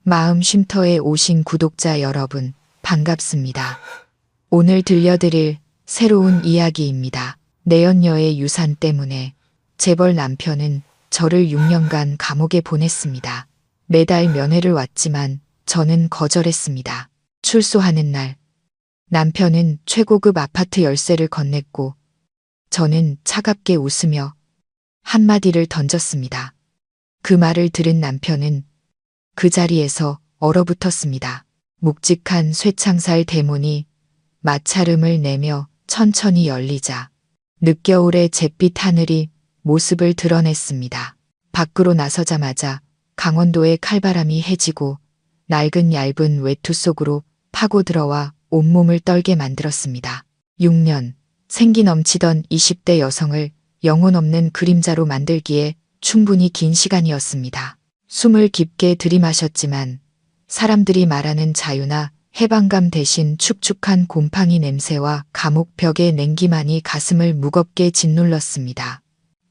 마음 쉼터에 오신 구독자 여러분, 반갑습니다. 오늘 들려드릴 새로운 이야기입니다. 내연녀의 유산 때문에 재벌 남편은 저를 6년간 감옥에 보냈습니다. 매달 면회를 왔지만 저는 거절했습니다. 출소하는 날, 남편은 최고급 아파트 열쇠를 건넸고 저는 차갑게 웃으며 한마디를 던졌습니다. 그 말을 들은 남편은 그 자리에서 얼어붙었습니다. 묵직한 쇠창살 대문이 마찰음을 내며 천천히 열리자 늦겨울의 잿빛 하늘이 모습을 드러냈습니다. 밖으로 나서자마자 강원도의 칼바람이 해지고 낡은 얇은 외투 속으로 파고 들어와 온몸을 떨게 만들었습니다. 6년, 생기 넘치던 20대 여성을 영혼 없는 그림자로 만들기에 충분히 긴 시간이었습니다. 숨을 깊게 들이마셨지만 사람들이 말하는 자유나 해방감 대신 축축한 곰팡이 냄새와 감옥 벽의 냉기만이 가슴을 무겁게 짓눌렀습니다.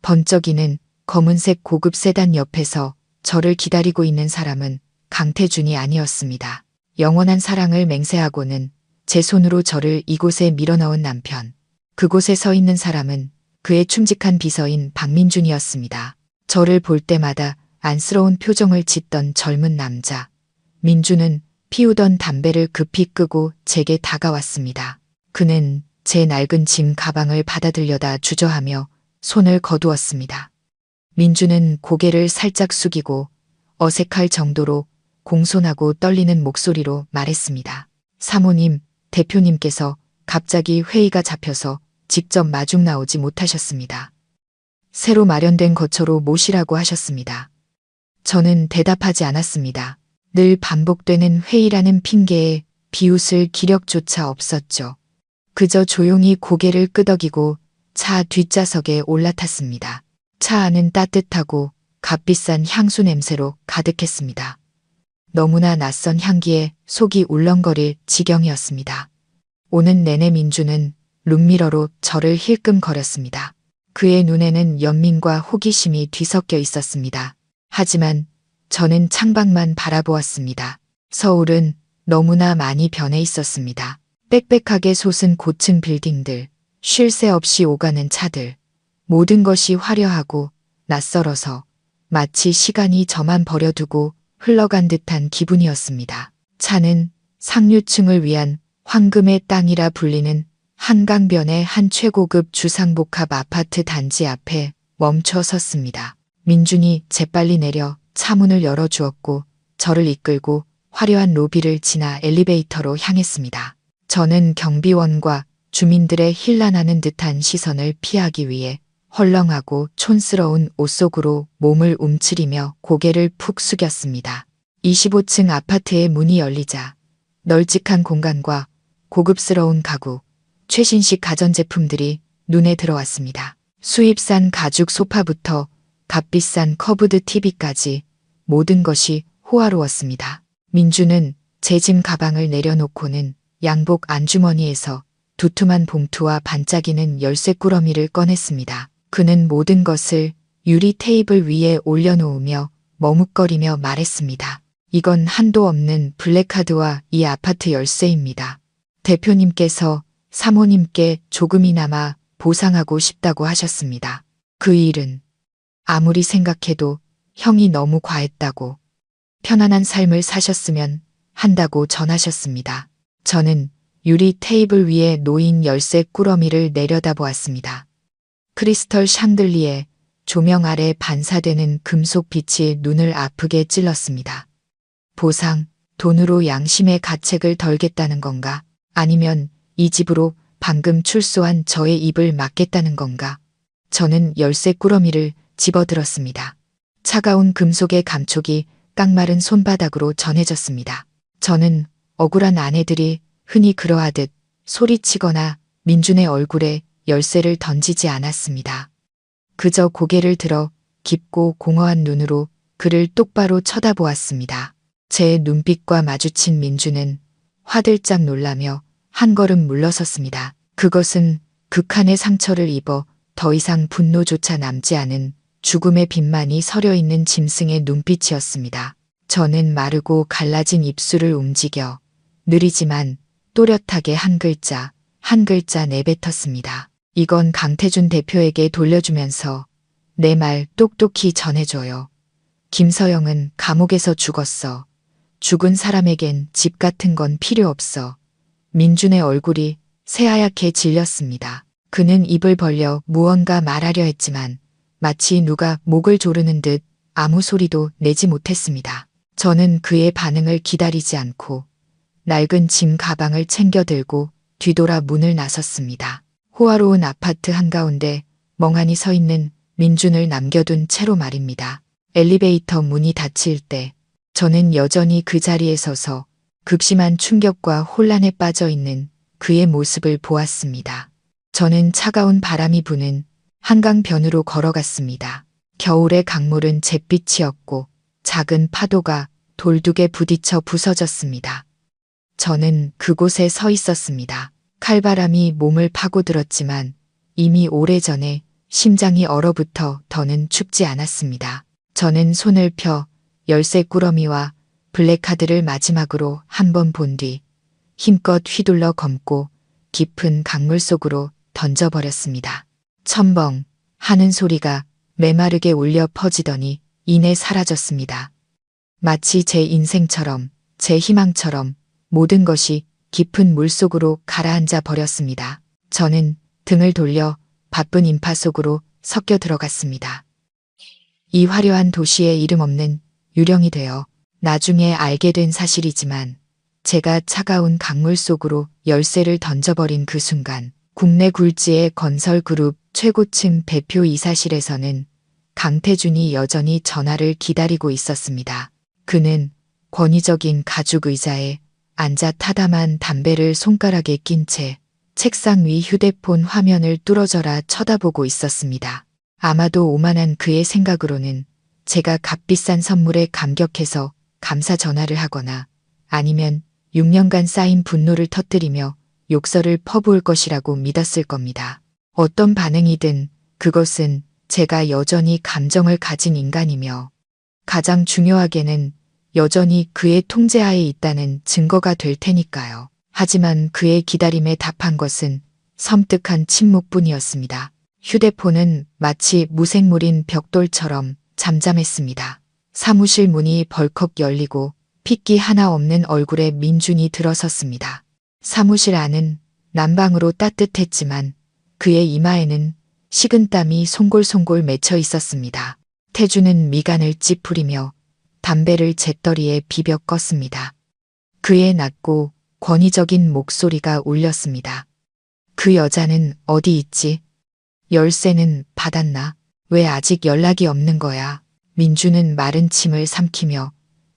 번쩍이는 검은색 고급 세단 옆에서 저를 기다리고 있는 사람은 강태준이 아니었습니다. 영원한 사랑을 맹세하고는 제 손으로 저를 이곳에 밀어넣은 남편. 그곳에 서 있는 사람은 그의 충직한 비서인 박민준이었습니다. 저를 볼 때마다 안쓰러운 표정을 짓던 젊은 남자. 민준은 피우던 담배를 급히 끄고 제게 다가왔습니다. 그는 제 낡은 짐 가방을 받아들려다 주저하며 손을 거두었습니다. 민준은 고개를 살짝 숙이고 어색할 정도로 공손하고 떨리는 목소리로 말했습니다. 사모님, 대표님께서 갑자기 회의가 잡혀서 직접 마중 나오지 못하셨습니다. 새로 마련된 거처로 모시라고 하셨습니다. 저는 대답하지 않았습니다. 늘 반복되는 회의라는 핑계에 비웃을 기력조차 없었죠. 그저 조용히 고개를 끄덕이고 차 뒷좌석에 올라탔습니다. 차 안은 따뜻하고 값비싼 향수 냄새로 가득했습니다. 너무나 낯선 향기에 속이 울렁거릴 지경이었습니다. 오는 내내 민주는 룸미러로 저를 힐끔거렸습니다. 그의 눈에는 연민과 호기심이 뒤섞여 있었습니다. 하지만 저는 창밖만 바라보았습니다. 서울은 너무나 많이 변해 있었습니다. 빽빽하게 솟은 고층 빌딩들, 쉴 새 없이 오가는 차들, 모든 것이 화려하고 낯설어서 마치 시간이 저만 버려두고 흘러간 듯한 기분이었습니다. 차는 상류층을 위한 황금의 땅이라 불리는 한강변의 한 최고급 주상복합 아파트 단지 앞에 멈춰 섰습니다. 민준이 재빨리 내려 차문을 열어주었고 저를 이끌고 화려한 로비를 지나 엘리베이터로 향했습니다. 저는 경비원과 주민들의 힐난하는 듯한 시선을 피하기 위해 헐렁하고 촌스러운 옷 속으로 몸을 움츠리며 고개를 푹 숙였습니다. 25층 아파트의 문이 열리자 널찍한 공간과 고급스러운 가구, 최신식 가전제품들이 눈에 들어왔습니다. 수입산 가죽 소파부터 값비싼 커브드 TV까지 모든 것이 호화로웠습니다. 민주는 제 짐 가방을 내려놓고는 양복 안주머니에서 두툼한 봉투와 반짝이는 열쇠 꾸러미를 꺼냈습니다. 그는 모든 것을 유리 테이블 위에 올려놓으며 머뭇거리며 말했습니다. 이건 한도 없는 블랙카드와 이 아파트 열쇠입니다. 대표님께서 사모님께 조금이나마 보상하고 싶다고 하셨습니다. 그 일은 아무리 생각해도 형이 너무 과했다고, 편안한 삶을 사셨으면 한다고 전하셨습니다. 저는 유리 테이블 위에 놓인 열쇠 꾸러미를 내려다보았습니다. 크리스털 샹들리에 조명 아래 반사되는 금속 빛이 눈을 아프게 찔렀습니다. 보상, 돈으로 양심의 가책을 덜겠다는 건가? 아니면 이 집으로 방금 출소한 저의 입을 막겠다는 건가? 저는 열쇠 꾸러미를 집어들었습니다. 차가운 금속의 감촉이 깡마른 손바닥으로 전해졌습니다. 저는 억울한 아내들이 흔히 그러하듯 소리치거나 민준의 얼굴에 열쇠를 던지지 않았습니다. 그저 고개를 들어 깊고 공허한 눈으로 그를 똑바로 쳐다보았습니다. 제 눈빛과 마주친 민주는 화들짝 놀라며 한 걸음 물러섰습니다. 그것은 극한의 상처를 입어 더 이상 분노조차 남지 않은 죽음의 빛만이 서려 있는 짐승의 눈빛이었습니다. 저는 마르고 갈라진 입술을 움직여 느리지만 또렷하게 한 글자, 한 글자 내뱉었습니다. 이건 강태준 대표에게 돌려주면서 내 말 똑똑히 전해줘요. 김서영은 감옥에서 죽었어. 죽은 사람에겐 집 같은 건 필요 없어. 민준의 얼굴이 새하얗게 질렸습니다. 그는 입을 벌려 무언가 말하려 했지만 마치 누가 목을 조르는 듯 아무 소리도 내지 못했습니다. 저는 그의 반응을 기다리지 않고 낡은 짐 가방을 챙겨 들고 뒤돌아 문을 나섰습니다. 호화로운 아파트 한가운데 멍하니 서 있는 민준을 남겨둔 채로 말입니다. 엘리베이터 문이 닫힐 때 저는 여전히 그 자리에 서서 극심한 충격과 혼란에 빠져 있는 그의 모습을 보았습니다. 저는 차가운 바람이 부는 한강변으로 걸어갔습니다. 겨울의 강물은 잿빛이었고 작은 파도가 돌둑에 부딪혀 부서졌습니다. 저는 그곳에 서 있었습니다. 칼바람이 몸을 파고들었지만 이미 오래전에 심장이 얼어붙어 더는 춥지 않았습니다. 저는 손을 펴 열쇠 꾸러미와 블랙카드를 마지막으로 한 번 본 뒤 힘껏 휘둘러 검고 깊은 강물 속으로 던져버렸습니다. 첨벙 하는 소리가 메마르게 울려 퍼지더니 이내 사라졌습니다. 마치 제 인생처럼 제 희망처럼 모든 것이 깊은 물속으로 가라앉아 버렸습니다. 저는 등을 돌려 바쁜 인파 속으로 섞여 들어갔습니다. 이 화려한 도시의 이름 없는 유령이 되어 나중에 알게 된 사실이지만 제가 차가운 강물 속으로 열쇠를 던져버린 그 순간 국내 굴지의 건설그룹 최고층 대표 이사실에서는 강태준이 여전히 전화를 기다리고 있었습니다. 그는 권위적인 가죽 의자에 앉아 타담한 담배를 손가락에 낀 채 책상 위 휴대폰 화면을 뚫어져라 쳐다보고 있었습니다. 아마도 오만한 그의 생각으로는 제가 값비싼 선물에 감격해서 감사 전화를 하거나 아니면 6년간 쌓인 분노를 터뜨리며 욕설을 퍼부을 것이라고 믿었을 겁니다. 어떤 반응이든 그것은 제가 여전히 감정을 가진 인간이며 가장 중요하게는 여전히 그의 통제하에 있다는 증거가 될 테니까요. 하지만 그의 기다림에 답한 것은 섬뜩한 침묵뿐이었습니다. 휴대폰은 마치 무생물인 벽돌처럼 잠잠했습니다. 사무실 문이 벌컥 열리고 핏기 하나 없는 얼굴에 민준이 들어섰습니다. 사무실 안은 난방으로 따뜻했지만 그의 이마에는 식은땀이 송골송골 맺혀 있었습니다. 태주는 미간을 찌푸리며 담배를 재떨이에 비벼 껐습니다. 그의 낮고 권위적인 목소리가 울렸습니다. 그 여자는 어디 있지? 열쇠는 받았나? 왜 아직 연락이 없는 거야? 민주는 마른 침을 삼키며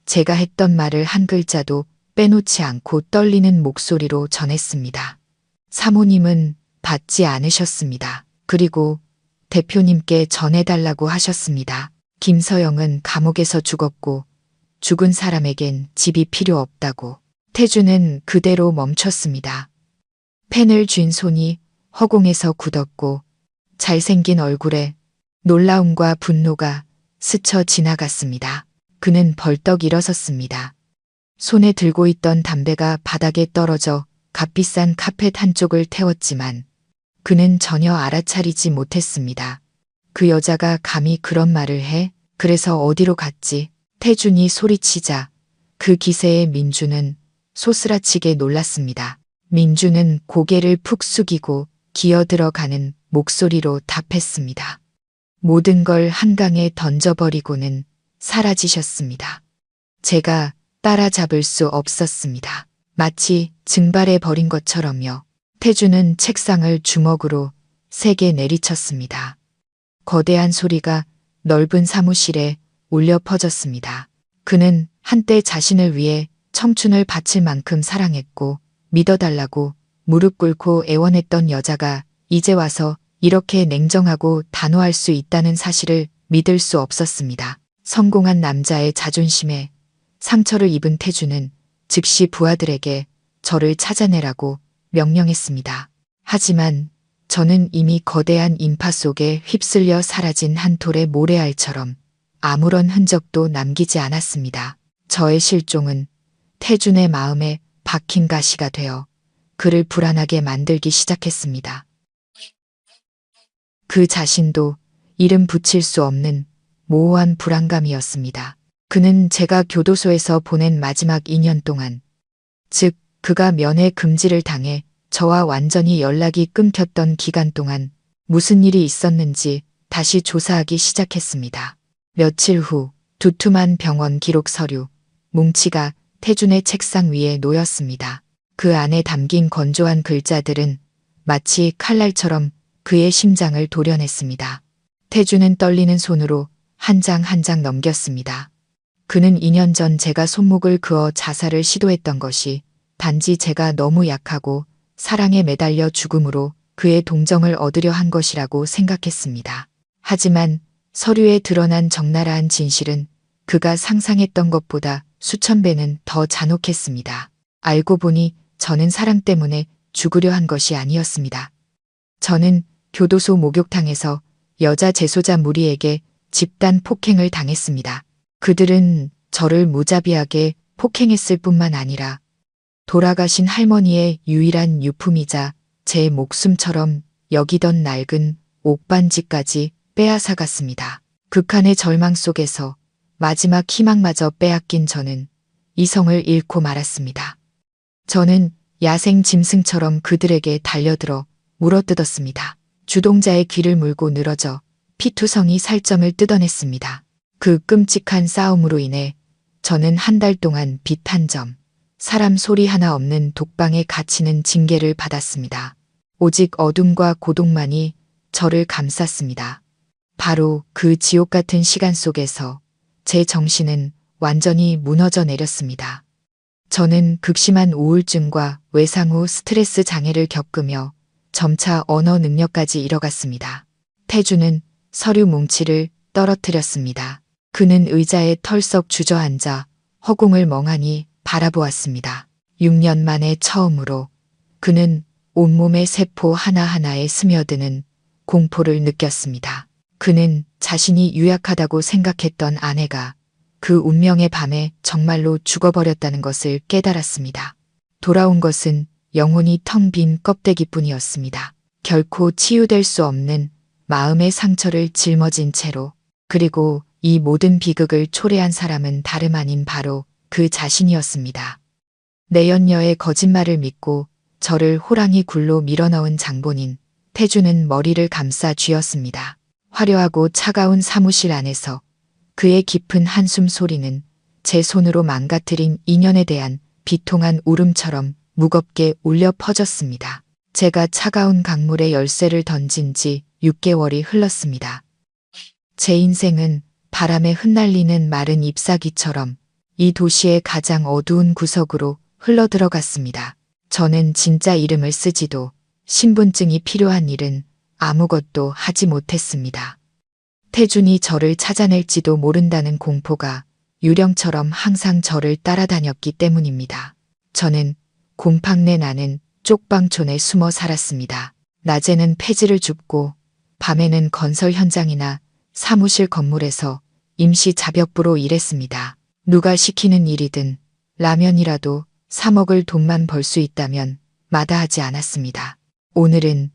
제가 했던 말을 한 글자도 빼놓지 않고 떨리는 목소리로 전했습니다. 사모님은 받지 않으셨습니다. 그리고 대표님께 전해달라고 하셨습니다. 김서영은 감옥에서 죽었고 죽은 사람에겐 집이 필요 없다고. 태주는 그대로 멈췄습니다. 펜을 쥔 손이 허공에서 굳었고 잘생긴 얼굴에 놀라움과 분노가 스쳐 지나갔습니다. 그는 벌떡 일어섰습니다. 손에 들고 있던 담배가 바닥에 떨어져 값비싼 카펫 한쪽을 태웠지만 그는 전혀 알아차리지 못했습니다. 그 여자가 감히 그런 말을 해? 그래서 어디로 갔지? 태준이 소리치자 그 기세에 민주는 소스라치게 놀랐습니다. 민주는 고개를 푹 숙이고 기어들어가는 목소리로 답했습니다. 모든 걸 한강에 던져버리고는 사라지셨습니다. 제가 따라잡을 수 없었습니다. 마치 증발해 버린 것처럼요. 태주는 책상을 주먹으로 세게 내리쳤습니다. 거대한 소리가 넓은 사무실에 울려 퍼졌습니다. 그는 한때 자신을 위해 청춘을 바칠 만큼 사랑했고 믿어달라고 무릎 꿇고 애원했던 여자가 이제 와서 이렇게 냉정하고 단호할 수 있다는 사실을 믿을 수 없었습니다. 성공한 남자의 자존심에 상처를 입은 태주는 즉시 부하들에게 저를 찾아내라고 명령했습니다. 하지만 저는 이미 거대한 인파 속에 휩쓸려 사라진 한 톨의 모래알처럼 아무런 흔적도 남기지 않았습니다. 저의 실종은 태준의 마음에 박힌 가시가 되어 그를 불안하게 만들기 시작했습니다. 그 자신도 이름 붙일 수 없는 모호한 불안감이었습니다. 그는 제가 교도소에서 보낸 마지막 2년 동안, 즉 그가 면회 금지를 당해 저와 완전히 연락이 끊겼던 기간 동안 무슨 일이 있었는지 다시 조사하기 시작했습니다. 며칠 후 두툼한 병원 기록 서류, 뭉치가 태준의 책상 위에 놓였습니다. 그 안에 담긴 건조한 글자들은 마치 칼날처럼 그의 심장을 도려냈습니다. 태준은 떨리는 손으로 한 장 한 장 넘겼습니다. 그는 2년 전 제가 손목을 그어 자살을 시도했던 것이 단지 제가 너무 약하고 사랑에 매달려 죽음으로 그의 동정을 얻으려 한 것이라고 생각했습니다. 하지만 서류에 드러난 적나라한 진실은 그가 상상했던 것보다 수천 배는 더 잔혹했습니다. 알고 보니 저는 사랑 때문에 죽으려 한 것이 아니었습니다. 저는 교도소 목욕탕에서 여자 재소자 무리에게 집단 폭행을 당했습니다. 그들은 저를 무자비하게 폭행했을 뿐만 아니라 돌아가신 할머니의 유일한 유품이자 제 목숨처럼 여기던 낡은 옷반지까지 빼앗아갔습니다. 극한의 절망 속에서 마지막 희망마저 빼앗긴 저는 이성을 잃고 말았습니다. 저는 야생 짐승처럼 그들에게 달려들어 물어뜯었습니다. 주동자의 귀를 물고 늘어져 피투성이 살점을 뜯어냈습니다. 그 끔찍한 싸움으로 인해 저는 한 달 동안 빛 한 점, 사람 소리 하나 없는 독방에 갇히는 징계를 받았습니다. 오직 어둠과 고독만이 저를 감쌌습니다. 바로 그 지옥 같은 시간 속에서 제 정신은 완전히 무너져 내렸습니다. 저는 극심한 우울증과 외상 후 스트레스 장애를 겪으며 점차 언어 능력까지 잃어갔습니다. 태준은 서류 뭉치를 떨어뜨렸습니다. 그는 의자에 털썩 주저앉아 허공을 멍하니 바라보았습니다. 6년 만에 처음으로 그는 온몸의 세포 하나하나에 스며드는 공포를 느꼈습니다. 그는 자신이 유약하다고 생각했던 아내가 그 운명의 밤에 정말로 죽어버렸다는 것을 깨달았습니다. 돌아온 것은 영혼이 텅 빈 껍데기뿐이었습니다. 결코 치유될 수 없는 마음의 상처를 짊어진 채로, 그리고 이 모든 비극을 초래한 사람은 다름 아닌 바로 그 자신이었습니다. 내연녀의 거짓말을 믿고 저를 호랑이 굴로 밀어넣은 장본인 태준은 머리를 감싸 쥐었습니다. 화려하고 차가운 사무실 안에서 그의 깊은 한숨 소리는 제 손으로 망가뜨린 인연에 대한 비통한 울음처럼 무겁게 울려 퍼졌습니다. 제가 차가운 강물에 열쇠를 던진 지 6개월이 흘렀습니다. 제 인생은 바람에 흩날리는 마른 잎사귀처럼 이 도시의 가장 어두운 구석으로 흘러들어갔습니다. 저는 진짜 이름을 쓰지도 신분증이 필요한 일은 아무것도 하지 못했습니다. 태준이 저를 찾아낼지도 모른다는 공포가 유령처럼 항상 저를 따라다녔기 때문입니다. 저는 곰팡내 나는 쪽방촌에 숨어 살았습니다. 낮에는 폐지를 줍고 밤에는 건설 현장이나 사무실 건물에서 임시 자벽부로 일했습니다. 누가 시키는 일이든 라면이라도 사 먹을 돈만 벌 수 있다면 마다하지 않았습니다. 오늘은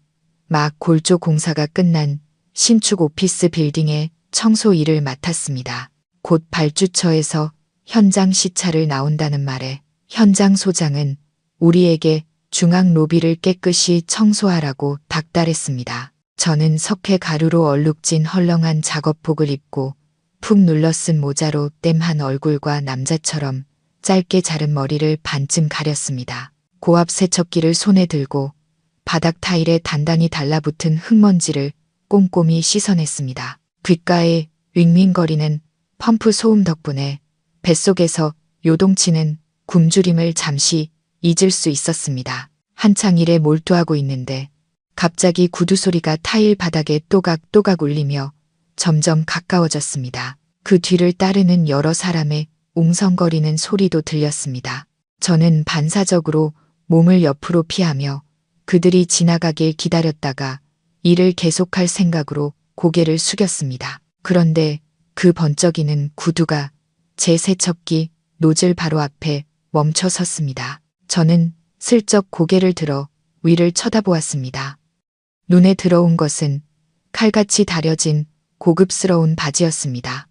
막 골조 공사가 끝난 신축 오피스 빌딩의 청소 일을 맡았습니다. 곧 발주처에서 현장 시찰을 나온다는 말에 현장 소장은 우리에게 중앙 로비를 깨끗이 청소하라고 닥달했습니다. 저는 석회 가루로 얼룩진 헐렁한 작업복을 입고 푹 눌러 쓴 모자로 땜한 얼굴과 남자처럼 짧게 자른 머리를 반쯤 가렸습니다. 고압 세척기를 손에 들고 바닥 타일에 단단히 달라붙은 흙먼지를 꼼꼼히 씻어냈습니다. 귓가에 윙윙거리는 펌프 소음 덕분에 뱃속에서 요동치는 굶주림을 잠시 잊을 수 있었습니다. 한창 일에 몰두하고 있는데 갑자기 구두 소리가 타일 바닥에 또각또각 울리며 점점 가까워졌습니다. 그 뒤를 따르는 여러 사람의 웅성거리는 소리도 들렸습니다. 저는 반사적으로 몸을 옆으로 피하며 그들이 지나가길 기다렸다가 일을 계속할 생각으로 고개를 숙였습니다. 그런데 그 번쩍이는 구두가 제 세척기 노즐 바로 앞에 멈춰 섰습니다. 저는 슬쩍 고개를 들어 위를 쳐다보았습니다. 눈에 들어온 것은 칼같이 다려진 고급스러운 바지였습니다.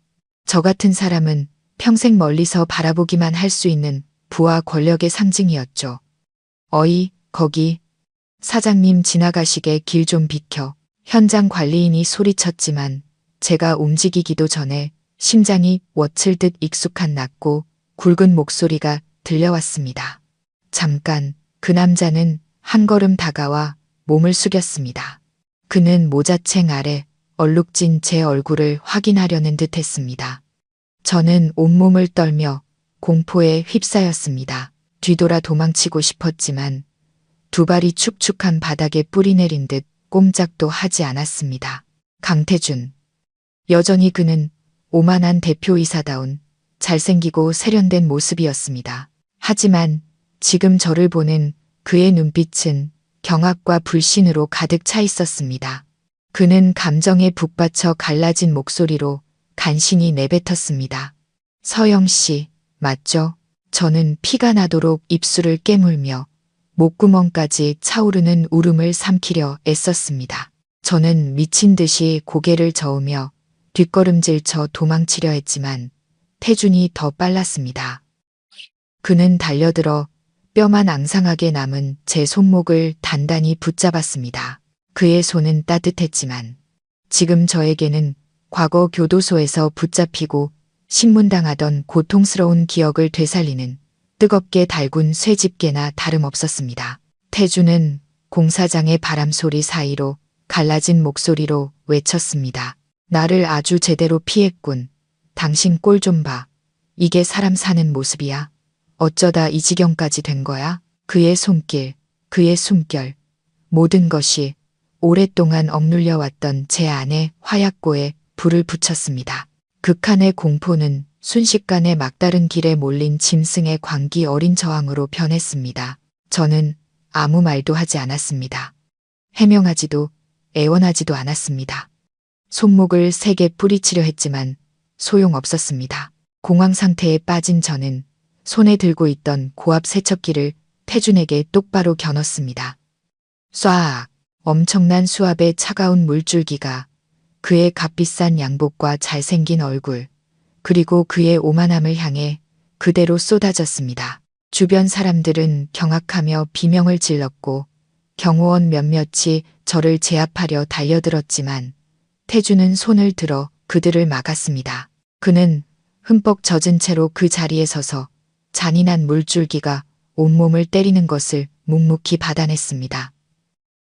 저 같은 사람은 평생 멀리서 바라보기만 할 수 있는 부와 권력의 상징이었죠. 어이, 거기. 사장님 지나가시게 길 좀 비켜. 현장 관리인이 소리쳤지만 제가 움직이기도 전에 심장이 멎칠 듯 익숙한 낮고 굵은 목소리가 들려왔습니다. 잠깐, 그 남자는 한 걸음 다가와 몸을 숙였습니다. 그는 모자챙 아래 얼룩진 제 얼굴을 확인하려는 듯 했습니다. 저는 온몸을 떨며 공포에 휩싸였습니다. 뒤돌아 도망치고 싶었지만 두 발이 축축한 바닥에 뿌리 내린 듯 꼼짝도 하지 않았습니다. 강태준. 여전히 그는 오만한 대표이사다운 잘생기고 세련된 모습이었습니다. 하지만 지금 저를 보는 그의 눈빛은 경악과 불신으로 가득 차 있었습니다. 그는 감정에 북받쳐 갈라진 목소리로 간신히 내뱉었습니다. 서영 씨, 맞죠? 저는 피가 나도록 입술을 깨물며 목구멍까지 차오르는 울음을 삼키려 애썼습니다. 저는 미친 듯이 고개를 저으며 뒷걸음질쳐 도망치려 했지만 태준이 더 빨랐습니다. 그는 달려들어 뼈만 앙상하게 남은 제 손목을 단단히 붙잡았습니다. 그의 손은 따뜻했지만 지금 저에게는 과거 교도소에서 붙잡히고 신문당하던 고통스러운 기억을 되살리는 뜨겁게 달군 쇠집게나 다름없었습니다. 태준은 공사장의 바람소리 사이로 갈라진 목소리로 외쳤습니다. 나를 아주 제대로 피했군. 당신 꼴 좀 봐. 이게 사람 사는 모습이야. 어쩌다 이 지경까지 된 거야? 그의 손길, 그의 숨결, 모든 것이 오랫동안 억눌려 왔던 제 안의 화약고에 불을 붙였습니다. 극한의 공포는 순식간에 막다른 길에 몰린 짐승의 광기 어린 저항으로 변했습니다. 저는 아무 말도 하지 않았습니다. 해명하지도 애원하지도 않았습니다. 손목을 세게 뿌리치려 했지만 소용없었습니다. 공황 상태에 빠진 저는 손에 들고 있던 고압 세척기를 태준에게 똑바로 겨눴습니다. 쏴악! 엄청난 수압의 차가운 물줄기가 그의 값비싼 양복과 잘생긴 얼굴, 그리고 그의 오만함을 향해 그대로 쏟아졌습니다. 주변 사람들은 경악하며 비명을 질렀고 경호원 몇몇이 저를 제압하려 달려들었지만 태준은 손을 들어 그들을 막았습니다. 그는 흠뻑 젖은 채로 그 자리에 서서 잔인한 물줄기가 온몸을 때리는 것을 묵묵히 받아냈습니다.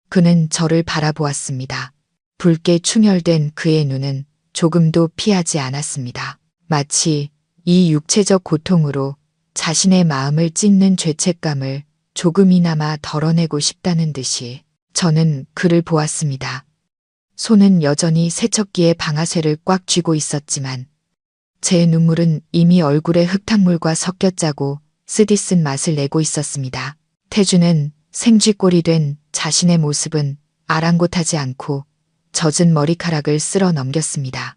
그는 저를 바라보았습니다. 붉게 충혈된 그의 눈은 조금도 피하지 않았습니다. 마치 이 육체적 고통으로 자신의 마음을 찢는 죄책감을 조금이나마 덜어내고 싶다는 듯이 저는 그를 보았습니다. 손은 여전히 세척기의 방아쇠를 꽉 쥐고 있었지만 제 눈물은 이미 얼굴에 흙탕물과 섞여 짜고 쓰디쓴 맛을 내고 있었습니다. 태준은 생쥐꼴이 된 자신의 모습은 아랑곳하지 않고 젖은 머리카락을 쓸어 넘겼습니다.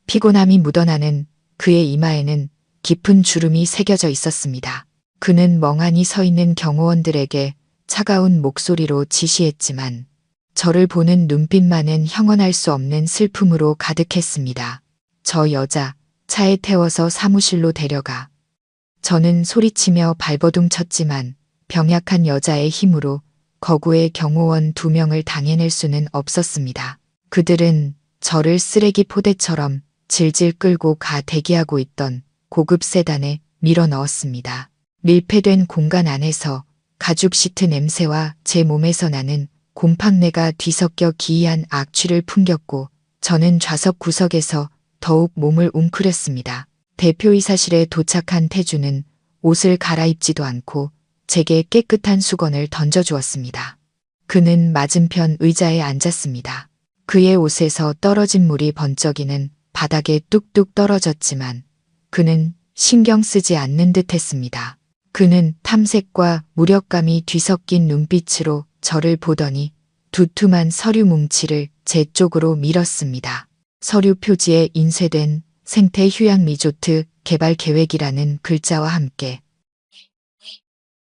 피곤함이 묻어나는 그의 이마에는 깊은 주름이 새겨져 있었습니다. 그는 멍하니 서 있는 경호원들에게 차가운 목소리로 지시했지만 저를 보는 눈빛만은 형언할 수 없는 슬픔으로 가득했습니다. 저 여자 차에 태워서 사무실로 데려가. 저는 소리치며 발버둥 쳤지만 병약한 여자의 힘으로 거구의 경호원 2명을 당해낼 수는 없었습니다. 그들은 저를 쓰레기 포대처럼 질질 끌고 가 대기하고 있던 고급 세단에 밀어 넣었습니다. 밀폐된 공간 안에서 가죽 시트 냄새와 제 몸에서 나는 곰팡내가 뒤섞여 기이한 악취를 풍겼고 저는 좌석 구석에서 더욱 몸을 웅크렸습니다. 대표이사실에 도착한 태준은 옷을 갈아입지도 않고 제게 깨끗한 수건을 던져주었습니다. 그는 맞은편 의자에 앉았습니다. 그의 옷에서 떨어진 물이 번쩍이는 바닥에 뚝뚝 떨어졌지만 그는 신경 쓰지 않는 듯 했습니다. 그는 탐색과 무력감이 뒤섞인 눈빛으로 저를 보더니 두툼한 서류 뭉치를 제 쪽으로 밀었습니다. 서류 표지에 인쇄된 생태 휴양 리조트 개발 계획이라는 글자와 함께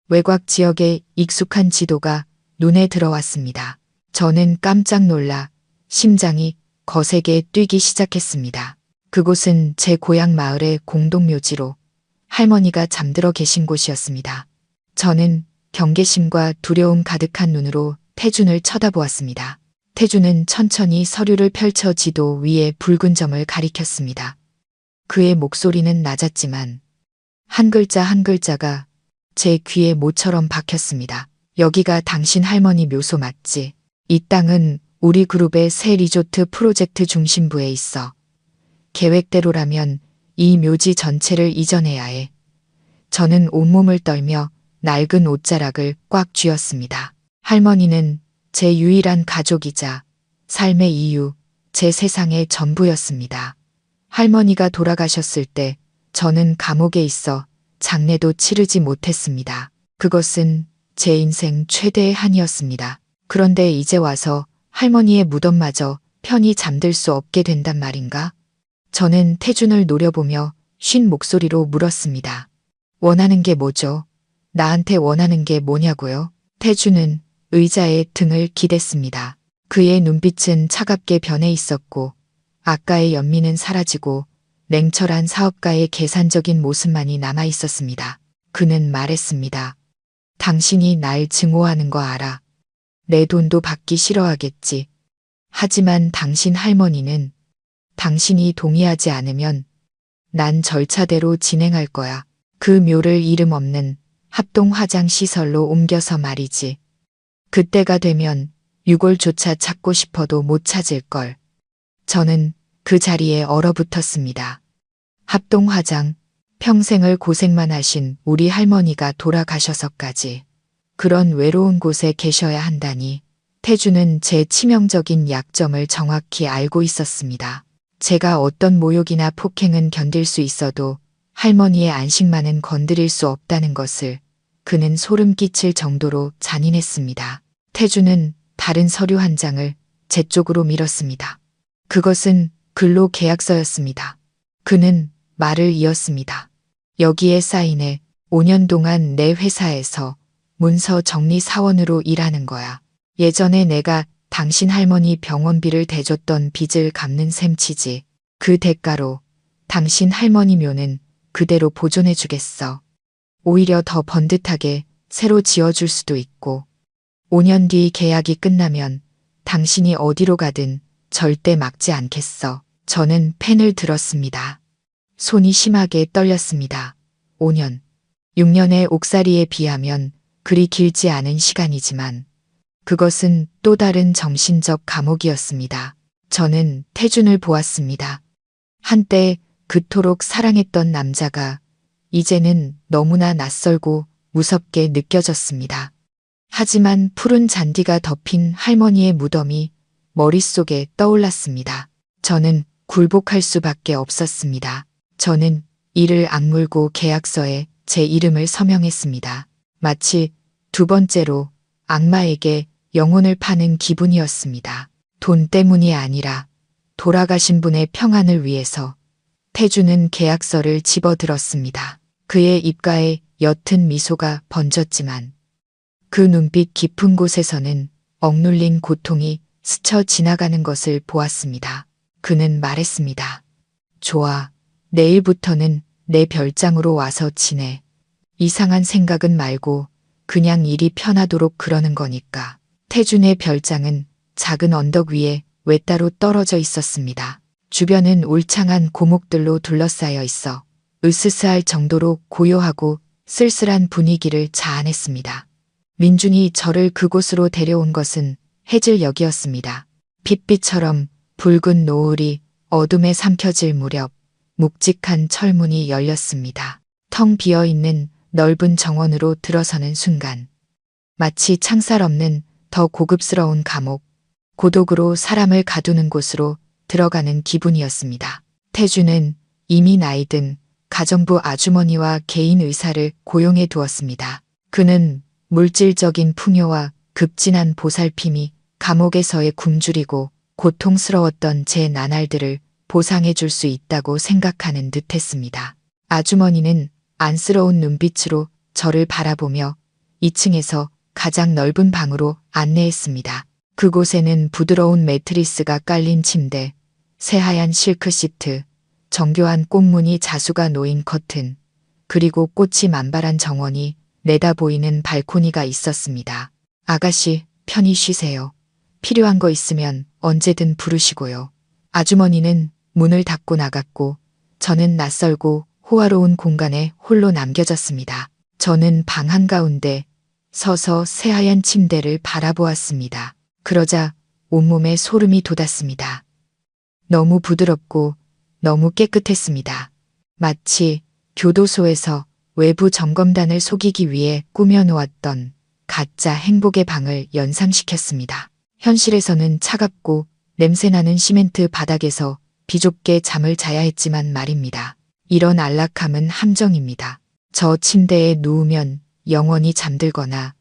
외곽 지역의 익숙한 지도가 눈에 들어왔습니다. 저는 깜짝 놀라 심장이 거세게 뛰기 시작했습니다. 그곳은 제 고향 마을의 공동묘지로 할머니가 잠들어 계신 곳이었습니다. 저는 경계심과 두려움 가득한 눈으로 태준을 쳐다보았습니다. 태준은 천천히 서류를 펼쳐 지도 위에 붉은 점을 가리켰습니다. 그의 목소리는 낮았지만 한 글자 한 글자가 제 귀에 모처럼 박혔습니다. 여기가 당신 할머니 묘소 맞지? 이 땅은 우리 그룹의 새 리조트 프로젝트 중심부에 있어. 계획대로라면 이 묘지 전체를 이전해야 해. 저는 온몸을 떨며 낡은 옷자락을 꽉 쥐었습니다. 할머니는 제 유일한 가족이자 삶의 이유, 제 세상의 전부였습니다. 할머니가 돌아가셨을 때 저는 감옥에 있어 장례도 치르지 못했습니다. 그것은 제 인생 최대의 한이었습니다. 그런데 이제 와서 할머니의 무덤마저 편히 잠들 수 없게 된단 말인가? 저는 태준을 노려보며 쉰 목소리로 물었습니다. 원하는 게 뭐죠? 나한테 원하는 게 뭐냐고요? 태준은 의자에 등을 기댔습니다. 그의 눈빛은 차갑게 변해 있었고 아까의 연민은 사라지고 냉철한 사업가의 계산적인 모습만이 남아 있었습니다. 그는 말했습니다. 당신이 날 증오하는 거 알아. 내 돈도 받기 싫어하겠지. 하지만 당신 할머니는 당신이 동의하지 않으면 난 절차대로 진행할 거야. 그 묘를 이름 없는 합동 화장 시설로 옮겨서 말이지. 그때가 되면 유골조차 찾고 싶어도 못 찾을걸. 저는 그 자리에 얼어붙었습니다. 합동 화장, 평생을 고생만 하신 우리 할머니가 돌아가셔서까지 그런 외로운 곳에 계셔야 한다니. 태준은 제 치명적인 약점을 정확히 알고 있었습니다. 제가 어떤 모욕이나 폭행은 견딜 수 있어도 할머니의 안식만은 건드릴 수 없다는 것을 그는 소름 끼칠 정도로 잔인했습니다. 태준은 다른 서류 한 장을 제 쪽으로 밀었습니다. 그것은 근로계약서였습니다. 그는 말을 이었습니다. 여기에 사인해 5년 동안 내 회사에서 문서 정리 사원으로 일하는 거야. 예전에 내가 당신 할머니 병원비를 대줬던 빚을 갚는 셈치지. 그 대가로 당신 할머니 묘는 그대로 보존해 주겠어. 오히려 더 번듯하게 새로 지어줄 수도 있고 5년 뒤 계약이 끝나면 당신이 어디로 가든 절대 막지 않겠어. 저는 펜을 들었습니다. 손이 심하게 떨렸습니다. 5년. 6년의 옥살이에 비하면 그리 길지 않은 시간이지만 그것은 또 다른 정신적 감옥이었습니다. 저는 태준을 보았습니다. 한때 그토록 사랑했던 남자가 이제는 너무나 낯설고 무섭게 느껴졌습니다. 하지만 푸른 잔디가 덮인 할머니의 무덤이 머릿속에 떠올랐습니다. 저는 굴복할 수밖에 없었습니다. 저는 이를 악물고 계약서에 제 이름을 서명했습니다. 마치 두 번째로 악마에게 영혼을 파는 기분이었습니다. 돈 때문이 아니라 돌아가신 분의 평안을 위해서. 태준은 계약서를 집어들었습니다. 그의 입가에 옅은 미소가 번졌지만 그 눈빛 깊은 곳에서는 억눌린 고통이 스쳐 지나가는 것을 보았습니다. 그는 말했습니다. 좋아. 내일부터는 내 별장으로 와서 지내. 이상한 생각은 말고 그냥 일이 편하도록 그러는 거니까. 태준의 별장은 작은 언덕 위에 외따로 떨어져 있었습니다. 주변은 울창한 고목들로 둘러싸여 있어 으스스할 정도로 고요하고 쓸쓸한 분위기를 자아냈습니다. 민준이 저를 그곳으로 데려온 것은 해질녘이었습니다. 핏빛처럼 붉은 노을이 어둠에 삼켜질 무렵 묵직한 철문이 열렸습니다. 텅 비어있는 넓은 정원으로 들어서는 순간 마치 창살 없는 더 고급스러운 감옥, 고독으로 사람을 가두는 곳으로 들어가는 기분이었습니다. 태준은 이미 나이 든 가정부 아주머니와 개인 의사를 고용해 두었습니다. 그는 물질적인 풍요와 급진한 보살핌이 감옥에서의 굶주리고 고통스러웠던 제 나날들을 보상해 줄 수 있다고 생각하는 듯했습니다. 아주머니는 안쓰러운 눈빛으로 저를 바라보며 2층에서 가장 넓은 방으로 안내했습니다. 그곳에는 부드러운 매트리스가 깔린 침대, 새하얀 실크 시트, 정교한 꽃무늬 자수가 놓인 커튼, 그리고 꽃이 만발한 정원이 내다보이는 발코니가 있었습니다. 아가씨, 편히 쉬세요. 필요한 거 있으면 언제든 부르시고요. 아주머니는 문을 닫고 나갔고 저는 낯설고 호화로운 공간에 홀로 남겨졌습니다. 저는 방 한가운데 서서 새하얀 침대를 바라보았습니다. 그러자 온몸에 소름이 돋았습니다. 너무 부드럽고 너무 깨끗했습니다. 마치 교도소에서 외부 점검단을 속이기 위해 꾸며놓았던 가짜 행복의 방을 연상시켰습니다. 현실에서는 차갑고 냄새나는 시멘트 바닥에서 비좁게 잠을 자야 했지만 말입니다. 이런 안락함은 함정입니다. 저 침대에 누우면 영원히 잠들거나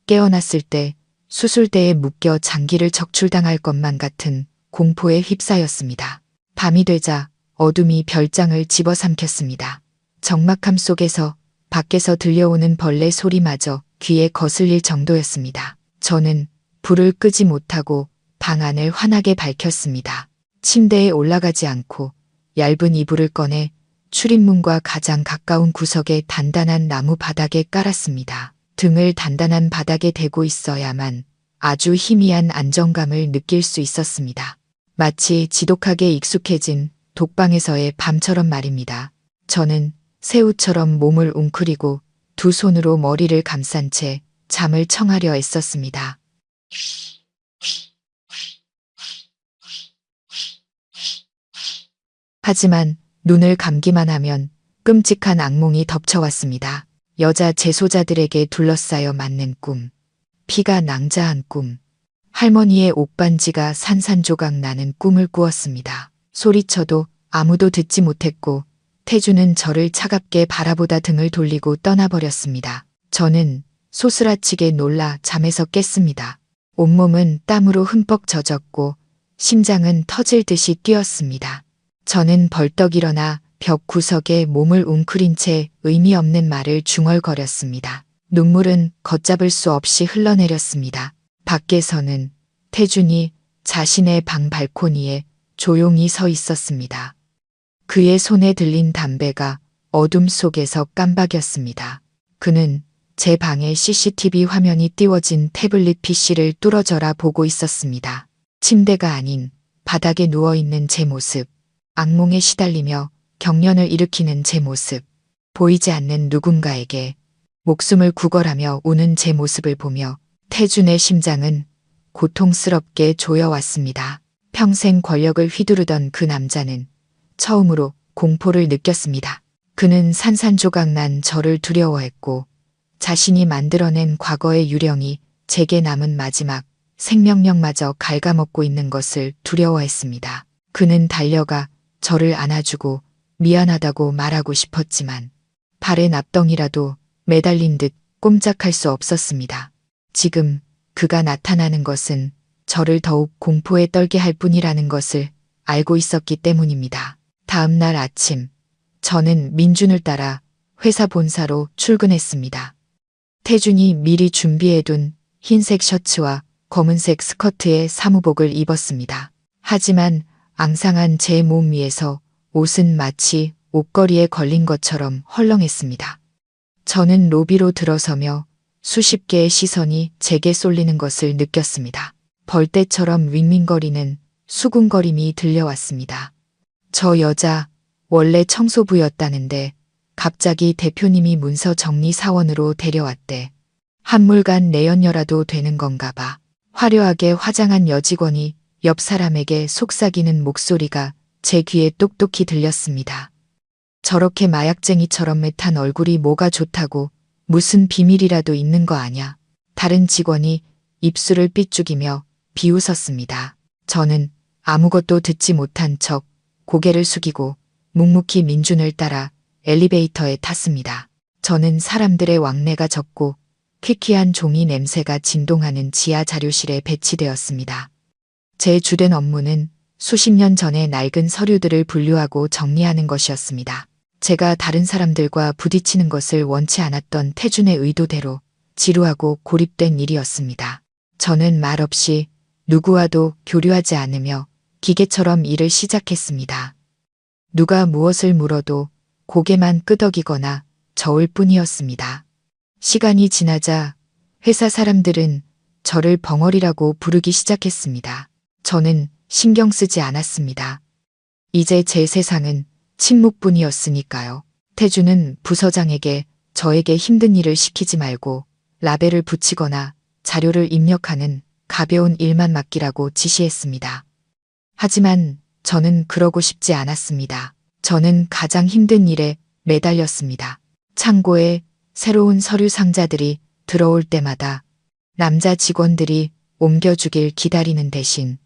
깨어났을 때 수술대에 묶여 장기를 적출당할 것만 같은 공포에 휩싸였습니다. 밤이 되자 어둠이 별장을 집어삼켰습니다. 적막함 속에서 밖에서 들려오는 벌레 소리마저 귀에 거슬릴 정도였습니다. 저는 불을 끄지 못하고 방 안을 환하게 밝혔습니다. 침대에 올라가지 않고 얇은 이불을 꺼내 출입문과 가장 가까운 구석에 단단한 나무 바닥에 깔았습니다. 등을 단단한 바닥에 대고 있어야만 아주 희미한 안정감을 느낄 수 있었습니다. 마치 지독하게 익숙해진 독방에서의 밤처럼 말입니다. 저는 새우처럼 몸을 웅크리고 두 손으로 머리를 감싼 채 잠을 청하려 애썼습니다. 하지만 눈을 감기만 하면 끔찍한 악몽이 덮쳐왔습니다. 여자 재소자들에게 둘러싸여 맞는 꿈, 피가 낭자한 꿈, 할머니의 옷반지가 산산조각 나는 꿈을 꾸었습니다. 소리쳐도 아무도 듣지 못했고 태주는 저를 차갑게 바라보다 등을 돌리고 떠나버렸습니다. 저는 소스라치게 놀라 잠에서 깼습니다. 온몸은 땀으로 흠뻑 젖었고 심장은 터질 듯이 뛰었습니다. 저는 벌떡 일어나 벽 구석에 몸을 웅크린 채 의미 없는 말을 중얼거렸습니다. 눈물은 걷잡을 수 없이 흘러내렸습니다. 밖에서는 태준이 자신의 방 발코니에 조용히 서 있었습니다. 그의 손에 들린 담배가 어둠 속에서 깜박였습니다. 그는 제 방의 CCTV 화면이 띄워진 태블릿 PC를 뚫어져라 보고 있었습니다. 침대가 아닌 바닥에 누워있는 제 모습, 악몽에 시달리며 경련을 일으키는 제 모습, 보이지 않는 누군가에게 목숨을 구걸하며 우는 제 모습을 보며 태준의 심장은 고통스럽게 조여왔습니다. 평생 권력을 휘두르던 그 남자는 처음으로 공포를 느꼈습니다. 그는 산산조각 난 저를 두려워했고 자신이 만들어낸 과거의 유령이 제게 남은 마지막 생명력마저 갉아먹고 있는 것을 두려워했습니다. 그는 달려가 저를 안아주고 미안하다고 말하고 싶었지만 발에 납덩이라도 매달린 듯 꼼짝할 수 없었습니다. 지금 그가 나타나는 것은 저를 더욱 공포에 떨게 할 뿐이라는 것을 알고 있었기 때문입니다. 다음 날 아침, 저는 민준을 따라 회사 본사로 출근했습니다. 태준이 미리 준비해둔 흰색 셔츠와 검은색 스커트에 사무복을 입었습니다. 하지만 앙상한 제 몸 위에서 옷은 마치 옷걸이에 걸린 것처럼 헐렁했습니다. 저는 로비로 들어서며 수십 개의 시선이 제게 쏠리는 것을 느꼈습니다. 벌떼처럼 윙윙거리는 수군거림이 들려왔습니다. 저 여자 원래 청소부였다는데 갑자기 대표님이 문서 정리 사원으로 데려왔대. 한물간 내연녀라도 되는 건가 봐. 화려하게 화장한 여직원이 옆 사람에게 속삭이는 목소리가 제 귀에 똑똑히 들렸습니다. 저렇게 마약쟁이처럼 매탄 얼굴이 뭐가 좋다고 무슨 비밀이라도 있는 거 아냐. 다른 직원이 입술을 삐죽이며 비웃었습니다. 저는 아무것도 듣지 못한 척 고개를 숙이고 묵묵히 민준을 따라 엘리베이터에 탔습니다. 저는 사람들의 왕래가 적고 퀴퀴한 종이 냄새가 진동하는 지하 자료실에 배치되었습니다. 제 주된 업무는 수십 년 전의 낡은 서류들을 분류하고 정리하는 것이었습니다. 제가 다른 사람들과 부딪히는 것을 원치 않았던 태준의 의도대로 지루하고 고립된 일이었습니다. 저는 말없이 누구와도 교류하지 않으며 기계처럼 일을 시작했습니다. 누가 무엇을 물어도 고개만 끄덕이거나 저을 뿐이었습니다. 시간이 지나자 회사 사람들은 저를 벙어리라고 부르기 시작했습니다. 저는 신경 쓰지 않았습니다. 이제 제 세상은 침묵뿐이었으니까요. 태주는 부서장에게 저에게 힘든 일을 시키지 말고 라벨을 붙이거나 자료를 입력하는 가벼운 일만 맡기라고 지시했습니다. 하지만 저는 그러고 싶지 않았습니다. 저는 가장 힘든 일에 매달렸습니다. 창고에 새로운 서류 상자들이 들어올 때마다 남자 직원들이 옮겨주길 기다리는 대신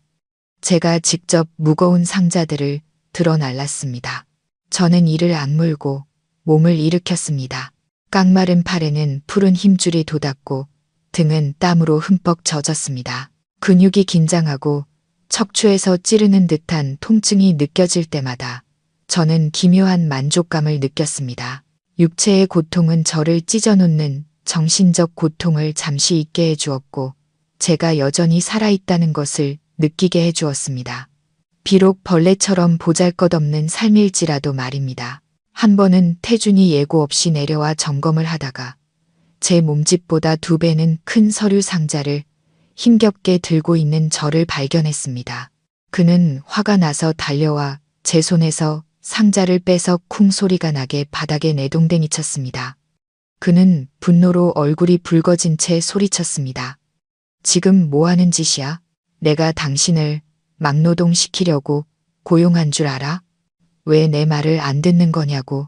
제가 직접 무거운 상자들을 들어 날랐습니다. 저는 이를 악물고 몸을 일으켰습니다. 깡마른 팔에는 푸른 힘줄이 돋았고 등은 땀으로 흠뻑 젖었습니다. 근육이 긴장하고 척추에서 찌르는 듯한 통증이 느껴질 때마다 저는 기묘한 만족감을 느꼈습니다. 육체의 고통은 저를 찢어놓는 정신적 고통을 잠시 잊게 해주었고 제가 여전히 살아있다는 것을 느끼게 해주었습니다. 비록 벌레처럼 보잘것없는 삶일지라도 말입니다. 한 번은 태준이 예고 없이 내려와 점검을 하다가 제 몸집보다 2배는 큰 서류 상자를 힘겹게 들고 있는 저를 발견했습니다. 그는 화가 나서 달려와 제 손에서 상자를 빼서 쿵 소리가 나게 바닥에 내동댕이 쳤습니다. 그는 분노로 얼굴이 붉어진 채 소리쳤습니다. 지금 뭐 하는 짓이야? 내가 당신을 막노동시키려고 고용한 줄 알아? 왜 내 말을 안 듣는 거냐고.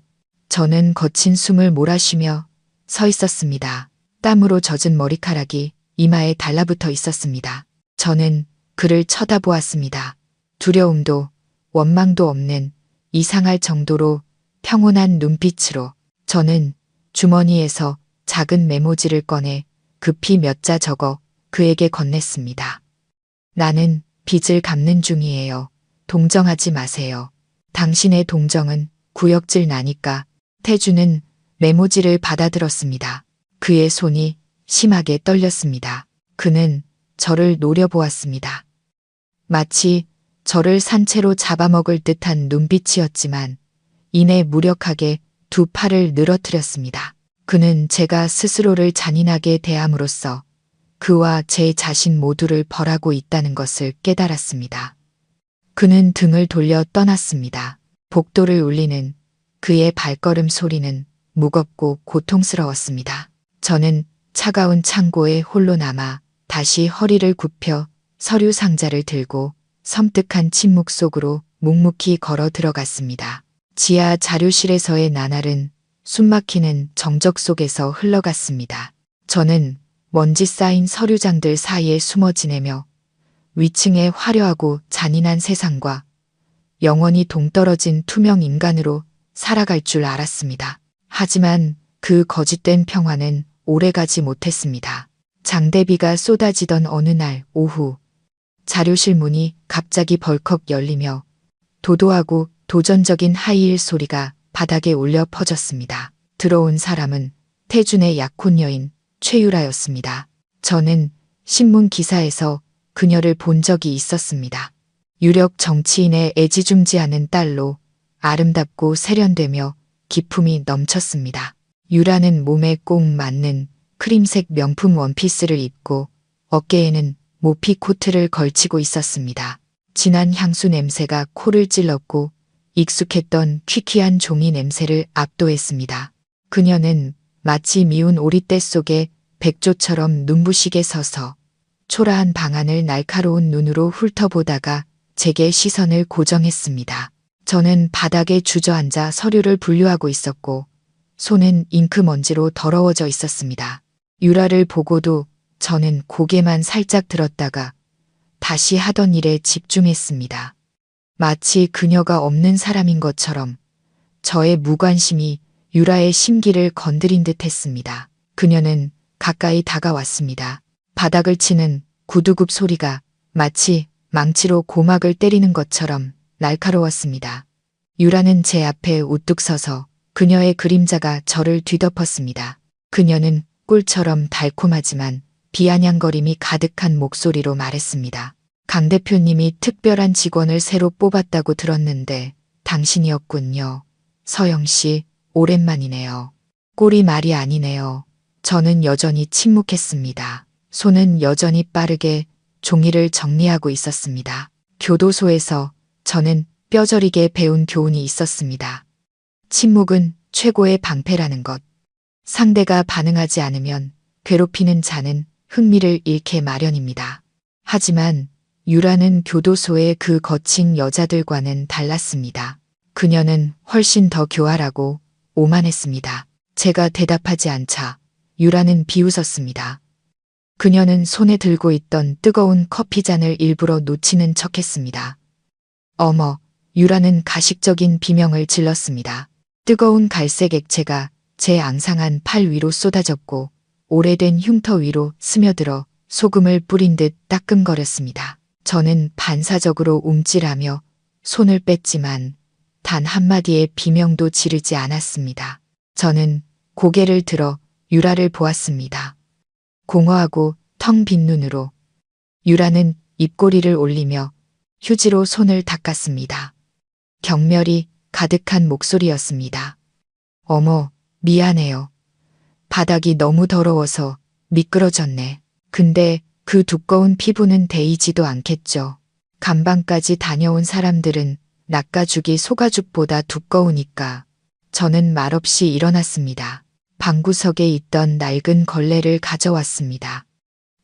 저는 거친 숨을 몰아쉬며 서 있었습니다. 땀으로 젖은 머리카락이 이마에 달라붙어 있었습니다. 저는 그를 쳐다보았습니다. 두려움도 원망도 없는 이상할 정도로 평온한 눈빛으로. 저는 주머니에서 작은 메모지를 꺼내 급히 몇 자 적어 그에게 건넸습니다. 나는 빚을 갚는 중이에요. 동정하지 마세요. 당신의 동정은 구역질 나니까. 태주는 메모지를 받아들었습니다. 그의 손이 심하게 떨렸습니다. 그는 저를 노려보았습니다. 마치 저를 산채로 잡아먹을 듯한 눈빛이었지만 이내 무력하게 2팔을 늘어뜨렸습니다. 그는 제가 스스로를 잔인하게 대함으로써 그와 제 자신 모두를 벌하고 있다는 것을 깨달았습니다. 그는 등을 돌려 떠났습니다. 복도를 울리는 그의 발걸음 소리는 무겁고 고통스러웠습니다. 저는 차가운 창고에 홀로 남아 다시 허리를 굽혀 서류 상자를 들고 섬뜩한 침묵 속으로 묵묵히 걸어 들어갔습니다. 지하 자료실에서의 나날은 숨막히는 정적 속에서 흘러갔습니다. 저는 먼지 쌓인 서류장들 사이에 숨어 지내며 위층의 화려하고 잔인한 세상과 영원히 동떨어진 투명 인간으로 살아갈 줄 알았습니다. 하지만 그 거짓된 평화는 오래가지 못했습니다. 장대비가 쏟아지던 어느 날 오후 자료실 문이 갑자기 벌컥 열리며 도도하고 도전적인 하이힐 소리가 바닥에 울려 퍼졌습니다. 들어온 사람은 태준의 약혼 여인 최유라였습니다. 저는 신문 기사에서 그녀를 본 적이 있었습니다. 유력 정치인의 애지중지하는 딸로 아름답고 세련되며 기품이 넘쳤습니다. 유라는 몸에 꼭 맞는 크림색 명품 원피스를 입고 어깨에는 모피 코트를 걸치고 있었습니다. 진한 향수 냄새가 코를 찔렀고 익숙했던 퀴퀴한 종이 냄새를 압도했습니다. 그녀는 마치 미운 오리떼 속에 백조처럼 눈부시게 서서 초라한 방안을 날카로운 눈으로 훑어보다가 제게 시선을 고정했습니다. 저는 바닥에 주저앉아 서류를 분류하고 있었고 손은 잉크 먼지로 더러워져 있었습니다. 유라를 보고도 저는 고개만 살짝 들었다가 다시 하던 일에 집중했습니다. 마치 그녀가 없는 사람인 것처럼 저의 무관심이 유라의 심기를 건드린 듯 했습니다. 그녀는 가까이 다가왔습니다. 바닥을 치는 구두굽 소리가 마치 망치로 고막을 때리는 것처럼 날카로웠습니다. 유라는 제 앞에 우뚝 서서 그녀의 그림자가 저를 뒤덮었습니다. 그녀는 꿀처럼 달콤하지만 비아냥거림이 가득한 목소리로 말했습니다. 강 대표님이 특별한 직원을 새로 뽑았다고 들었는데 당신이었군요. 서영 씨, 오랜만이네요. 꿀이 말이 아니네요. 저는 여전히 침묵했습니다. 손은 여전히 빠르게 종이를 정리하고 있었습니다. 교도소에서 저는 뼈저리게 배운 교훈이 있었습니다. 침묵은 최고의 방패라는 것. 상대가 반응하지 않으면 괴롭히는 자는 흥미를 잃게 마련입니다. 하지만 유라는 교도소의 그 거친 여자들과는 달랐습니다. 그녀는 훨씬 더 교활하고 오만했습니다. 제가 대답하지 않자 유라는 비웃었습니다. 그녀는 손에 들고 있던 뜨거운 커피잔을 일부러 놓치는 척했습니다. 어머, 유라는 가식적인 비명을 질렀습니다. 뜨거운 갈색 액체가 제 앙상한 팔 위로 쏟아졌고 오래된 흉터 위로 스며들어 소금을 뿌린 듯 따끔거렸습니다. 저는 반사적으로 움찔하며 손을 뺐지만 단 한마디의 비명도 지르지 않았습니다. 저는 고개를 들어 유라를 보았습니다. 공허하고 텅 빈 눈으로. 유라는 입꼬리를 올리며 휴지로 손을 닦았습니다. 경멸이 가득한 목소리였습니다. 어머, 미안해요. 바닥이 너무 더러워서 미끄러졌네. 근데 그 두꺼운 피부는 데이지도 않겠죠. 감방까지 다녀온 사람들은 낚아죽이 소가죽보다 두꺼우니까. 저는 말없이 일어났습니다. 방구석에 있던 낡은 걸레를 가져왔습니다.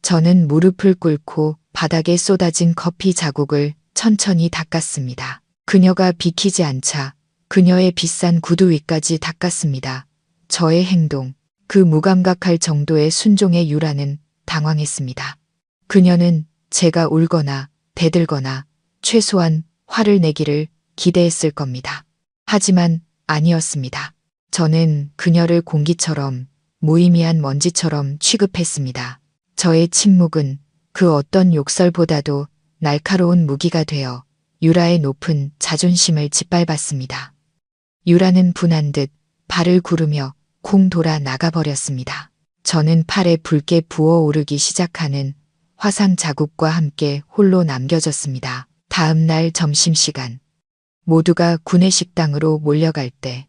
저는 무릎을 꿇고 바닥에 쏟아진 커피 자국을 천천히 닦았습니다. 그녀가 비키지 않자 그녀의 비싼 구두 위까지 닦았습니다. 저의 행동, 그 무감각할 정도의 순종에 유라는 당황했습니다. 그녀는 제가 울거나 대들거나 최소한 화를 내기를 기대했을 겁니다. 하지만 아니었습니다. 저는 그녀를 공기처럼 무의미한 먼지처럼 취급했습니다. 저의 침묵은 그 어떤 욕설보다도 날카로운 무기가 되어 유라의 높은 자존심을 짓밟았습니다. 유라는 분한 듯 발을 구르며 쿵 돌아 나가버렸습니다. 저는 팔에 붉게 부어오르기 시작하는 화상 자국과 함께 홀로 남겨졌습니다. 다음 날 점심시간. 모두가 구내식당으로 몰려갈 때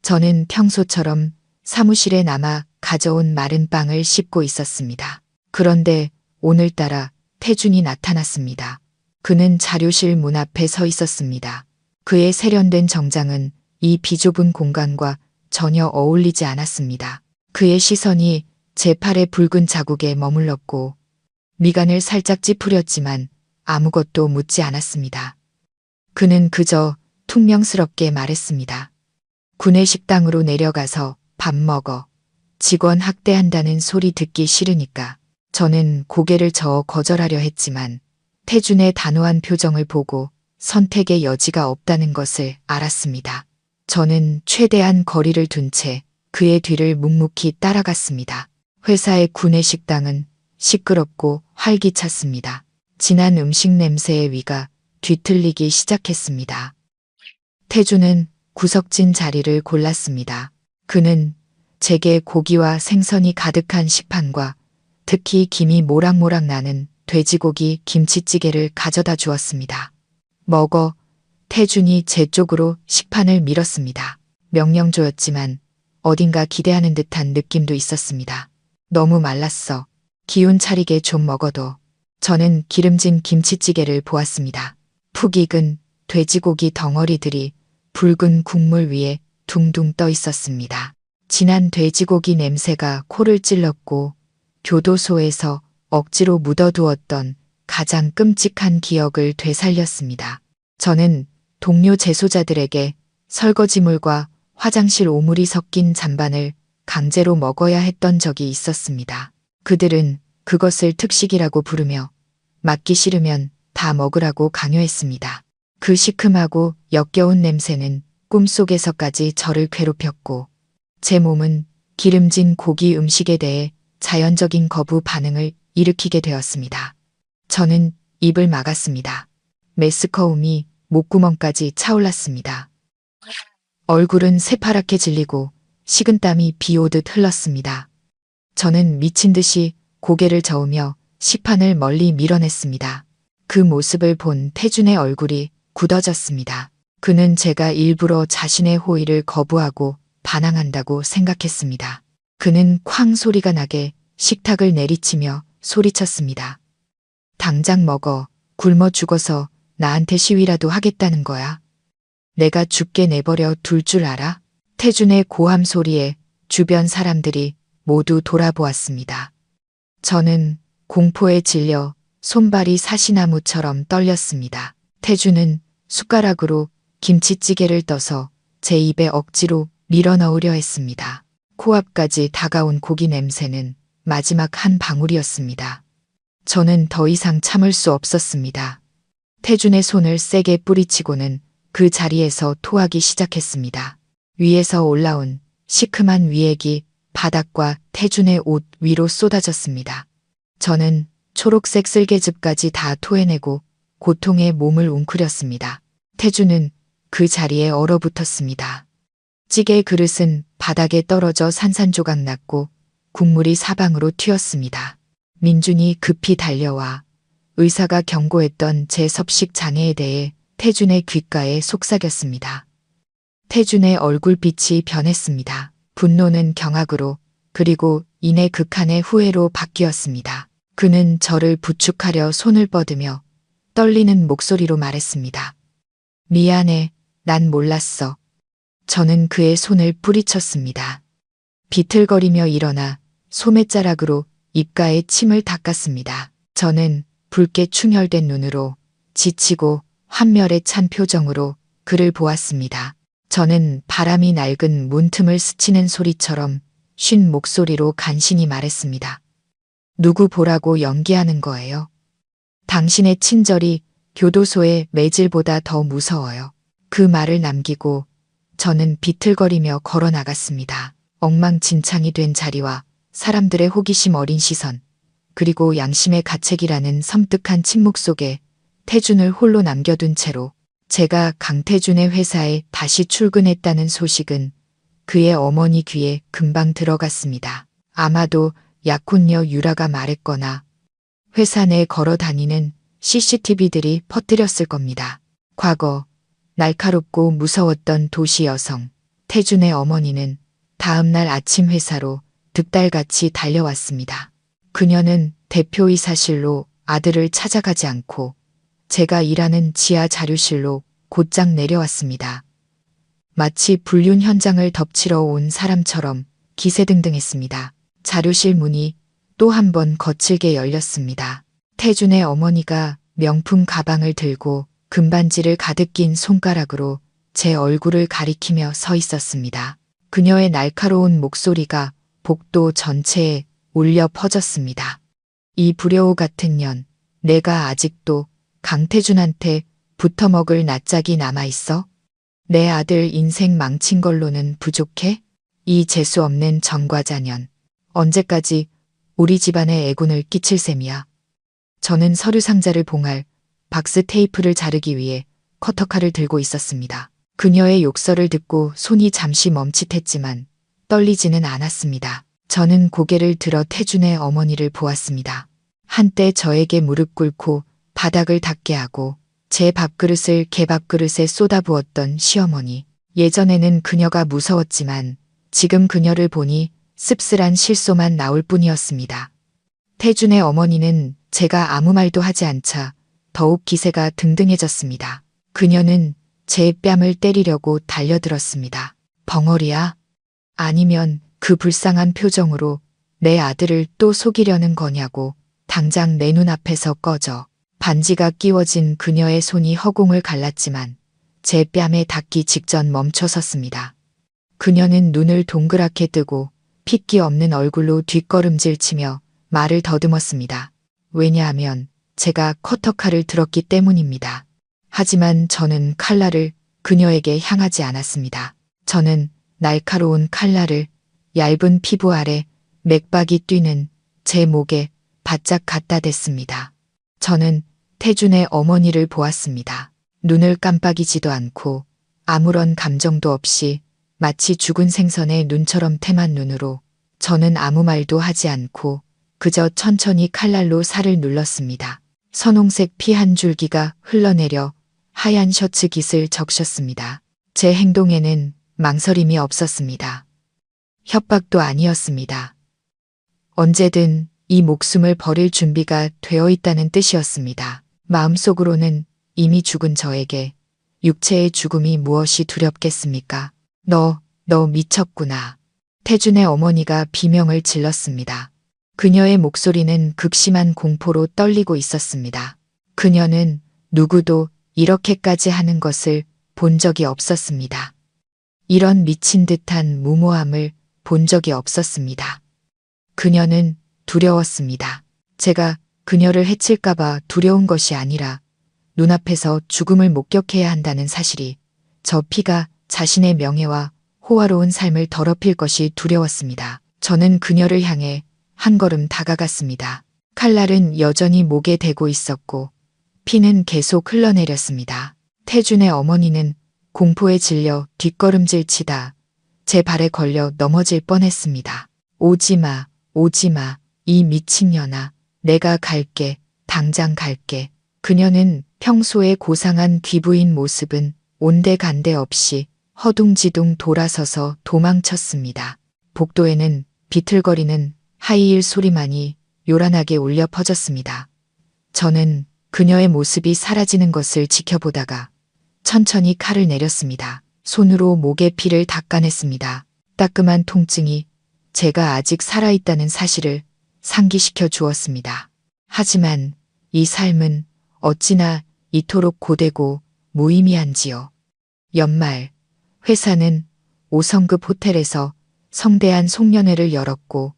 저는 평소처럼 사무실에 남아 가져온 마른 빵을 씹고 있었습니다. 그런데 오늘따라 태준이 나타났습니다. 그는 자료실 문 앞에 서 있었습니다. 그의 세련된 정장은 이 비좁은 공간과 전혀 어울리지 않았습니다. 그의 시선이 제 팔의 붉은 자국에 머물렀고 미간을 살짝 찌푸렸지만 아무것도 묻지 않았습니다. 그는 그저 퉁명스럽게 말했습니다. 구내식당으로 내려가서 밥 먹어. 직원 학대한다는 소리 듣기 싫으니까. 저는 고개를 저어 거절하려 했지만 태준의 단호한 표정을 보고 선택의 여지가 없다는 것을 알았습니다. 저는 최대한 거리를 둔 채 그의 뒤를 묵묵히 따라갔습니다. 회사의 구내식당은 시끄럽고 활기찼습니다. 진한 음식 냄새의 위가 뒤틀리기 시작했습니다. 태준은 구석진 자리를 골랐습니다. 그는 제게 고기와 생선이 가득한 식판과 특히 김이 모락모락 나는 돼지고기 김치찌개를 가져다 주었습니다. 먹어. 태준이 제 쪽으로 식판을 밀었습니다. 명령조였지만 어딘가 기대하는 듯한 느낌도 있었습니다. 너무 말랐어. 기운 차리게 좀 먹어도. 저는 기름진 김치찌개를 보았습니다. 푹 익은 돼지고기 덩어리들이 붉은 국물 위에 둥둥 떠 있었습니다. 진한 돼지고기 냄새가 코를 찔렀고 교도소에서 억지로 묻어두었던 가장 끔찍한 기억을 되살렸습니다. 저는 동료 재소자들에게 설거지물과 화장실 오물이 섞인 잔반을 강제로 먹어야 했던 적이 있었습니다. 그들은 그것을 특식이라고 부르며 맞기 싫으면 다 먹으라고 강요했습니다. 그 시큼하고 역겨운 냄새는 꿈속에서까지 저를 괴롭혔고 제 몸은 기름진 고기 음식에 대해 자연적인 거부 반응을 일으키게 되었습니다. 저는 입을 막았습니다. 메스커움이 목구멍까지 차올랐습니다. 얼굴은 새파랗게 질리고 식은땀이 비 오듯 흘렀습니다. 저는 미친 듯이 고개를 저으며 시판을 멀리 밀어냈습니다. 그 모습을 본 태준의 얼굴이 굳어졌습니다. 그는 제가 일부러 자신의 호의를 거부하고 반항한다고 생각했습니다. 그는 쾅 소리가 나게 식탁을 내리치며 소리쳤습니다. 당장 먹어. 굶어 죽어서 나한테 시위라도 하겠다는 거야. 내가 죽게 내버려 둘 줄 알아? 태준의 고함 소리에 주변 사람들이 모두 돌아보았습니다. 저는 공포에 질려 손발이 사시나무처럼 떨렸습니다. 태준은 숟가락으로 김치찌개를 떠서 제 입에 억지로 밀어넣으려 했습니다. 코앞까지 다가온 고기 냄새는 마지막 한 방울이었습니다. 저는 더 이상 참을 수 없었습니다. 태준의 손을 세게 뿌리치고는 그 자리에서 토하기 시작했습니다. 위에서 올라온 시큼한 위액이 바닥과 태준의 옷 위로 쏟아졌습니다. 저는 초록색 쓸개즙까지 다 토해내고 고통에 몸을 웅크렸습니다. 태준은 그 자리에 얼어붙었습니다. 찌개 그릇은 바닥에 떨어져 산산조각 났고 국물이 사방으로 튀었습니다. 민준이 급히 달려와 의사가 경고했던 제 섭식 장애에 대해 태준의 귓가에 속삭였습니다. 태준의 얼굴빛이 변했습니다. 분노는 경악으로 그리고 이내 극한의 후회로 바뀌었습니다. 그는 저를 부축하려 손을 뻗으며 떨리는 목소리로 말했습니다. 미안해, 난 몰랐어. 저는 그의 손을 뿌리쳤습니다. 비틀거리며 일어나 소매자락으로 입가에 침을 닦았습니다. 저는 붉게 충혈된 눈으로 지치고 환멸에 찬 표정으로 그를 보았습니다. 저는 바람이 낡은 문틈을 스치는 소리처럼 쉰 목소리로 간신히 말했습니다. 누구 보라고 연기하는 거예요? 당신의 친절이 교도소의 매질보다 더 무서워요. 그 말을 남기고 저는 비틀거리며 걸어 나갔습니다. 엉망진창이 된 자리와 사람들의 호기심 어린 시선, 그리고 양심의 가책이라는 섬뜩한 침묵 속에 태준을 홀로 남겨둔 채로 제가 강태준의 회사에 다시 출근했다는 소식은 그의 어머니 귀에 금방 들어갔습니다. 아마도 약혼녀 유라가 말했거나 회사 내 걸어 다니는 CCTV들이 퍼뜨렸을 겁니다. 과거 날카롭고 무서웠던 도시 여성 태준의 어머니는 다음날 아침 회사로 득달같이 달려왔습니다. 그녀는 대표이사실로 아들을 찾아가지 않고 제가 일하는 지하 자료실로 곧장 내려왔습니다. 마치 불륜 현장을 덮치러 온 사람처럼 기세등등했습니다. 자료실 문이 또 한 번 거칠게 열렸습니다. 태준의 어머니가 명품 가방을 들고 금반지를 가득 낀 손가락으로 제 얼굴을 가리키며 서 있었습니다. 그녀의 날카로운 목소리가 복도 전체에 울려 퍼졌습니다. 이 불효우 같은 년, 내가 아직도 강태준한테 붙어먹을 낯짝이 남아있어? 내 아들 인생 망친 걸로는 부족해? 이 재수없는 전과자년, 언제까지 우리 집안에 애군을 끼칠 셈이야. 저는 서류 상자를 봉할 박스 테이프를 자르기 위해 커터칼을 들고 있었습니다. 그녀의 욕설을 듣고 손이 잠시 멈칫했지만 떨리지는 않았습니다. 저는 고개를 들어 태준의 어머니를 보았습니다. 한때 저에게 무릎 꿇고 바닥을 닦게 하고 제 밥그릇을 개밥그릇에 쏟아부었던 시어머니. 예전에는 그녀가 무서웠지만 지금 그녀를 보니 씁쓸한 실소만 나올 뿐이었습니다. 태준의 어머니는 제가 아무 말도 하지 않자 더욱 기세가 등등해졌습니다. 그녀는 제 뺨을 때리려고 달려들었습니다. 벙어리야? 아니면 그 불쌍한 표정으로 내 아들을 또 속이려는 거냐고. 당장 내 눈앞에서 꺼져. 반지가 끼워진 그녀의 손이 허공을 갈랐지만 제 뺨에 닿기 직전 멈춰섰습니다. 그녀는 눈을 동그랗게 뜨고 핏기 없는 얼굴로 뒷걸음질 치며 말을 더듬었습니다. 왜냐하면 제가 커터칼을 들었기 때문입니다. 하지만 저는 칼날을 그녀에게 향하지 않았습니다. 저는 날카로운 칼날을 얇은 피부 아래 맥박이 뛰는 제 목에 바짝 갖다 댔습니다. 저는 태준의 어머니를 보았습니다. 눈을 깜빡이지도 않고 아무런 감정도 없이 마치 죽은 생선의 눈처럼 텄한 눈으로 저는 아무 말도 하지 않고 그저 천천히 칼날로 살을 눌렀습니다. 선홍색 피 한 줄기가 흘러내려 하얀 셔츠 깃을 적셨습니다. 제 행동에는 망설임이 없었습니다. 협박도 아니었습니다. 언제든 이 목숨을 버릴 준비가 되어 있다는 뜻이었습니다. 마음속으로는 이미 죽은 저에게 육체의 죽음이 무엇이 두렵겠습니까? 너 미쳤구나. 태준의 어머니가 비명을 질렀습니다. 그녀의 목소리는 극심한 공포로 떨리고 있었습니다. 그녀는 누구도 이렇게까지 하는 것을 본 적이 없었습니다. 이런 미친 듯한 무모함을 본 적이 없었습니다. 그녀는 두려웠습니다. 제가 그녀를 해칠까봐 두려운 것이 아니라 눈앞에서 죽음을 목격해야 한다는 사실이 저 피가 자신의 명예와 호화로운 삶을 더럽힐 것이 두려웠습니다. 저는 그녀를 향해 한 걸음 다가갔습니다. 칼날은 여전히 목에 대고 있었고 피는 계속 흘러내렸습니다. 태준의 어머니는 공포에 질려 뒷걸음질 치다 제 발에 걸려 넘어질 뻔했습니다. 오지마, 오지마, 이 미친년아. 내가 갈게, 당장 갈게. 그녀는 평소에 고상한 귀부인 모습은 온데간데 없이 허둥지둥 돌아서서 도망쳤습니다. 복도에는 비틀거리는 하이힐 소리만이 요란하게 울려 퍼졌습니다. 저는 그녀의 모습이 사라지는 것을 지켜보다가 천천히 칼을 내렸습니다. 손으로 목의 피를 닦아냈습니다. 따끔한 통증이 제가 아직 살아있다는 사실을 상기시켜 주었습니다. 하지만 이 삶은 어찌나 이토록 고되고 무의미한지요. 연말, 회사는 5성급 호텔에서 성대한 송년회를 열었고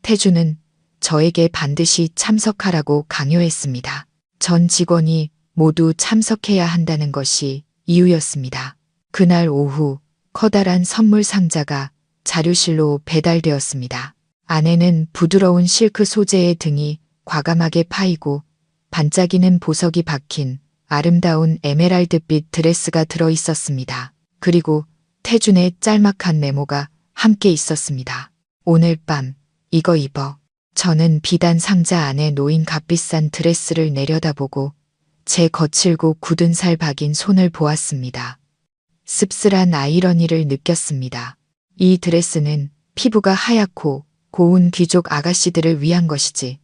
태준은 저에게 반드시 참석하라고 강요했습니다. 전 직원이 모두 참석해야 한다는 것이 이유였습니다. 그날 오후 커다란 선물 상자가 자료실로 배달되었습니다. 안에는 부드러운 실크 소재의 등이 과감하게 파이고 반짝이는 보석이 박힌 아름다운 에메랄드빛 드레스가 들어 있었습니다. 그리고 태준의 짤막한 메모가 함께 있었습니다. 오늘 밤 이거 입어. 저는 비단 상자 안에 놓인 값비싼 드레스를 내려다보고 제 거칠고 굳은 살 박인 손을 보았습니다. 씁쓸한 아이러니를 느꼈습니다. 이 드레스는 피부가 하얗고 고운 귀족 아가씨들을 위한 것이지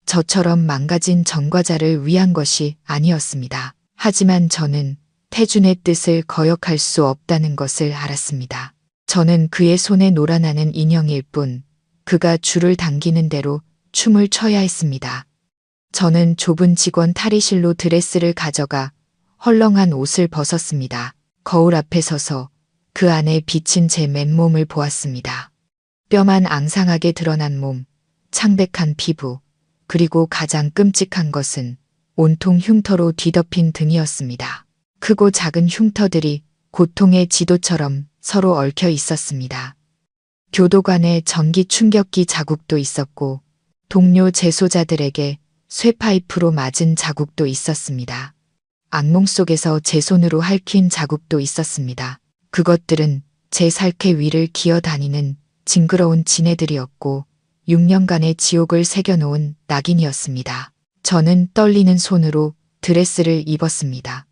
저처럼 망가진 전과자를 위한 것이 아니었습니다. 하지만 저는 태준의 뜻을 거역할 수 없다는 것을 알았습니다. 저는 그의 손에 놀아나는 인형일 뿐 그가 줄을 당기는 대로 춤을 춰야 했습니다. 저는 좁은 직원 탈의실로 드레스를 가져가 헐렁한 옷을 벗었습니다. 거울 앞에 서서 그 안에 비친 제 맨몸을 보았습니다. 뼈만 앙상하게 드러난 몸, 창백한 피부, 그리고 가장 끔찍한 것은 온통 흉터로 뒤덮인 등이었습니다. 크고 작은 흉터들이 고통의 지도처럼 서로 얽혀 있었습니다. 교도관의 전기 충격기 자국도 있었고 동료 재소자들에게 쇠파이프로 맞은 자국도 있었습니다. 악몽 속에서 제 손으로 핥힌 자국도 있었습니다. 그것들은 제 살캐 위를 기어다니는 징그러운 지네들이었고 6년간의 지옥을 새겨놓은 낙인이었습니다. 저는 떨리는 손으로 드레스를 입었습니다.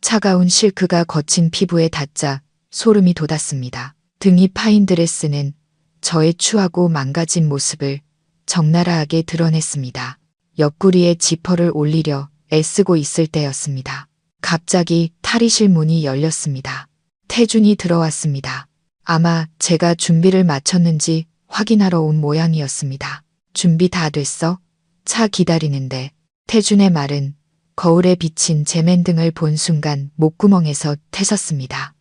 차가운 실크가 거친 피부에 닿자 소름이 돋았습니다. 등이 파인 드레스는 저의 추하고 망가진 모습을 적나라하게 드러냈습니다. 옆구리에 지퍼를 올리려 애쓰고 있을 때였습니다. 갑자기 탈의실 문이 열렸습니다. 태준이 들어왔습니다. 아마 제가 준비를 마쳤는지 확인하러 온 모양이었습니다. 준비 다 됐어? 차 기다리는데. 태준의 말은 거울에 비친 제 맨등을 본 순간 목구멍에서 태섰습니다.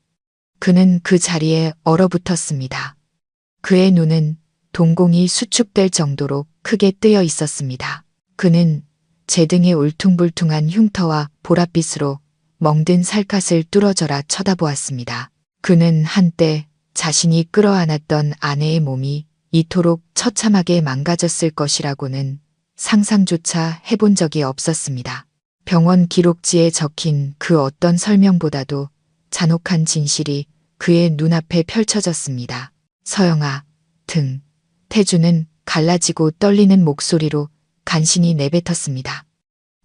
그는 그 자리에 얼어붙었습니다. 그의 눈은 동공이 수축될 정도로 크게 뜨여 있었습니다. 그는 제 등의 울퉁불퉁한 흉터와 보랏빛으로 멍든 살갗을 뚫어져라 쳐다보았습니다. 그는 한때 자신이 끌어안았던 아내의 몸이 이토록 처참하게 망가졌을 것이라고는 상상조차 해본 적이 없었습니다. 병원 기록지에 적힌 그 어떤 설명보다도 잔혹한 진실이 그의 눈앞에 펼쳐졌습니다. 서영아, 등. 태주는 갈라지고 떨리는 목소리로 간신히 내뱉었습니다.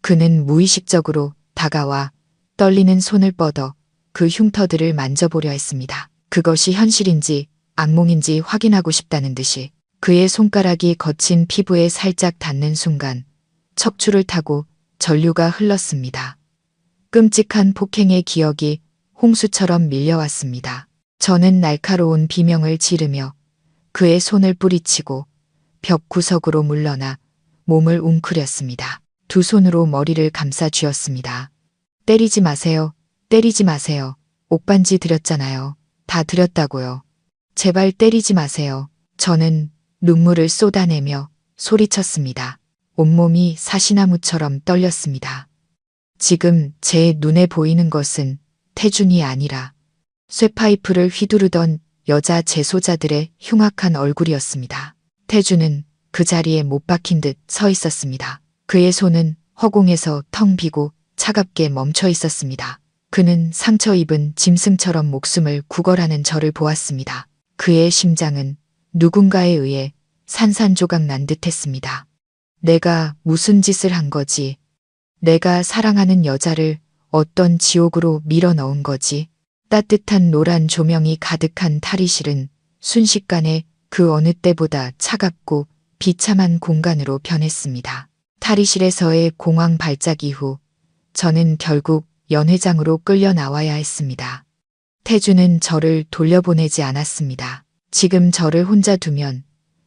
그는 무의식적으로 다가와 떨리는 손을 뻗어 그 흉터들을 만져보려 했습니다. 그것이 현실인지 악몽인지 확인하고 싶다는 듯이 그의 손가락이 거친 피부에 살짝 닿는 순간 척추를 타고 전류가 흘렀습니다. 끔찍한 폭행의 기억이 홍수처럼 밀려왔습니다. 저는 날카로운 비명을 지르며 그의 손을 뿌리치고 벽 구석으로 물러나 몸을 웅크렸습니다. 두 손으로 머리를 감싸 쥐었습니다. 때리지 마세요. 때리지 마세요. 옥반지 드렸잖아요. 다 드렸다고요. 제발 때리지 마세요. 저는 눈물을 쏟아내며 소리쳤습니다. 온몸이 사시나무처럼 떨렸습니다. 지금 제 눈에 보이는 것은 태준이 아니라 쇠파이프를 휘두르던 여자 재소자들의 흉악한 얼굴이었습니다. 태준은 그 자리에 못 박힌 듯 서 있었습니다. 그의 손은 허공에서 텅 비고 차갑게 멈춰 있었습니다. 그는 상처 입은 짐승처럼 목숨을 구걸하는 저를 보았습니다. 그의 심장은 누군가에 의해 산산조각 난 듯했습니다. 내가 무슨 짓을 한 거지? 내가 사랑하는 여자를 어떤 지옥으로 밀어 넣은 거지? 따뜻한 노란 조명이 가득한 탈의실은 순식간에 그 어느 때보다 차갑고 비참한 공간으로 변했습니다. 탈의실에서의 공황 발작 이후 저는 결국 연회장으로 끌려 나와야 했습니다. 태주는 저를 돌려보내지 않았습니다. 지금 저를 혼자 두면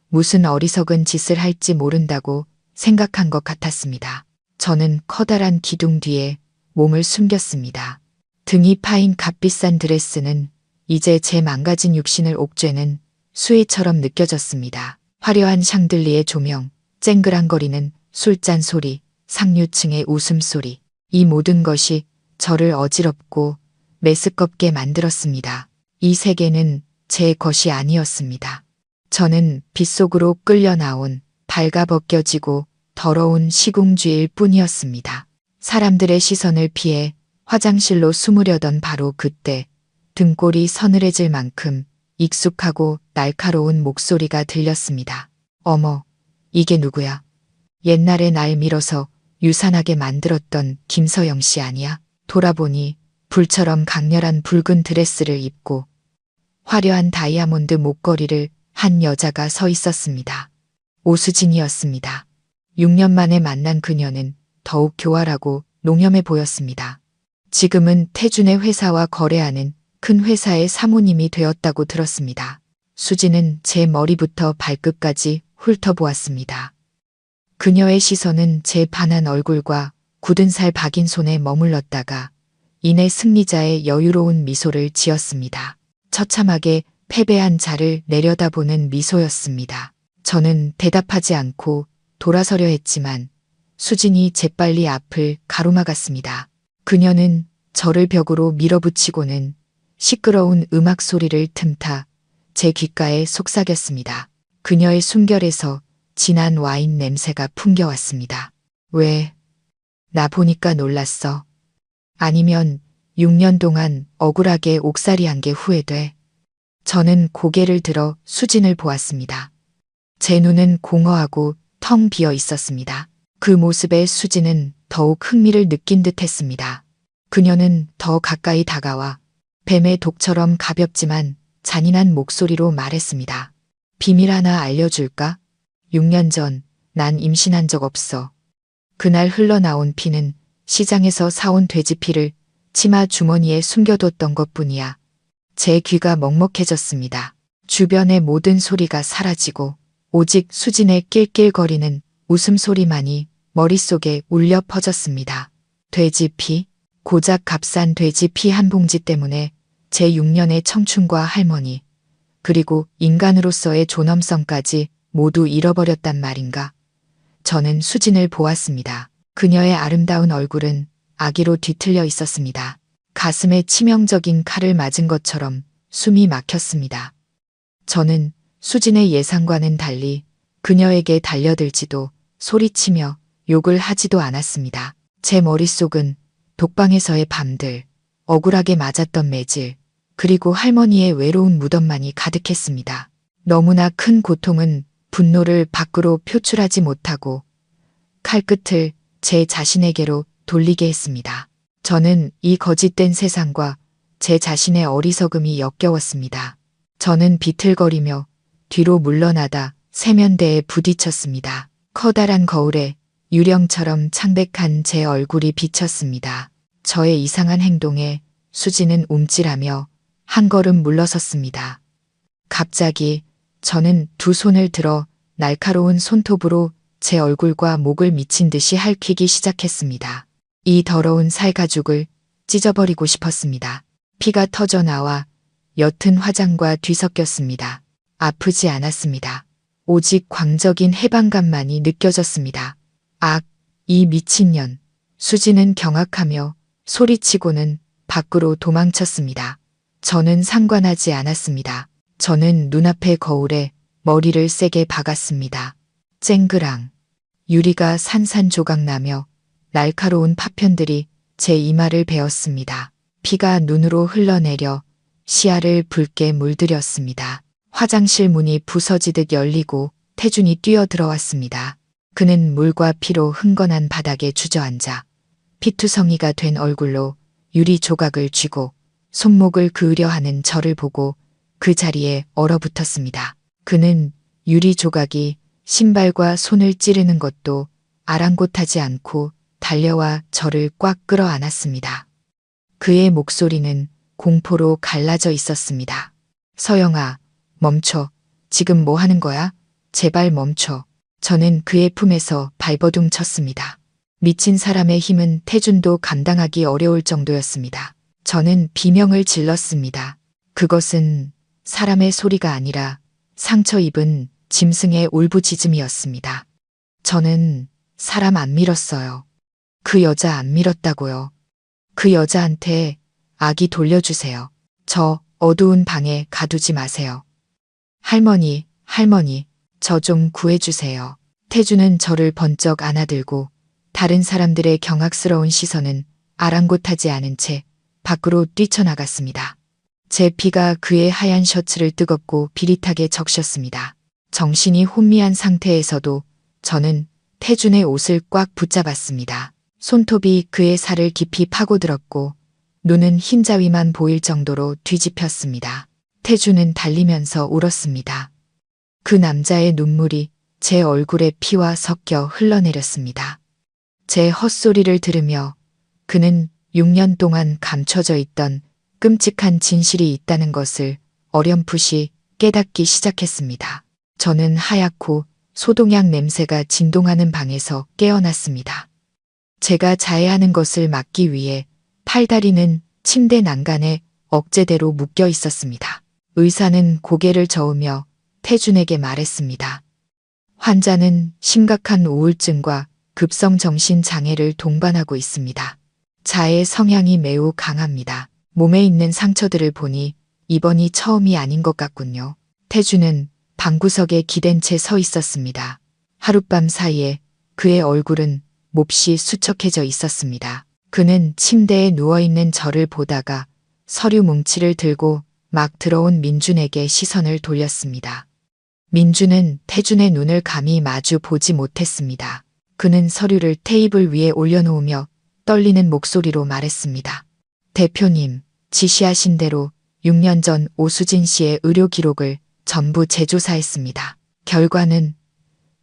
무슨 어리석은 짓을 할지 모른다고 생각한 것 같았습니다. 저는 커다란 기둥 뒤에 몸을 숨겼습니다. 등이 파인 값비싼 드레스는 이제 제 망가진 육신을 옥죄는 수혜처럼 느껴졌습니다. 화려한 샹들리의 조명, 쨍그랑거리는 술잔 소리, 상류층의 웃음소리. 이 모든 것이 저를 어지럽고 메스껍게 만들었습니다. 이 세계는 제 것이 아니었습니다. 저는 빗속으로 끌려 나온 발가벗겨지고 더러운 시궁쥐일 뿐이었습니다. 사람들의 시선을 피해 화장실로 숨으려던 바로 그때 등골이 서늘해질 만큼 익숙하고 날카로운 목소리가 들렸습니다. 어머, 이게 누구야? 옛날에 날 밀어서 유산하게 만들었던 김서영 씨 아니야? 돌아보니 불처럼 강렬한 붉은 드레스를 입고 화려한 다이아몬드 목걸이를 한 여자가 서 있었습니다. 오수진이었습니다. 6년 만에 만난 그녀는 더욱 교활하고 농염해 보였습니다. 지금은 태준의 회사와 거래하는 큰 회사의 사모님이 되었다고 들었습니다. 수진은 제 머리부터 발끝까지 훑어보았습니다. 그녀의 시선은 제 반한 얼굴과 굳은 살 박인 손에 머물렀다가 이내 승리자의 여유로운 미소를 지었습니다. 처참하게 패배한 자를 내려다보는 미소였습니다. 저는 대답하지 않고 돌아서려 했지만 수진이 재빨리 앞을 가로막았습니다. 그녀는 저를 벽으로 밀어붙이고는 시끄러운 음악 소리를 틈타 제 귓가에 속삭였습니다. 그녀의 숨결에서 진한 와인 냄새가 풍겨왔습니다. 왜? 나 보니까 놀랐어. 아니면 6년 동안 억울하게 옥살이한 게 후회돼. 저는 고개를 들어 수진을 보았습니다. 제 눈은 공허하고 텅 비어 있었습니다. 그 모습에 수진은 더욱 흥미를 느낀 듯 했습니다. 그녀는 더 가까이 다가와 뱀의 독처럼 가볍지만 잔인한 목소리로 말했습니다. 비밀 하나 알려줄까? 6년 전 난 임신한 적 없어. 그날 흘러나온 피는 시장에서 사온 돼지피를 치마 주머니에 숨겨뒀던 것뿐이야. 제 귀가 먹먹해졌습니다. 주변의 모든 소리가 사라지고 오직 수진의 낄낄거리는 웃음소리만이 머릿속에 울려 퍼졌습니다. 돼지피, 고작 값싼 돼지피 한 봉지 때문에 제 6년의 청춘과 할머니, 그리고 인간으로서의 존엄성까지 모두 잃어버렸단 말인가. 저는 수진을 보았습니다. 그녀의 아름다운 얼굴은 아기로 뒤틀려 있었습니다. 가슴에 치명적인 칼을 맞은 것처럼 숨이 막혔습니다. 저는 수진의 예상과는 달리 그녀에게 달려들지도 소리치며 욕을 하지도 않았습니다. 제 머릿속은 독방에서의 밤들, 억울하게 맞았던 매질, 그리고 할머니의 외로운 무덤만이 가득했습니다. 너무나 큰 고통은 분노를 밖으로 표출하지 못하고 칼끝을 제 자신에게로 돌리게 했습니다. 저는 이 거짓된 세상과 제 자신의 어리석음이 역겨웠습니다. 저는 비틀거리며 뒤로 물러나다 세면대에 부딪혔습니다. 커다란 거울에 유령처럼 창백한 제 얼굴이 비쳤습니다. 저의 이상한 행동에 수지는 움찔하며 한 걸음 물러섰습니다. 갑자기 저는 두 손을 들어 날카로운 손톱으로 제 얼굴과 목을 미친 듯이 핥히기 시작했습니다. 이 더러운 살가죽을 찢어버리고 싶었습니다. 피가 터져 나와 옅은 화장과 뒤섞였습니다. 아프지 않았습니다. 오직 광적인 해방감만이 느껴졌습니다. 악, 이 미친년. 수지는 경악하며 소리치고는 밖으로 도망쳤습니다. 저는 상관하지 않았습니다. 저는 눈앞의 거울에 머리를 세게 박았습니다. 쨍그랑. 유리가 산산조각나며 날카로운 파편들이 제 이마를 베었습니다. 피가 눈으로 흘러내려 시야를 붉게 물들였습니다. 화장실 문이 부서지듯 열리고 태준이 뛰어들어왔습니다. 그는 물과 피로 흥건한 바닥에 주저앉아 피투성이가 된 얼굴로 유리 조각을 쥐고 손목을 그으려 하는 저를 보고 그 자리에 얼어붙었습니다. 그는 유리 조각이 신발과 손을 찌르는 것도 아랑곳하지 않고 달려와 저를 꽉 끌어안았습니다. 그의 목소리는 공포로 갈라져 있었습니다. 서영아, 멈춰. 지금 뭐 하는 거야? 제발 멈춰. 저는 그의 품에서 발버둥 쳤습니다. 미친 사람의 힘은 태준도 감당하기 어려울 정도였습니다. 저는 비명을 질렀습니다. 그것은 사람의 소리가 아니라 상처 입은 짐승의 울부짖음이었습니다. 저는 사람 안 밀었어요. 그 여자 안 밀었다고요. 그 여자한테 아기 돌려주세요. 저 어두운 방에 가두지 마세요. 할머니, 할머니, 저 좀 구해주세요. 태주는 저를 번쩍 안아들고 다른 사람들의 경악스러운 시선은 아랑곳하지 않은 채 밖으로 뛰쳐나갔습니다. 제 피가 그의 하얀 셔츠를 뜨겁고 비릿하게 적셨습니다. 정신이 혼미한 상태에서도 저는 태준의 옷을 꽉 붙잡았습니다. 손톱이 그의 살을 깊이 파고들었고 눈은 흰자위만 보일 정도로 뒤집혔습니다. 태준은 달리면서 울었습니다. 그 남자의 눈물이 제 얼굴에 피와 섞여 흘러내렸습니다. 제 헛소리를 들으며 그는 6년 동안 감춰져 있던 끔찍한 진실이 있다는 것을 어렴풋이 깨닫기 시작했습니다. 저는 하얗고 소독약 냄새가 진동하는 방에서 깨어났습니다. 제가 자해야 하는 것을 막기 위해 팔다리는 침대 난간에 억제대로 묶여 있었습니다. 의사는 고개를 저으며 태준에게 말했습니다. 환자는 심각한 우울증과 급성 정신 장애를 동반하고 있습니다. 자해 성향이 매우 강합니다. 몸에 있는 상처들을 보니 이번이 처음이 아닌 것 같군요. 태준은 방구석에 기댄 채 서 있었습니다. 하룻밤 사이에 그의 얼굴은 몹시 수척해져 있었습니다. 그는 침대에 누워있는 저를 보다가 서류 뭉치를 들고 막 들어온 민준에게 시선을 돌렸습니다. 민준은 태준의 눈을 감히 마주 보지 못했습니다. 그는 서류를 테이블 위에 올려놓으며 떨리는 목소리로 말했습니다. 대표님, 지시하신 대로 6년 전 오수진 씨의 의료 기록을 전부 재조사했습니다. 결과는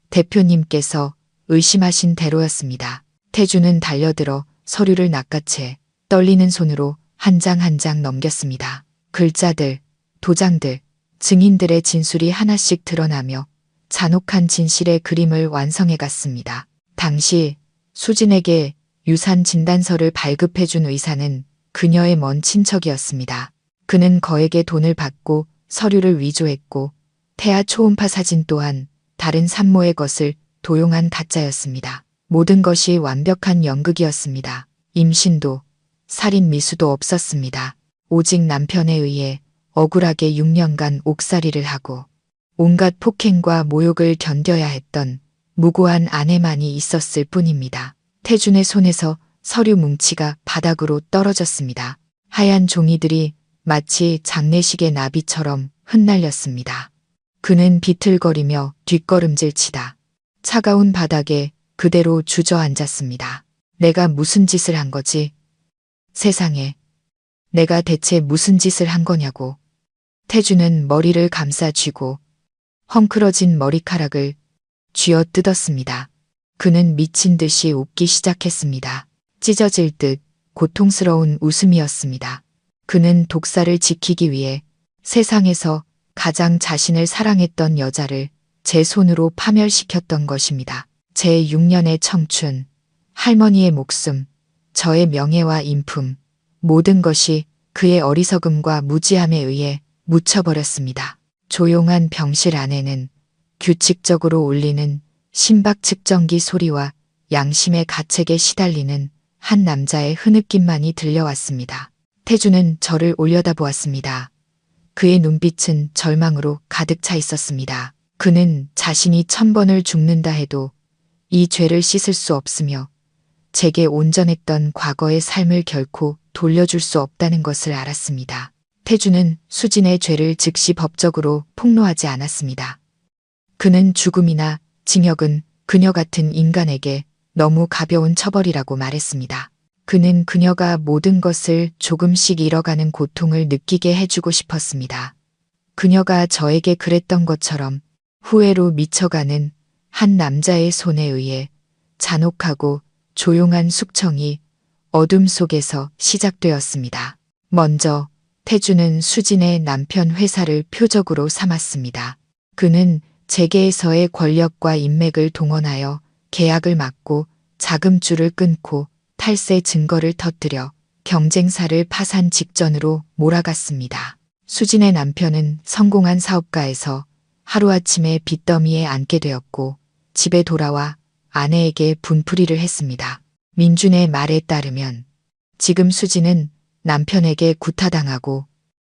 대표님께서 의심하신 대로였습니다. 태준은 달려들어 서류를 낚아채 떨리는 손으로 한 장 한 장 넘겼습니다. 글자들, 도장들, 증인들의 진술이 하나씩 드러나며 잔혹한 진실의 그림을 완성해 갔습니다. 당시 수진에게 유산 진단서를 발급해준 의사는 그녀의 먼 친척이었습니다. 그는 거액의 돈을 받고 서류를 위조했고 태아 초음파 사진 또한 다른 산모의 것을 도용한 가짜였습니다. 모든 것이 완벽한 연극이었습니다. 임신도 살인 미수도 없었습니다. 오직 남편에 의해 억울하게 6년간 옥살이를 하고 온갖 폭행과 모욕을 견뎌야 했던 무고한 아내만이 있었을 뿐입니다. 태준의 손에서 서류 뭉치가 바닥으로 떨어졌습니다. 하얀 종이들이 마치 장례식의 나비처럼 흩날렸습니다. 그는 비틀거리며 뒷걸음질 치다 차가운 바닥에 그대로 주저앉았습니다. 내가 무슨 짓을 한 거지? 세상에, 내가 대체 무슨 짓을 한 거냐고. 태주는 머리를 감싸 쥐고 헝클어진 머리카락을 쥐어 뜯었습니다. 그는 미친 듯이 웃기 시작했습니다. 찢어질 듯 고통스러운 웃음이었습니다. 그는 독사를 지키기 위해 세상에서 가장 자신을 사랑했던 여자를 제 손으로 파멸시켰던 것입니다. 제 6년의 청춘, 할머니의 목숨, 저의 명예와 인품, 모든 것이 그의 어리석음과 무지함에 의해 묻혀버렸습니다. 조용한 병실 안에는 규칙적으로 울리는 심박 측정기 소리와 양심의 가책에 시달리는 한 남자의 흐느낌만이 들려왔습니다. 태주는 저를 올려다보았습니다. 그의 눈빛은 절망으로 가득 차 있었습니다. 그는 자신이 1000번을 죽는다 해도 이 죄를 씻을 수 없으며 제게 온전했던 과거의 삶을 결코 돌려줄 수 없다는 것을 알았습니다. 태주는 수진의 죄를 즉시 법적으로 폭로하지 않았습니다. 그는 죽음이나 징역은 그녀 같은 인간에게 너무 가벼운 처벌이라고 말했습니다. 그는 그녀가 모든 것을 조금씩 잃어가는 고통을 느끼게 해주고 싶었습니다. 그녀가 저에게 그랬던 것처럼 후회로 미쳐가는 한 남자의 손에 의해 잔혹하고 조용한 숙청이 어둠 속에서 시작되었습니다. 먼저 태주는 수진의 남편 회사를 표적으로 삼았습니다. 그는 재계에서의 권력과 인맥을 동원하여 계약을 막고 자금줄을 끊고 탈세 증거를 터뜨려 경쟁사를 파산 직전으로 몰아갔습니다. 수진의 남편은 성공한 사업가에서 하루아침에 빚더미에 앉게 되었고 집에 돌아와 아내에게 분풀이를 했습니다. 민준의 말에 따르면 지금 수진은 남편에게 구타당하고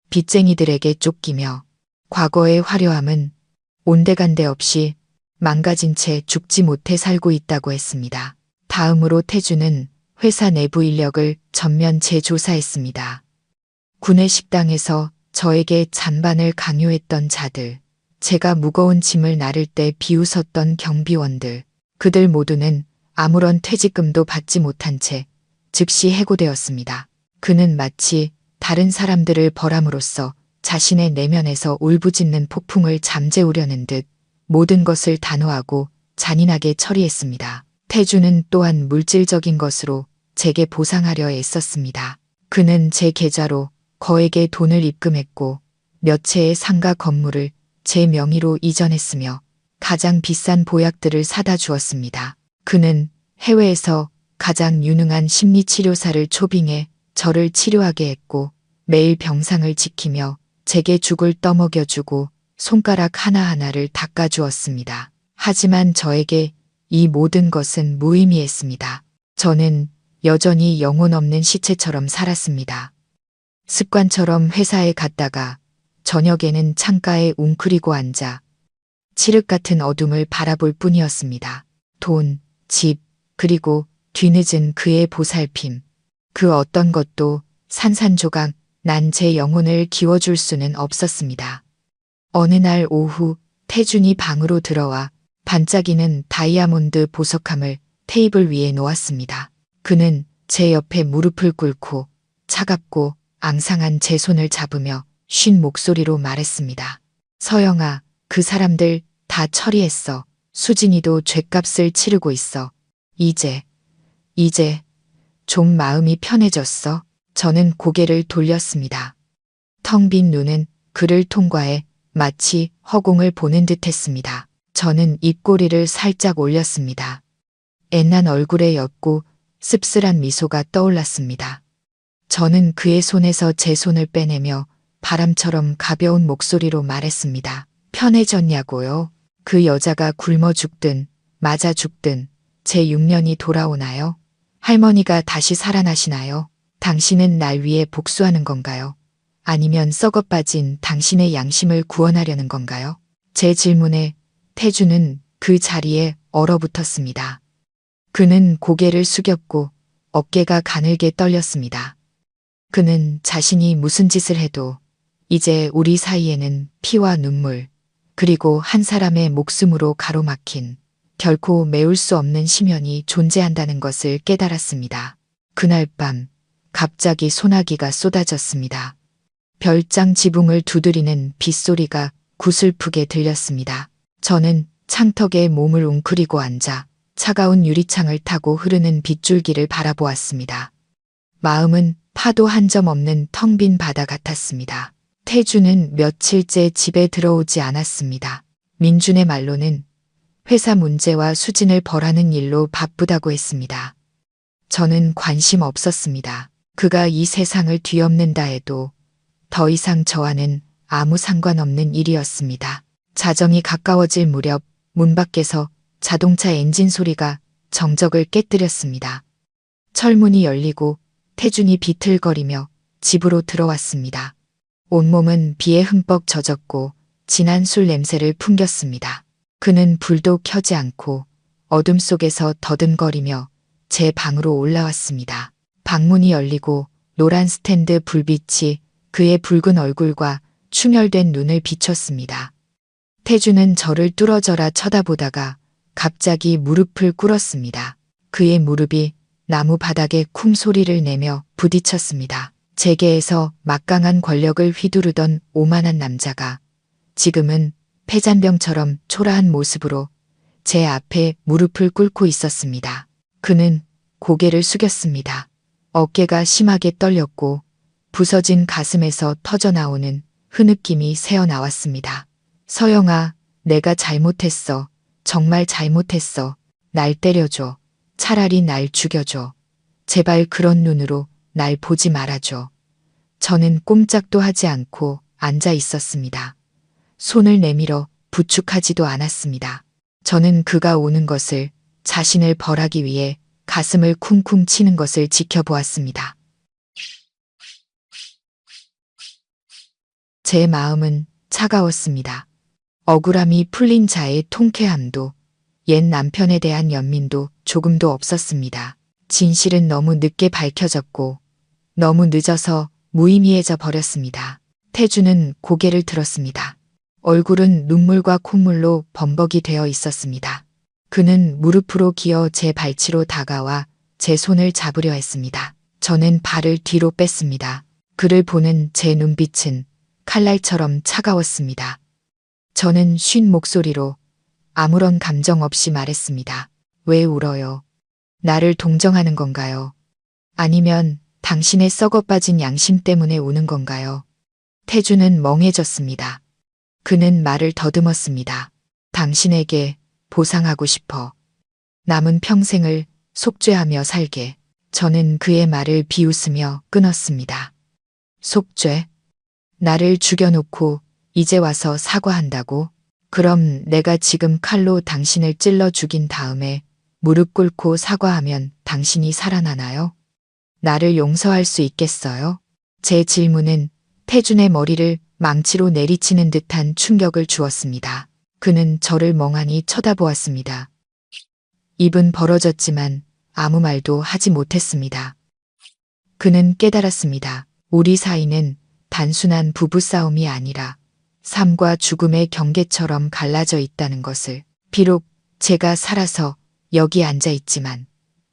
빚쟁이들에게 쫓기며 과거의 화려함은 온데간데 없이 망가진 채 죽지 못해 살고 있다고 했습니다. 다음으로 태주는 회사 내부 인력을 전면 재조사했습니다. 구내 식당에서 저에게 잔반을 강요했던 자들, 제가 무거운 짐을 나를 때 비웃었던 경비원들, 그들 모두는 아무런 퇴직금도 받지 못한 채 즉시 해고되었습니다. 그는 마치 다른 사람들을 벌함으로써 자신의 내면에서 울부짖는 폭풍을 잠재우려는 듯 모든 것을 단호하고 잔인하게 처리했습니다. 태주는 또한 물질적인 것으로 제게 보상하려 애썼습니다. 그는 제 계좌로 거액의 돈을 입금했고 몇 채의 상가 건물을 제 명의로 이전했으며 가장 비싼 보약들을 사다 주었습니다. 그는 해외에서 가장 유능한 심리치료사를 초빙해 저를 치료하게 했고 매일 병상을 지키며 제게 죽을 떠먹여주고 손가락 하나하나를 닦아주었습니다. 하지만 저에게 이 모든 것은 무의미했습니다. 저는 여전히 영혼 없는 시체처럼 살았습니다. 습관처럼 회사에 갔다가 저녁에는 창가에 웅크리고 앉아 칠흑 같은 어둠을 바라볼 뿐이었습니다. 돈, 집, 그리고 뒤늦은 그의 보살핌. 그 어떤 것도 산산조각 난 제 영혼을 기워줄 수는 없었습니다. 어느 날 오후 태준이 방으로 들어와 반짝이는 다이아몬드 보석함을 테이블 위에 놓았습니다. 그는 제 옆에 무릎을 꿇고 차갑고 앙상한 제 손을 잡으며 쉰 목소리로 말했습니다. 서영아, 그 사람들 다 처리했어. 수진이도 죗값을 치르고 있어. 이제 좀 마음이 편해졌어. 저는 고개를 돌렸습니다. 텅 빈 눈은 그를 통과해 마치 허공을 보는 듯 했습니다. 저는 입꼬리를 살짝 올렸습니다. 애난 얼굴에 옅고 씁쓸한 미소가 떠올랐습니다. 저는 그의 손에서 제 손을 빼내며 바람처럼 가벼운 목소리로 말했습니다. 편해졌냐고요? 그 여자가 굶어 죽든 맞아 죽든 제 6년이 돌아오나요? 할머니가 다시 살아나시나요? 당신은 날 위해 복수하는 건가요? 아니면 썩어빠진 당신의 양심을 구원하려는 건가요? 제 질문에 태주는 그 자리에 얼어붙었습니다. 그는 고개를 숙였고 어깨가 가늘게 떨렸습니다. 그는 자신이 무슨 짓을 해도 이제 우리 사이에는 피와 눈물, 그리고 한 사람의 목숨으로 가로막힌 결코 메울 수 없는 심연이 존재한다는 것을 깨달았습니다. 그날 밤 갑자기 소나기가 쏟아졌습니다. 별장 지붕을 두드리는 빗소리가 구슬프게 들렸습니다. 저는 창턱에 몸을 웅크리고 앉아 차가운 유리창을 타고 흐르는 빗줄기를 바라보았습니다. 마음은 파도 한 점 없는 텅 빈 바다 같았습니다. 태주는 며칠째 집에 들어오지 않았습니다. 민준의 말로는 회사 문제와 수진을 벌하는 일로 바쁘다고 했습니다. 저는 관심 없었습니다. 그가 이 세상을 뒤엎는다 해도 더 이상 저와는 아무 상관없는 일이었습니다. 자정이 가까워질 무렵 문 밖에서 자동차 엔진 소리가 정적을 깨뜨렸습니다. 철문이 열리고 태준이 비틀거리며 집으로 들어왔습니다. 온몸은 비에 흠뻑 젖었고 진한 술 냄새를 풍겼습니다. 그는 불도 켜지 않고 어둠 속에서 더듬거리며 제 방으로 올라왔습니다. 방문이 열리고 노란 스탠드 불빛이 그의 붉은 얼굴과 충혈된 눈을 비췄습니다. 태주는 저를 뚫어져라 쳐다보다가 갑자기 무릎을 꿇었습니다. 그의 무릎이 나무 바닥에 쿵 소리를 내며 부딪혔습니다. 재계에서 막강한 권력을 휘두르던 오만한 남자가 지금은 폐잔병처럼 초라한 모습으로 제 앞에 무릎을 꿇고 있었습니다. 그는 고개를 숙였습니다. 어깨가 심하게 떨렸고 부서진 가슴에서 터져나오는 흐느낌이 새어나왔습니다. 서영아, 내가 잘못했어. 정말 잘못했어. 날 때려줘. 차라리 날 죽여줘. 제발 그런 눈으로 날 보지 말아줘. 저는 꼼짝도 하지 않고 앉아 있었습니다. 손을 내밀어 부축하지도 않았습니다. 저는 그가 오는 것을 자신을 벌하기 위해 가슴을 쿵쿵 치는 것을 지켜보았습니다. 제 마음은 차가웠습니다. 억울함이 풀린 자의 통쾌함도 옛 남편에 대한 연민도 조금도 없었습니다. 진실은 너무 늦게 밝혀졌고 너무 늦어서 무의미해져 버렸습니다. 태주는 고개를 들었습니다. 얼굴은 눈물과 콧물로 범벅이 되어 있었습니다. 그는 무릎으로 기어 제 발치로 다가와 제 손을 잡으려 했습니다. 저는 발을 뒤로 뺐습니다. 그를 보는 제 눈빛은 칼날처럼 차가웠습니다. 저는 쉰 목소리로 아무런 감정 없이 말했습니다. 왜 울어요? 나를 동정하는 건가요? 아니면 당신의 썩어빠진 양심 때문에 우는 건가요? 태주는 멍해졌습니다. 그는 말을 더듬었습니다. 당신에게 보상하고 싶어. 남은 평생을 속죄하며 살게. 저는 그의 말을 비웃으며 끊었습니다. 속죄? 나를 죽여놓고 이제 와서 사과한다고? 그럼 내가 지금 칼로 당신을 찔러 죽인 다음에 무릎 꿇고 사과하면 당신이 살아나나요? 나를 용서할 수 있겠어요? 제 질문은 태준의 머리를 망치로 내리치는 듯한 충격을 주었습니다. 그는 저를 멍하니 쳐다보았습니다. 입은 벌어졌지만 아무 말도 하지 못했습니다. 그는 깨달았습니다. 우리 사이는 단순한 부부싸움이 아니라 삶과 죽음의 경계처럼 갈라져 있다는 것을. 비록 제가 살아서 여기 앉아 있지만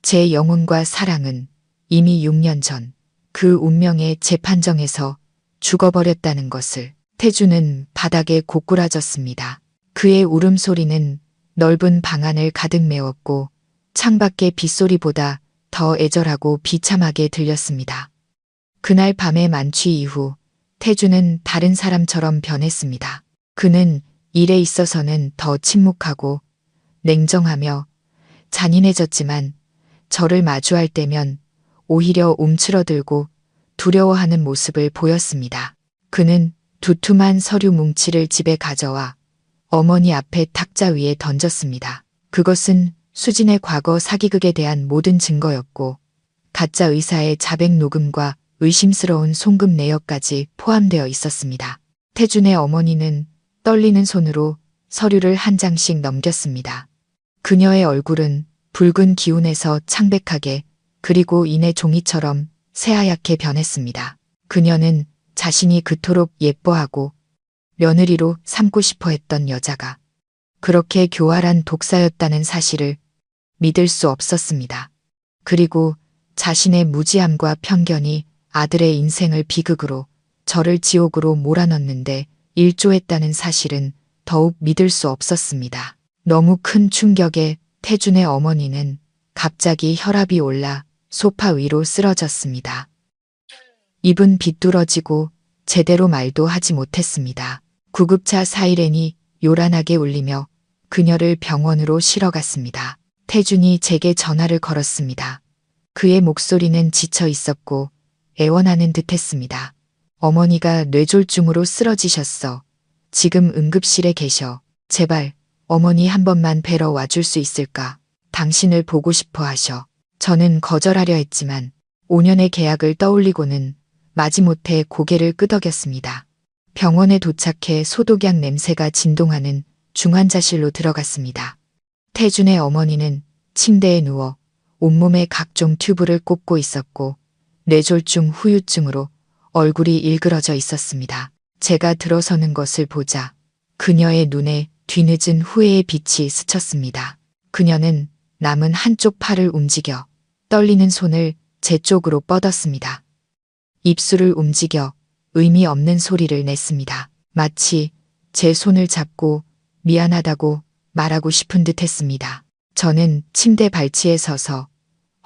제 영혼과 사랑은 이미 6년 전 그 운명의 재판정에서 죽어버렸다는 것을. 태주는 바닥에 고꾸라졌습니다. 그의 울음소리는 넓은 방 안을 가득 메웠고 창밖의 빗소리보다 더 애절하고 비참하게 들렸습니다. 그날 밤의 만취 이후 태주는 다른 사람처럼 변했습니다. 그는 일에 있어서는 더 침묵하고 냉정하며 잔인해졌지만 저를 마주할 때면 오히려 움츠러들고 두려워하는 모습을 보였습니다. 그는 두툼한 서류 뭉치를 집에 가져와 어머니 앞에 탁자 위에 던졌습니다. 그것은 수진의 과거 사기극에 대한 모든 증거였고 가짜 의사의 자백 녹음과 의심스러운 송금 내역까지 포함되어 있었습니다. 태준의 어머니는 떨리는 손으로 서류를 한 장씩 넘겼습니다. 그녀의 얼굴은 붉은 기운에서 창백하게 그리고 이내 종이처럼 새하얗게 변했습니다. 그녀는 자신이 그토록 예뻐하고 며느리로 삼고 싶어 했던 여자가 그렇게 교활한 독사였다는 사실을 믿을 수 없었습니다. 그리고 자신의 무지함과 편견이 아들의 인생을 비극으로 저를 지옥으로 몰아넣는데 일조했다는 사실은 더욱 믿을 수 없었습니다. 너무 큰 충격에 태준의 어머니는 갑자기 혈압이 올라 소파 위로 쓰러졌습니다. 입은 비뚤어지고 제대로 말도 하지 못했습니다. 구급차 사이렌이 요란하게 울리며 그녀를 병원으로 실어갔습니다. 태준이 제게 전화를 걸었습니다. 그의 목소리는 지쳐 있었고 애원하는 듯했습니다. 어머니가 뇌졸중으로 쓰러지셨어. 지금 응급실에 계셔. 제발 어머니 한 번만 뵈러 와줄 수 있을까? 당신을 보고 싶어 하셔. 저는 거절하려 했지만 5년의 계약을 떠올리고는 마지못해 고개를 끄덕였습니다. 병원에 도착해 소독약 냄새가 진동하는 중환자실로 들어갔습니다. 태준의 어머니는 침대에 누워 온몸에 각종 튜브를 꽂고 있었고 뇌졸중 후유증으로 얼굴이 일그러져 있었습니다. 제가 들어서는 것을 보자 그녀의 눈에 뒤늦은 후회의 빛이 스쳤습니다. 그녀는 남은 한쪽 팔을 움직여 떨리는 손을 제 쪽으로 뻗었습니다. 입술을 움직여 의미 없는 소리를 냈습니다. 마치 제 손을 잡고 미안하다고 말하고 싶은 듯 했습니다. 저는 침대 발치에 서서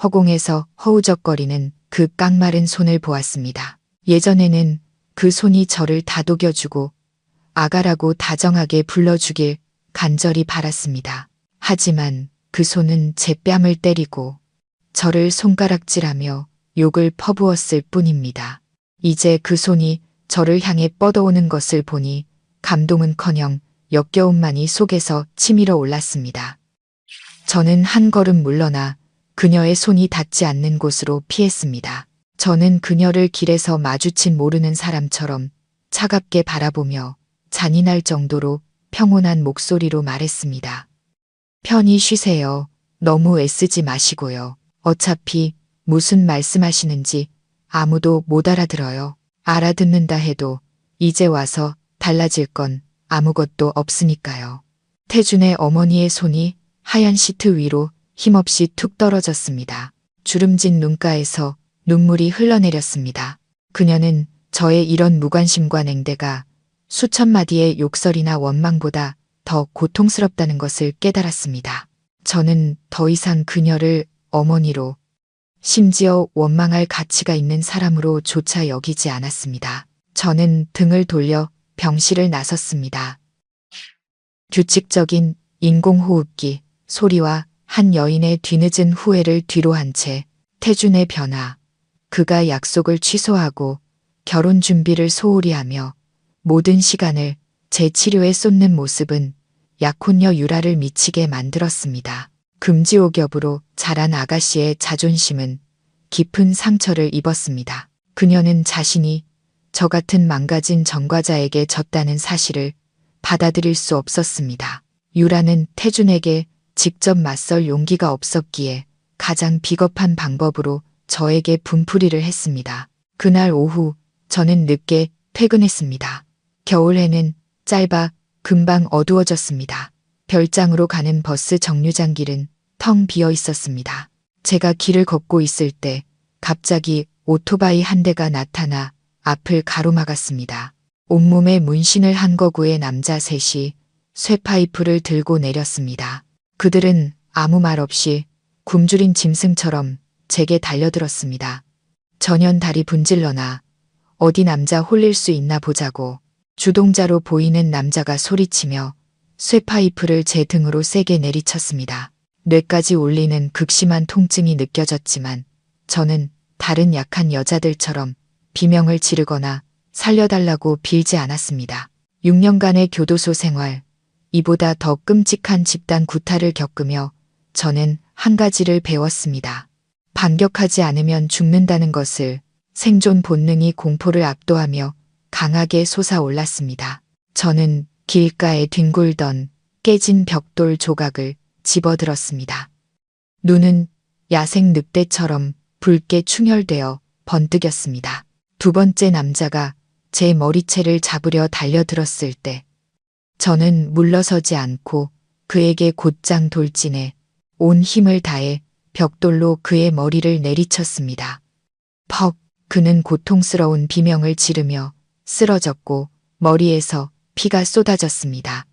허공에서 허우적거리는 그 깡마른 손을 보았습니다. 예전에는 그 손이 저를 다독여주고 아가라고 다정하게 불러주길 간절히 바랐습니다. 하지만 그 손은 제 뺨을 때리고 저를 손가락질하며 욕을 퍼부었을 뿐입니다. 이제 그 손이 저를 향해 뻗어오는 것을 보니 감동은커녕 역겨움만이 속에서 치밀어 올랐습니다. 저는 한 걸음 물러나 그녀의 손이 닿지 않는 곳으로 피했습니다. 저는 그녀를 길에서 마주친 모르는 사람처럼 차갑게 바라보며 잔인할 정도로 평온한 목소리로 말했습니다. 편히 쉬세요. 너무 애쓰지 마시고요. 어차피 무슨 말씀하시는지 아무도 못 알아들어요. 알아듣는다 해도 이제 와서 달라질 건 아무것도 없으니까요. 태준의 어머니의 손이 하얀 시트 위로 힘없이 툭 떨어졌습니다. 주름진 눈가에서 눈물이 흘러내렸습니다. 그녀는 저의 이런 무관심과 냉대가 수천 마디의 욕설이나 원망보다 더 고통스럽다는 것을 깨달았습니다. 저는 더 이상 그녀를 어머니로, 심지어 원망할 가치가 있는 사람으로조차 여기지 않았습니다. 저는 등을 돌려 병실을 나섰습니다. 규칙적인 인공호흡기 소리와 한 여인의 뒤늦은 후회를 뒤로 한 채 태준의 변화, 그가 약속을 취소하고 결혼 준비를 소홀히 하며 모든 시간을 제 치료에 쏟는 모습은 약혼녀 유라를 미치게 만들었습니다. 금지옥엽으로 자란 아가씨의 자존심은 깊은 상처를 입었습니다. 그녀는 자신이 저 같은 망가진 전과자에게 졌다는 사실을 받아들일 수 없었습니다. 유라는 태준에게 직접 맞설 용기가 없었기에 가장 비겁한 방법으로 저에게 분풀이를 했습니다. 그날 오후 저는 늦게 퇴근했습니다. 겨울에는 짧아 금방 어두워졌습니다. 별장으로 가는 버스 정류장길은 텅 비어 있었습니다. 제가 길을 걷고 있을 때 갑자기 오토바이 한 대가 나타나 앞을 가로막았습니다. 온몸에 문신을 한 거구의 남자 셋이 쇠파이프를 들고 내렸습니다. 그들은 아무 말 없이 굶주린 짐승처럼 제게 달려들었습니다. 전현달이 분질러나 어디 남자 홀릴 수 있나 보자고 주동자로 보이는 남자가 소리치며 쇠파이프를 제 등으로 세게 내리쳤습니다. 뇌까지 울리는 극심한 통증이 느껴졌지만 저는 다른 약한 여자들처럼 비명을 지르거나 살려달라고 빌지 않았습니다. 6년간의 교도소 생활, 이보다 더 끔찍한 집단 구타를 겪으며 저는 한 가지를 배웠습니다. 반격하지 않으면 죽는다는 것을. 생존 본능이 공포를 압도하며 강하게 솟아올랐습니다. 저는 길가에 뒹굴던 깨진 벽돌 조각을 집어들었습니다. 눈은 야생 늑대처럼 붉게 충혈되어 번뜩였습니다. 두 번째 남자가 제 머리채를 잡으려 달려들었을 때 저는 물러서지 않고 그에게 곧장 돌진해 온 힘을 다해 벽돌로 그의 머리를 내리쳤습니다. 퍽! 그는 고통스러운 비명을 지르며 쓰러졌고 머리에서 피가 쏟아졌습니다.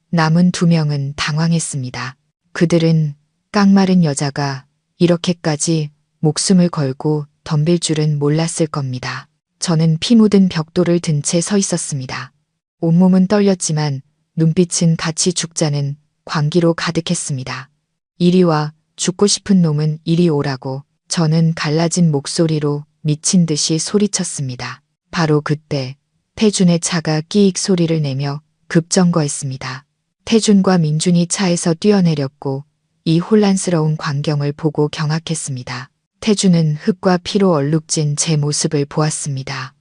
남은 두 명은 당황했습니다. 그들은 깡마른 여자가 이렇게까지 목숨을 걸고 덤빌 줄은 몰랐을 겁니다. 저는 피 묻은 벽돌을 든 채 서 있었습니다. 온몸은 떨렸지만 눈빛은 같이 죽자는 광기로 가득했습니다. 이리 와, 죽고 싶은 놈은 이리 오라고 저는 갈라진 목소리로 미친 듯이 소리쳤습니다. 바로 그때 태준의 차가 끼익 소리를 내며 급정거했습니다. 태준과 민준이 차에서 뛰어내렸고 이 혼란스러운 광경을 보고 경악했습니다. 태준은 흙과 피로 얼룩진 제 모습을 보았습니다.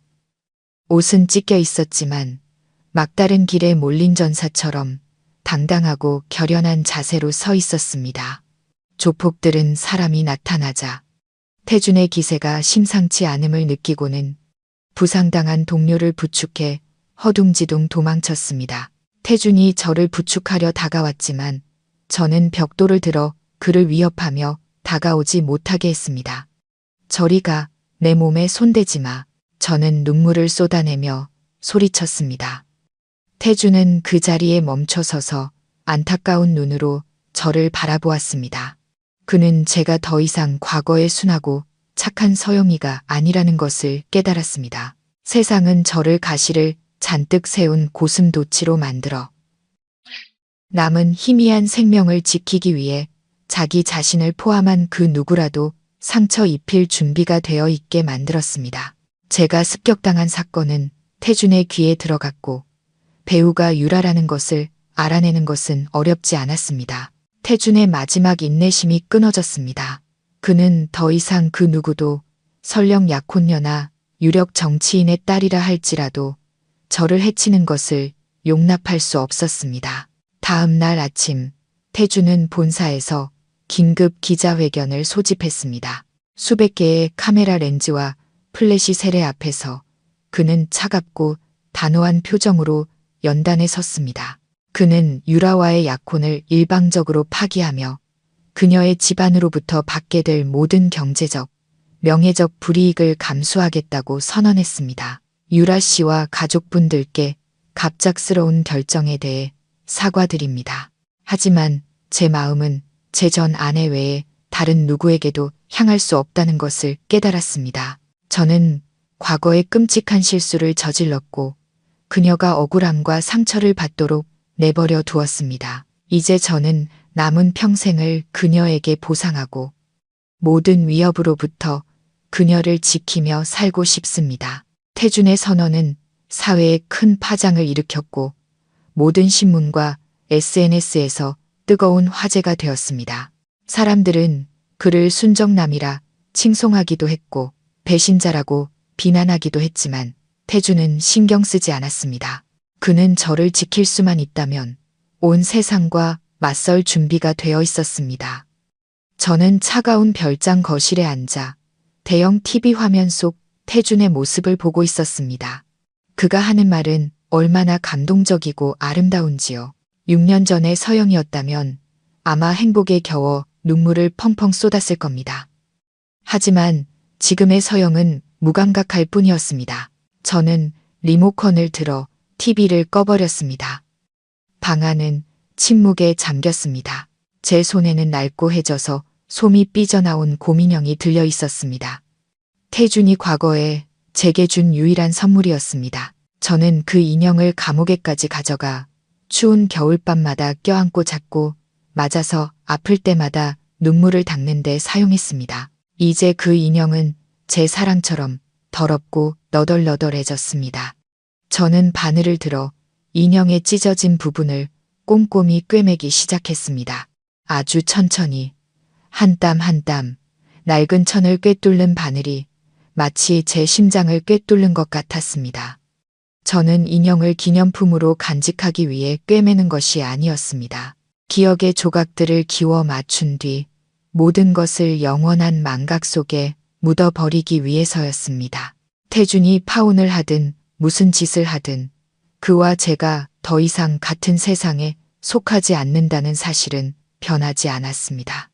옷은 찢겨 있었지만 막다른 길에 몰린 전사처럼 당당하고 결연한 자세로 서 있었습니다. 조폭들은 사람이 나타나자 태준의 기세가 심상치 않음을 느끼고는 부상당한 동료를 부축해 허둥지둥 도망쳤습니다. 태준이 저를 부축하려 다가왔지만 저는 벽돌을 들어 그를 위협하며 다가오지 못하게 했습니다. 저리 가, 내 몸에 손대지 마. 저는 눈물을 쏟아내며 소리쳤습니다. 태준은 그 자리에 멈춰서서 안타까운 눈으로 저를 바라보았습니다. 그는 제가 더 이상 과거의 순하고 착한 서영이가 아니라는 것을 깨달았습니다. 세상은 저를 가시를 잔뜩 세운 고슴도치로 만들어 남은 희미한 생명을 지키기 위해 자기 자신을 포함한 그 누구라도 상처 입힐 준비가 되어 있게 만들었습니다. 제가 습격당한 사건은 태준의 귀에 들어갔고 배우가 유라라는 것을 알아내는 것은 어렵지 않았습니다. 태준의 마지막 인내심이 끊어졌습니다. 그는 더 이상 그 누구도 설령 약혼녀나 유력 정치인의 딸이라 할지라도 저를 해치는 것을 용납할 수 없었습니다. 다음 날 아침 태준은 본사에서 긴급 기자회견을 소집했습니다. 수백 개의 카메라 렌즈와 플래시 세례 앞에서 그는 차갑고 단호한 표정으로 연단에 섰습니다. 그는 유라와의 약혼을 일방적으로 파기하며 그녀의 집안으로부터 받게 될 모든 경제적, 명예적 불이익을 감수하겠다고 선언했습니다. 유라 씨와 가족분들께 갑작스러운 결정에 대해 사과드립니다. 하지만 제 마음은 제 전 아내 외에 다른 누구에게도 향할 수 없다는 것을 깨달았습니다. 저는 과거에 끔찍한 실수를 저질렀고 그녀가 억울함과 상처를 받도록 내버려 두었습니다. 이제 저는 남은 평생을 그녀에게 보상하고 모든 위협으로부터 그녀를 지키며 살고 싶습니다. 태준의 선언은 사회에 큰 파장을 일으켰고 모든 신문과 SNS에서 뜨거운 화제가 되었습니다. 사람들은 그를 순정남이라 칭송하기도 했고 배신자라고 비난하기도 했지만 태준은 신경 쓰지 않았습니다. 그는 저를 지킬 수만 있다면 온 세상과 맞설 준비가 되어 있었습니다. 저는 차가운 별장 거실에 앉아 대형 TV 화면 속 태준의 모습을 보고 있었습니다. 그가 하는 말은 얼마나 감동적이고 아름다운지요. 6년 전의 서영이었다면 아마 행복에 겨워 눈물을 펑펑 쏟았을 겁니다. 하지만 지금의 서영은 무감각할 뿐이었습니다. 저는 리모컨을 들어 TV를 꺼버렸습니다. 방 안은 침묵에 잠겼습니다. 제 손에는 낡고해져서 솜이 삐져나온 곰인형이 들려 있었습니다. 태준이 과거에 제게 준 유일한 선물이었습니다. 저는 그 인형을 감옥에까지 가져가 추운 겨울밤마다 껴안고 잤고 맞아서 아플 때마다 눈물을 닦는 데 사용했습니다. 이제 그 인형은 제 사랑처럼 더럽고 너덜너덜해졌습니다. 저는 바늘을 들어 인형의 찢어진 부분을 꼼꼼히 꿰매기 시작했습니다. 아주 천천히 한 땀 한 땀 낡은 천을 꿰뚫는 바늘이 마치 제 심장을 꿰뚫는 것 같았습니다. 저는 인형을 기념품으로 간직하기 위해 꿰매는 것이 아니었습니다. 기억의 조각들을 기워 맞춘 뒤 모든 것을 영원한 망각 속에 묻어버리기 위해서였습니다. 태준이 파혼을 하든 무슨 짓을 하든 그와 제가 더 이상 같은 세상에 속하지 않는다는 사실은 변하지 않았습니다.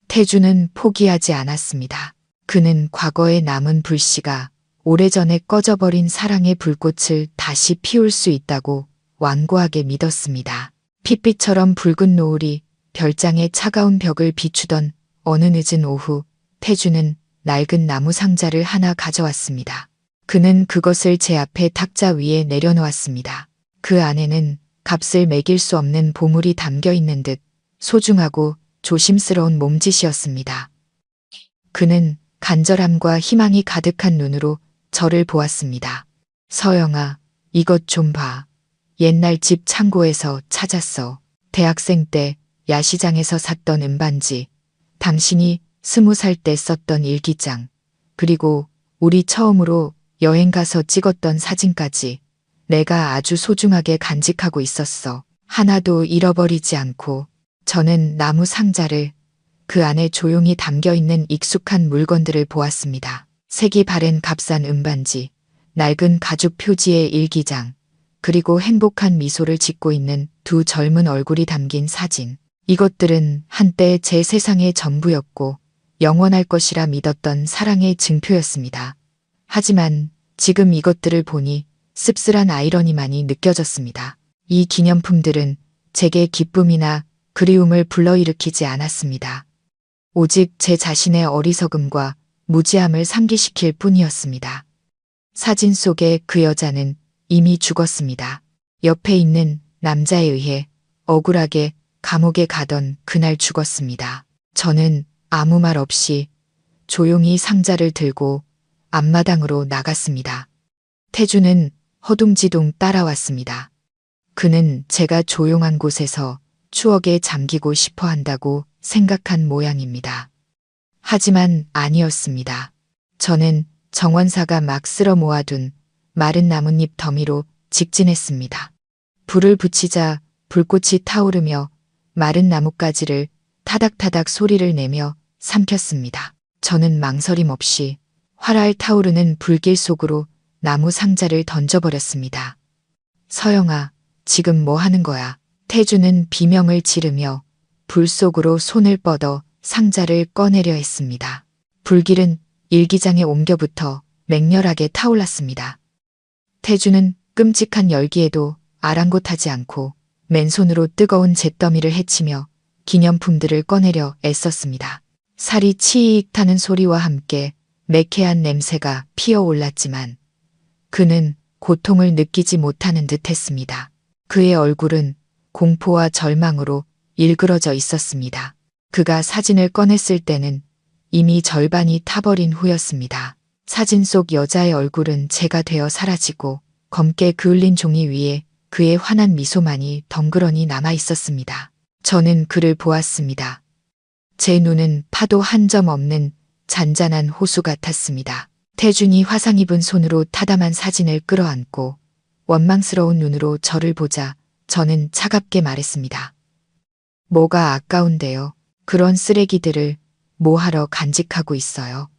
태준은 포기하지 않았습니다. 그는 과거에 남은 불씨가 오래전에 꺼져버린 사랑의 불꽃을 다시 피울 수 있다고 완고하게 믿었습니다. 핏빛처럼 붉은 노을이 별장의 차가운 벽을 비추던 어느 늦은 오후, 태준은 낡은 나무 상자를 하나 가져왔습니다. 그는 그것을 제 앞에 탁자 위에 내려놓았습니다. 그 안에는 값을 매길 수 없는 보물이 담겨 있는 듯 소중하고 조심스러운 몸짓이었습니다. 그는 간절함과 희망이 가득한 눈으로 저를 보았습니다. 서영아, 이것 좀 봐. 옛날 집 창고에서 찾았어. 대학생 때 야시장에서 샀던 은반지, 당신이 20살 때 썼던 일기장, 그리고 우리 처음으로 여행 가서 찍었던 사진까지 내가 아주 소중하게 간직하고 있었어. 하나도 잃어버리지 않고. 저는 나무 상자를, 그 안에 조용히 담겨 있는 익숙한 물건들을 보았습니다. 색이 바랜 값싼 은반지, 낡은 가죽 표지의 일기장, 그리고 행복한 미소를 짓고 있는 두 젊은 얼굴이 담긴 사진. 이것들은 한때 제 세상의 전부였고 영원할 것이라 믿었던 사랑의 증표였습니다. 하지만 지금 이것들을 보니 씁쓸한 아이러니만이 느껴졌습니다. 이 기념품들은 제게 기쁨이나 그리움을 불러일으키지 않았습니다. 오직 제 자신의 어리석음과 무지함을 상기시킬 뿐이었습니다. 사진 속의 그 여자는 이미 죽었습니다. 옆에 있는 남자에 의해 억울하게 감옥에 가던 그날 죽었습니다. 저는 아무 말 없이 조용히 상자를 들고 앞마당으로 나갔습니다. 태준은 허둥지둥 따라왔습니다. 그는 제가 조용한 곳에서 추억에 잠기고 싶어 한다고 생각한 모양입니다. 하지만 아니었습니다. 저는 정원사가 막 쓸어 모아둔 마른 나뭇잎 더미로 직진했습니다. 불을 붙이자 불꽃이 타오르며 마른 나뭇가지를 타닥타닥 소리를 내며 삼켰습니다. 저는 망설임 없이 활활 타오르는 불길 속으로 나무 상자를 던져버렸습니다. 서영아, 지금 뭐 하는 거야? 태준은 비명을 지르며 불 속으로 손을 뻗어 상자를 꺼내려 했습니다. 불길은 일기장에 옮겨붙어 맹렬하게 타올랐습니다. 태준은 끔찍한 열기에도 아랑곳하지 않고 맨손으로 뜨거운 잿더미를 헤치며 기념품들을 꺼내려 애썼습니다. 살이 치익 타는 소리와 함께 매캐한 냄새가 피어올랐지만 그는 고통을 느끼지 못하는 듯 했습니다. 그의 얼굴은 공포와 절망으로 일그러져 있었습니다. 그가 사진을 꺼냈을 때는 이미 절반이 타버린 후였습니다. 사진 속 여자의 얼굴은 재가 되어 사라지고 검게 그을린 종이 위에 그의 환한 미소만이 덩그러니 남아 있었습니다. 저는 그를 보았습니다. 제 눈은 파도 한 점 없는 잔잔한 호수 같았습니다. 태준이 화상 입은 손으로 타담한 사진을 끌어안고 원망스러운 눈으로 저를 보자 저는 차갑게 말했습니다. 뭐가 아까운데요. 그런 쓰레기들을 뭐하러 간직하고 있어요.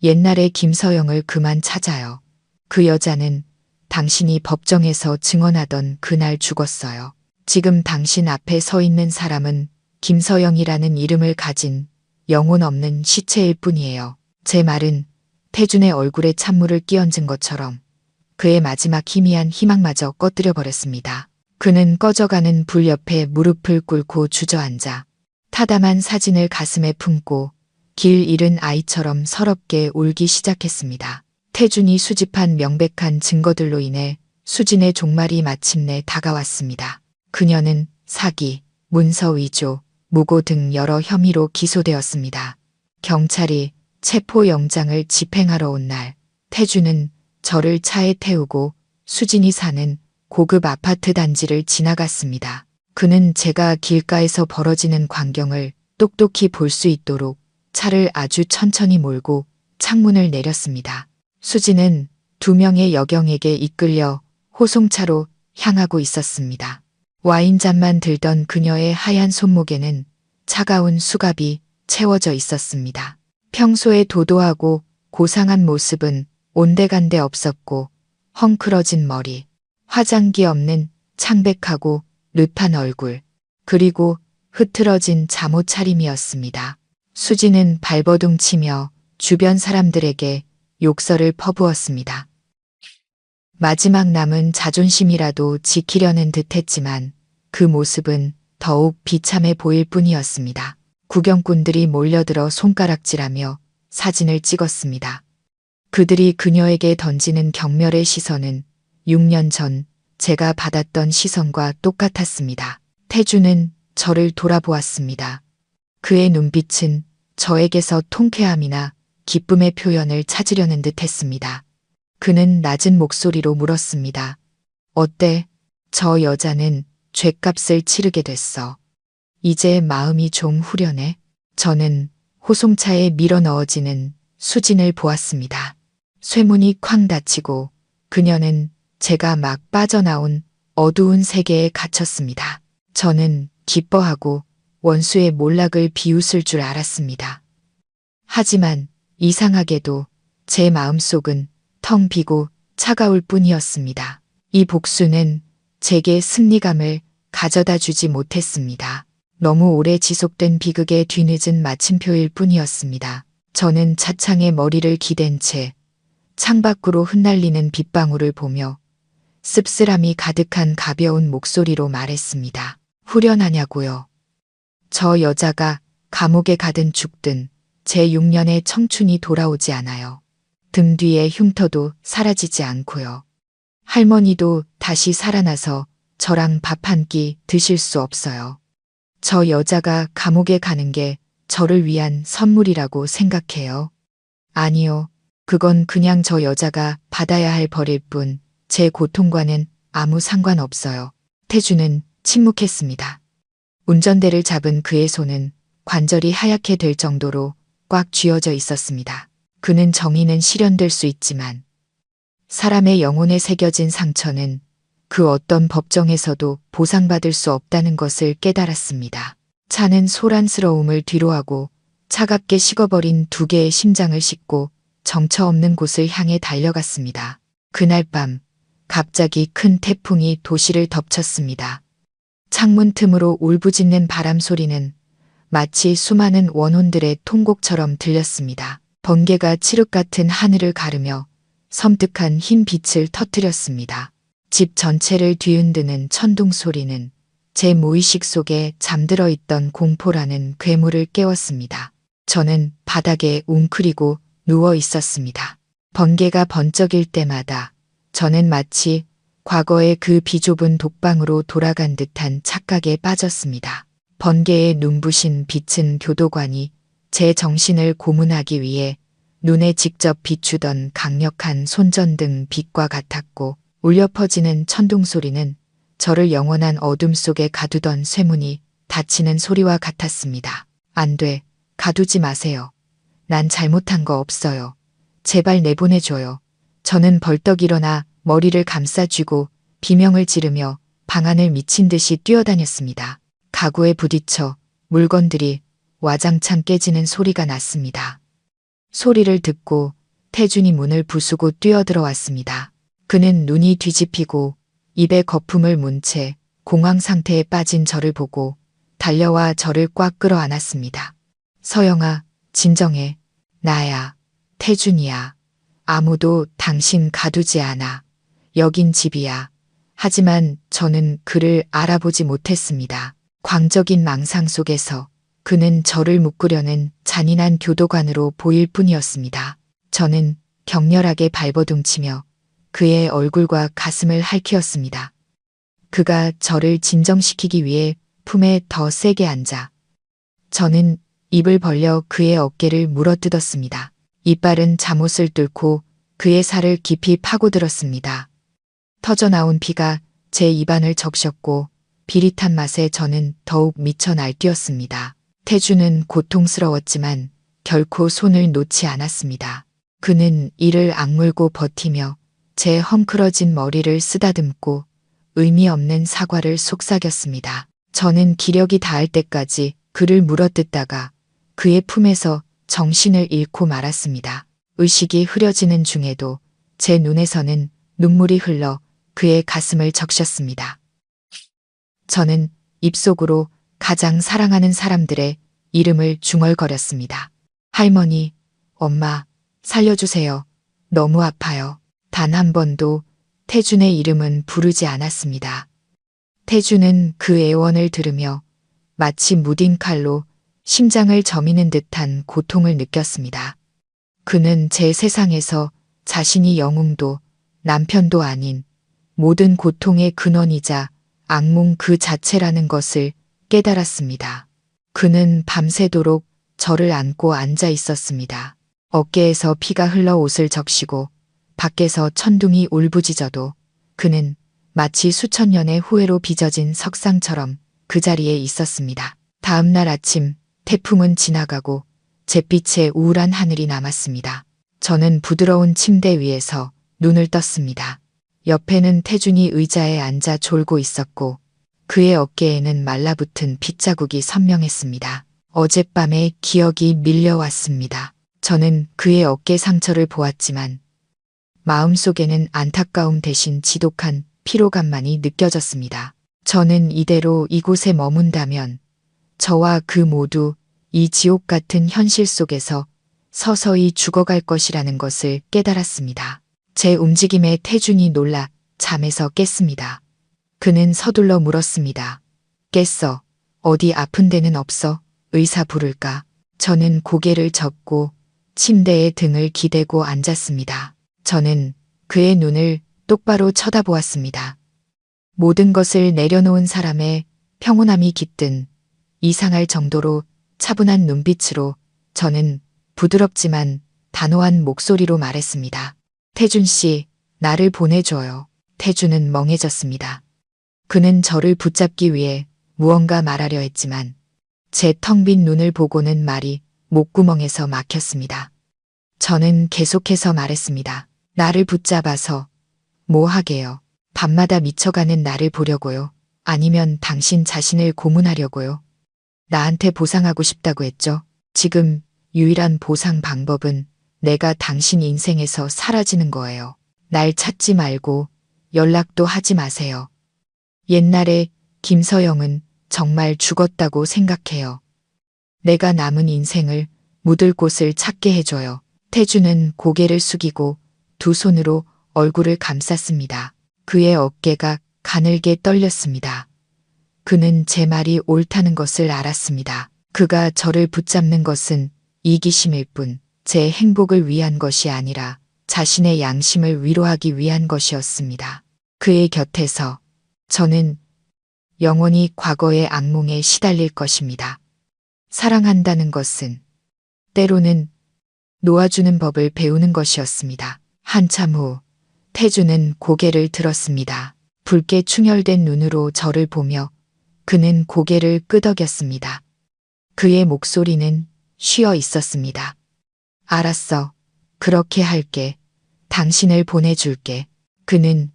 옛날의 김서영을 그만 찾아요. 그 여자는 당신이 법정에서 증언하던 그날 죽었어요. 지금 당신 앞에 서 있는 사람은 김서영이라는 이름을 가진 영혼 없는 시체일 뿐이에요. 제 말은 태준의 얼굴에 찬물을 끼얹은 것처럼 그의 마지막 희미한 희망마저 꺼뜨려 버렸습니다. 그는 꺼져가는 불 옆에 무릎을 꿇고 주저앉아 타담한 사진을 가슴에 품고 길 잃은 아이처럼 서럽게 울기 시작했습니다. 태준이 수집한 명백한 증거들로 인해 수진의 종말이 마침내 다가왔습니다. 그녀는 사기, 문서 위조, 무고 등 여러 혐의로 기소되었습니다. 경찰이 체포영장을 집행하러 온 날, 태준은 저를 차에 태우고 수진이 사는 고급 아파트 단지를 지나갔습니다. 그는 제가 길가에서 벌어지는 광경을 똑똑히 볼 수 있도록 차를 아주 천천히 몰고 창문을 내렸습니다. 수진은 두 명의 여경에게 이끌려 호송차로 향하고 있었습니다. 와인잔만 들던 그녀의 하얀 손목에는 차가운 수갑이 채워져 있었습니다. 평소에 도도하고 고상한 모습은 온데간데 없었고 헝클어진 머리, 화장기 없는 창백하고 르한 얼굴, 그리고 흐트러진 잠옷 차림이었습니다. 수지는 발버둥 치며 주변 사람들에게 욕설을 퍼부었습니다. 마지막 남은 자존심이라도 지키려는 듯했지만 그 모습은 더욱 비참해 보일 뿐이었습니다. 구경꾼들이 몰려들어 손가락질하며 사진을 찍었습니다. 그들이 그녀에게 던지는 경멸의 시선은 6년 전 제가 받았던 시선과 똑같았습니다. 태주는 저를 돌아보았습니다. 그의 눈빛은 저에게서 통쾌함이나 기쁨의 표현을 찾으려는 듯 했습니다. 그는 낮은 목소리로 물었습니다. 어때? 저 여자는 죗값을 치르게 됐어. 이제 마음이 좀 후련해? 저는 호송차에 밀어 넣어지는 수진을 보았습니다. 쇠문이 쾅 닫히고 그녀는 제가 막 빠져나온 어두운 세계에 갇혔습니다. 저는 기뻐하고 원수의 몰락을 비웃을 줄 알았습니다. 하지만 이상하게도 제 마음속은 텅 비고 차가울 뿐이었습니다. 이 복수는 제게 승리감을 가져다 주지 못했습니다. 너무 오래 지속된 비극의 뒤늦은 마침표일 뿐이었습니다. 저는 차창에 머리를 기댄 채 창밖으로 흩날리는 빗방울을 보며 씁쓸함이 가득한 가벼운 목소리로 말했습니다. 후련하냐고요. 저 여자가 감옥에 가든 죽든 제 6년의 청춘이 돌아오지 않아요. 등 뒤의 흉터도 사라지지 않고요. 할머니도 다시 살아나서 저랑 밥 한 끼 드실 수 없어요. 저 여자가 감옥에 가는 게 저를 위한 선물이라고 생각해요. 아니요. 그건 그냥 저 여자가 받아야 할 벌일 뿐 제 고통과는 아무 상관없어요. 태주는 침묵했습니다. 운전대를 잡은 그의 손은 관절이 하얗게 될 정도로 꽉 쥐어져 있었습니다. 그는 정의는 실현될 수 있지만 사람의 영혼에 새겨진 상처는 그 어떤 법정에서도 보상받을 수 없다는 것을 깨달았습니다. 차는 소란스러움을 뒤로하고 차갑게 식어버린 두 개의 심장을 싣고 정처 없는 곳을 향해 달려갔습니다. 그날 밤 갑자기 큰 태풍이 도시를 덮쳤습니다. 창문 틈으로 울부짖는 바람 소리는 마치 수많은 원혼들의 통곡처럼 들렸습니다. 번개가 칠흑 같은 하늘을 가르며 섬뜩한 흰 빛을 터뜨렸습니다. 집 전체를 뒤흔드는 천둥 소리는 제 무의식 속에 잠들어 있던 공포라는 괴물을 깨웠습니다. 저는 바닥에 웅크리고 누워 있었습니다. 번개가 번쩍일 때마다 저는 마치 과거의 그 비좁은 독방으로 돌아간 듯한 착각에 빠졌습니다. 번개의 눈부신 빛은 교도관이 제 정신을 고문하기 위해 눈에 직접 비추던 강력한 손전등 빛과 같았고 울려 퍼지는 천둥 소리는 저를 영원한 어둠 속에 가두던 쇠문이 닫히는 소리와 같았습니다. 안 돼. 가두지 마세요. 난 잘못한 거 없어요. 제발 내보내줘요. 저는 벌떡 일어나 머리를 감싸쥐고 비명을 지르며 방 안을 미친 듯이 뛰어다녔습니다. 가구에 부딪혀 물건들이 와장창 깨지는 소리가 났습니다. 소리를 듣고 태준이 문을 부수고 뛰어들어왔습니다. 그는 눈이 뒤집히고 입에 거품을 문 채 공황 상태에 빠진 저를 보고 달려와 저를 꽉 끌어안았습니다. 서영아, 진정해. 나야. 태준이야. 아무도 당신 가두지 않아. 여긴 집이야. 하지만 저는 그를 알아보지 못했습니다. 광적인 망상 속에서 그는 저를 묶으려는 잔인한 교도관으로 보일 뿐이었습니다. 저는 격렬하게 발버둥치며 그의 얼굴과 가슴을 할퀴었습니다. 그가 저를 진정시키기 위해 품에 더 세게 앉아 저는 입을 벌려 그의 어깨를 물어뜯었습니다. 이빨은 잠옷을 뚫고 그의 살을 깊이 파고들었습니다. 터져나온 피가 제 입안을 적셨고 비릿한 맛에 저는 더욱 미쳐 날뛰었습니다. 태주는 고통스러웠지만 결코 손을 놓지 않았습니다. 그는 이를 악물고 버티며 제 헝클어진 머리를 쓰다듬고 의미 없는 사과를 속삭였습니다. 저는 기력이 닿을 때까지 그를 물어뜯다가 그의 품에서 정신을 잃고 말았습니다. 의식이 흐려지는 중에도 제 눈에서는 눈물이 흘러 그의 가슴을 적셨습니다. 저는 입속으로 가장 사랑하는 사람들의 이름을 중얼거렸습니다. 할머니, 엄마, 살려주세요. 너무 아파요. 단 한 번도 태준의 이름은 부르지 않았습니다. 태준은 그 애원을 들으며 마치 무딘 칼로 심장을 저미는 듯한 고통을 느꼈습니다. 그는 제 세상에서 자신이 영웅도 남편도 아닌 모든 고통의 근원이자 악몽 그 자체라는 것을 깨달았습니다. 그는 밤새도록 저를 안고 앉아 있었습니다. 어깨에서 피가 흘러 옷을 적시고 밖에서 천둥이 울부짖어도 그는 마치 수천 년의 후회로 빚어진 석상처럼 그 자리에 있었습니다. 다음 날 아침 태풍은 지나가고 잿빛의 우울한 하늘이 남았습니다. 저는 부드러운 침대 위에서 눈을 떴습니다. 옆에는 태준이 의자에 앉아 졸고 있었고 그의 어깨에는 말라붙은 핏자국이 선명했습니다. 어젯밤의 기억이 밀려왔습니다. 저는 그의 어깨 상처를 보았지만 마음속에는 안타까움 대신 지독한 피로감만이 느껴졌습니다. 저는 이대로 이곳에 머문다면 저와 그 모두 이 지옥 같은 현실 속에서 서서히 죽어갈 것이라는 것을 깨달았습니다. 제 움직임에 태준이 놀라 잠에서 깼습니다. 그는 서둘러 물었습니다. 깼어. 어디 아픈 데는 없어? 의사 부를까? 저는 고개를 젓고 침대에 등을 기대고 앉았습니다. 저는 그의 눈을 똑바로 쳐다보았습니다. 모든 것을 내려놓은 사람의 평온함이 깃든 이상할 정도로 차분한 눈빛으로 저는 부드럽지만 단호한 목소리로 말했습니다. 태준 씨, 나를 보내줘요. 태준은 멍해졌습니다. 그는 저를 붙잡기 위해 무언가 말하려 했지만 제 텅 빈 눈을 보고는 말이 목구멍에서 막혔습니다. 저는 계속해서 말했습니다. 나를 붙잡아서 뭐 하게요? 밤마다 미쳐가는 나를 보려고요? 아니면 당신 자신을 고문하려고요? 나한테 보상하고 싶다고 했죠? 지금 유일한 보상 방법은 내가 당신 인생에서 사라지는 거예요. 날 찾지 말고 연락도 하지 마세요. 옛날에 김서영은 정말 죽었다고 생각해요. 내가 남은 인생을 묻을 곳을 찾게 해줘요. 태준은 고개를 숙이고 두 손으로 얼굴을 감쌌습니다. 그의 어깨가 가늘게 떨렸습니다. 그는 제 말이 옳다는 것을 알았습니다. 그가 저를 붙잡는 것은 이기심일 뿐 제 행복을 위한 것이 아니라 자신의 양심을 위로하기 위한 것이었습니다. 그의 곁에서 저는 영원히 과거의 악몽에 시달릴 것입니다. 사랑한다는 것은 때로는 놓아주는 법을 배우는 것이었습니다. 한참 후 태준은 고개를 들었습니다. 붉게 충혈된 눈으로 저를 보며 그는 고개를 끄덕였습니다. 그의 목소리는 쉬어 있었습니다. 알았어. 그렇게 할게. 당신을 보내줄게. 그는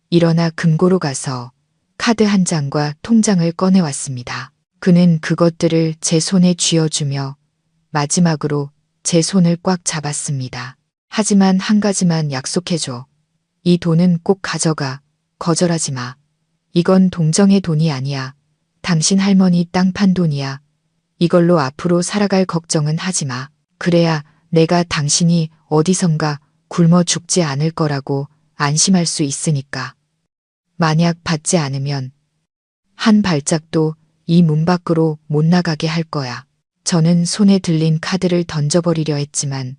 일어나 금고로 가서 카드 한 장과 통장을 꺼내왔습니다. 그는 그것들을 제 손에 쥐어주며 마지막으로 제 손을 꽉 잡았습니다. 하지만 한 가지만 약속해줘. 이 돈은 꼭 가져가. 거절하지 마. 이건 동정의 돈이 아니야. 당신 할머니 땅 판 돈이야. 이걸로 앞으로 살아갈 걱정은 하지 마. 그래야 내가 당신이 어디선가 굶어 죽지 않을 거라고 안심할 수 있으니까. 만약 받지 않으면 한 발짝도 이 문 밖으로 못 나가게 할 거야. 저는 손에 들린 카드를 던져버리려 했지만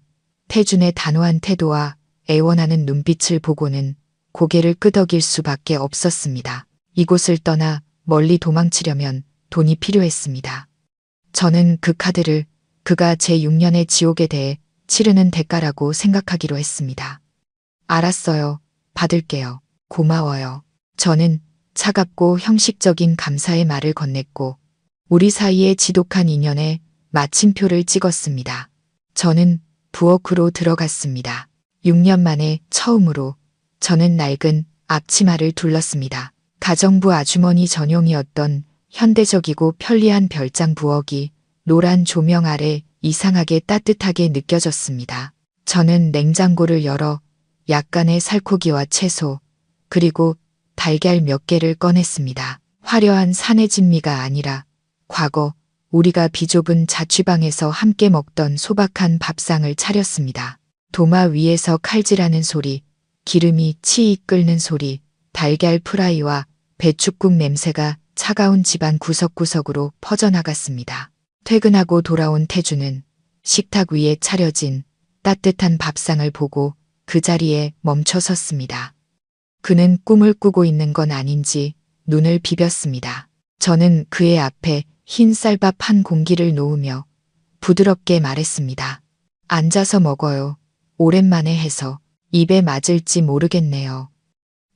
태준의 단호한 태도와 애원하는 눈빛을 보고는 고개를 끄덕일 수밖에 없었습니다. 이곳을 떠나 멀리 도망치려면 돈이 필요했습니다. 저는 그 카드를 그가 제 6년의 지옥에 대해 치르는 대가라고 생각하기로 했습니다. 알았어요. 받을게요. 고마워요. 저는 차갑고 형식적인 감사의 말을 건넸고 우리 사이의 지독한 인연에 마침표를 찍었습니다. 저는 부엌으로 들어갔습니다. 6년 만에 처음으로 저는 낡은 앞치마를 둘렀습니다. 가정부 아주머니 전용이었던 현대적이고 편리한 별장 부엌이 노란 조명 아래 이상하게 따뜻하게 느껴졌습니다. 저는 냉장고를 열어 약간의 살코기와 채소, 그리고 달걀 몇 개를 꺼냈습니다. 화려한 사내 진미가 아니라 과거 우리가 비좁은 자취방에서 함께 먹던 소박한 밥상을 차렸습니다. 도마 위에서 칼질하는 소리, 기름이 치익 끓는 소리, 달걀 프라이와 배춧국 냄새가 차가운 집안 구석구석으로 퍼져나갔습니다. 퇴근하고 돌아온 태주는 식탁 위에 차려진 따뜻한 밥상을 보고 그 자리에 멈춰 섰습니다. 그는 꿈을 꾸고 있는 건 아닌지 눈을 비볐습니다. 저는 그의 앞에 흰 쌀밥 한 공기를 놓으며 부드럽게 말했습니다. 앉아서 먹어요. 오랜만에 해서 입에 맞을지 모르겠네요.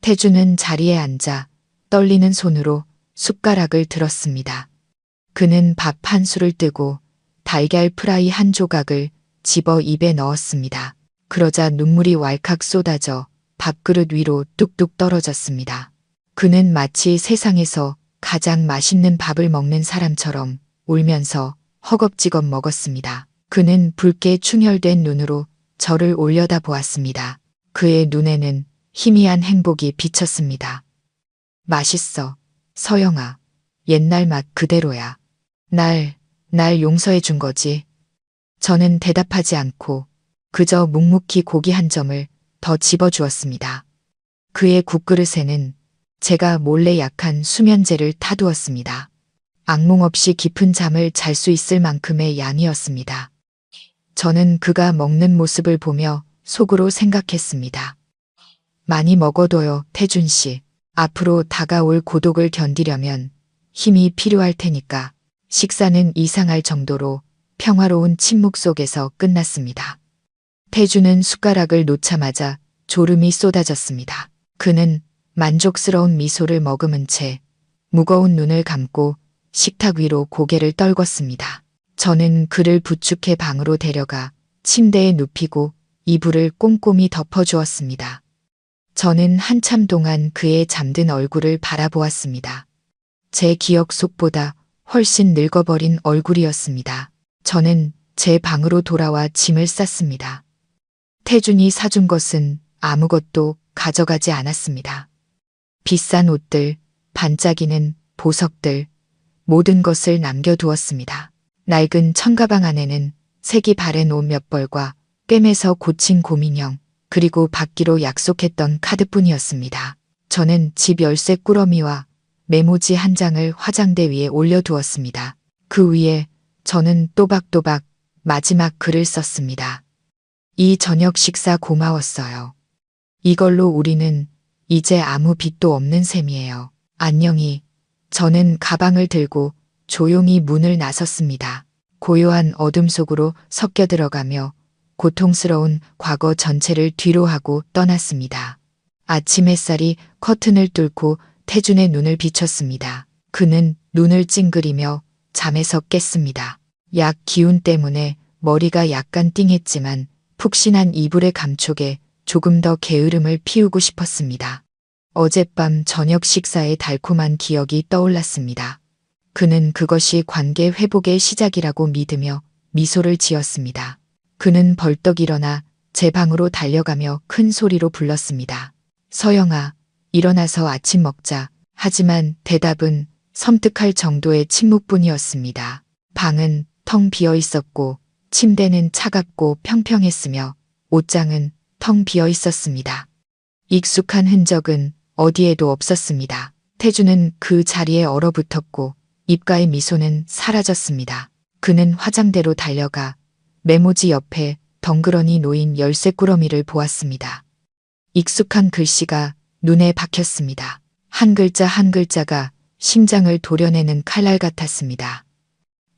태주는 자리에 앉아 떨리는 손으로 숟가락을 들었습니다. 그는 밥 한 술을 뜨고 달걀 프라이 한 조각을 집어 입에 넣었습니다. 그러자 눈물이 왈칵 쏟아져 밥그릇 위로 뚝뚝 떨어졌습니다. 그는 마치 세상에서 가장 맛있는 밥을 먹는 사람처럼 울면서 허겁지겁 먹었습니다. 그는 붉게 충혈된 눈으로 저를 올려다 보았습니다. 그의 눈에는 희미한 행복이 비쳤습니다. 맛있어, 서영아. 옛날 맛 그대로야. 날 용서해 준 거지. 저는 대답하지 않고 그저 묵묵히 고기 한 점을 더 집어주었습니다. 그의 국그릇에는 제가 몰래 약한 수면제를 타두었습니다. 악몽 없이 깊은 잠을 잘 수 있을 만큼의 양이었습니다. 저는 그가 먹는 모습을 보며 속으로 생각했습니다. 많이 먹어둬요, 태준 씨. 앞으로 다가올 고독을 견디려면 힘이 필요할 테니까. 식사는 이상할 정도로 평화로운 침묵 속에서 끝났습니다. 태주는 숟가락을 놓자마자 졸음이 쏟아졌습니다. 그는 만족스러운 미소를 머금은 채 무거운 눈을 감고 식탁 위로 고개를 떨궜습니다. 저는 그를 부축해 방으로 데려가 침대에 눕히고 이불을 꼼꼼히 덮어주었습니다. 저는 한참 동안 그의 잠든 얼굴을 바라보았습니다. 제 기억 속보다 훨씬 늙어버린 얼굴이었습니다. 저는 제 방으로 돌아와 짐을 쌌습니다. 태준이 사준 것은 아무것도 가져가지 않았습니다. 비싼 옷들, 반짝이는 보석들, 모든 것을 남겨두었습니다. 낡은 천가방 안에는 색이 바랜 옷 몇 벌과 꿰매서 고친 곰인형, 그리고 받기로 약속했던 카드뿐이었습니다. 저는 집 열쇠 꾸러미와 메모지 한 장을 화장대 위에 올려두었습니다. 그 위에 저는 또박또박 마지막 글을 썼습니다. 이 저녁 식사 고마웠어요. 이걸로 우리는 이제 아무 빚도 없는 셈이에요. 안녕히. 저는 가방을 들고 조용히 문을 나섰습니다. 고요한 어둠 속으로 섞여 들어가며 고통스러운 과거 전체를 뒤로하고 떠났습니다. 아침 햇살이 커튼을 뚫고 태준의 눈을 비췄습니다. 그는 눈을 찡그리며 잠에서 깼습니다. 약 기운 때문에 머리가 약간 띵했지만 푹신한 이불의 감촉에 조금 더 게으름을 피우고 싶었습니다. 어젯밤 저녁 식사의 달콤한 기억이 떠올랐습니다. 그는 그것이 관계 회복의 시작이라고 믿으며 미소를 지었습니다. 그는 벌떡 일어나 제 방으로 달려가며 큰 소리로 불렀습니다. 서영아, 일어나서 아침 먹자. 하지만 대답은 섬뜩할 정도의 침묵뿐이었습니다. 방은 텅 비어 있었고 침대는 차갑고 평평했으며 옷장은 텅 비어 있었습니다. 익숙한 흔적은 어디에도 없었습니다. 태주는 그 자리에 얼어붙었고 입가의 미소는 사라졌습니다. 그는 화장대로 달려가 메모지 옆에 덩그러니 놓인 열쇠 꾸러미를 보았습니다. 익숙한 글씨가 눈에 박혔습니다. 한 글자 한 글자가 심장을 도려내는 칼날 같았습니다.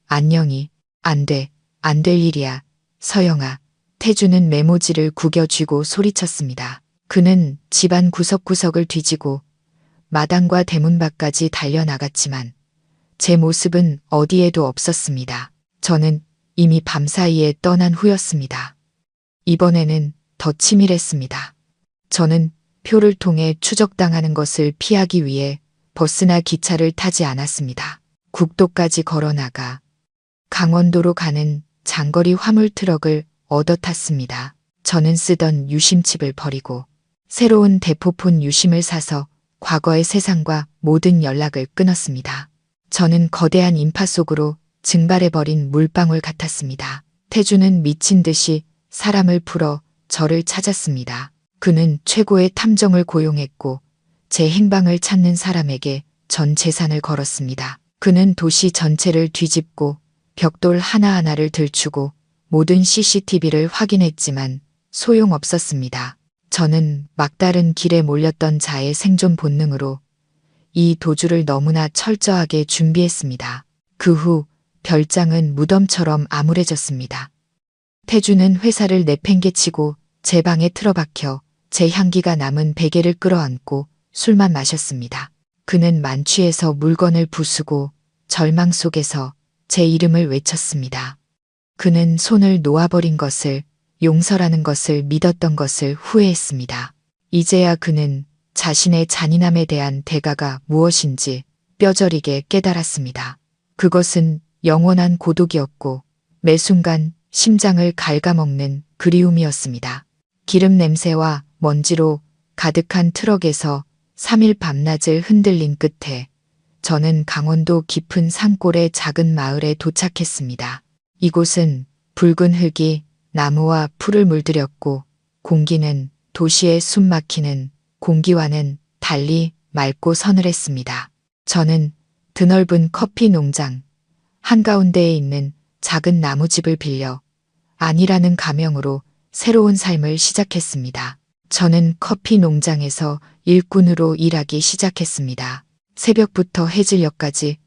안녕히. 안 돼. 안 될 일이야. 서영아. 태주는 메모지를 구겨쥐고 소리쳤습니다. 그는 집안 구석구석을 뒤지고 마당과 대문 밖까지 달려나갔지만 제 모습은 어디에도 없었습니다. 저는 이미 밤사이에 떠난 후였습니다. 이번에는 더 치밀했습니다. 저는 표를 통해 추적당하는 것을 피하기 위해 버스나 기차를 타지 않았습니다. 국도까지 걸어나가 강원도로 가는 장거리 화물 트럭을 얻어 탔습니다. 저는 쓰던 유심칩을 버리고 새로운 대포폰 유심을 사서 과거의 세상과 모든 연락을 끊었습니다. 저는 거대한 인파 속으로 증발해버린 물방울 같았습니다. 태주는 미친 듯이 사람을 풀어 저를 찾았습니다. 그는 최고의 탐정을 고용했고 제 행방을 찾는 사람에게 전 재산을 걸었습니다. 그는 도시 전체를 뒤집고 벽돌 하나하나를 들추고 모든 CCTV를 확인했지만 소용없었습니다. 저는 막다른 길에 몰렸던 자의 생존 본능으로 이 도주를 너무나 철저하게 준비했습니다. 그 후 별장은 무덤처럼 암울해졌습니다. 태주는 회사를 내팽개치고 제 방에 틀어박혀 제 향기가 남은 베개를 끌어안고 술만 마셨습니다. 그는 만취해서 물건을 부수고 절망 속에서 제 이름을 외쳤습니다. 그는 손을 놓아버린 것을, 용서라는 것을 믿었던 것을 후회했습니다. 이제야 그는 자신의 잔인함에 대한 대가가 무엇인지 뼈저리게 깨달았습니다. 그것은 영원한 고독이었고 매 순간 심장을 갉아먹는 그리움이었습니다. 기름 냄새와 먼지로 가득한 트럭에서 3일 밤낮을 흔들린 끝에 저는 강원도 깊은 산골의 작은 마을에 도착했습니다. 이곳은 붉은 흙이 나무와 풀을 물들였고 공기는 도시의 숨 막히는 공기와는 달리 맑고 서늘했습니다. 저는 드넓은 커피 농장 한가운데에 있는 작은 나무집을 빌려 안이라는 가명으로 새로운 삶을 시작했습니다. 저는 커피 농장에서 일꾼으로 일하기 시작했습니다. 새벽부터 해질녘까지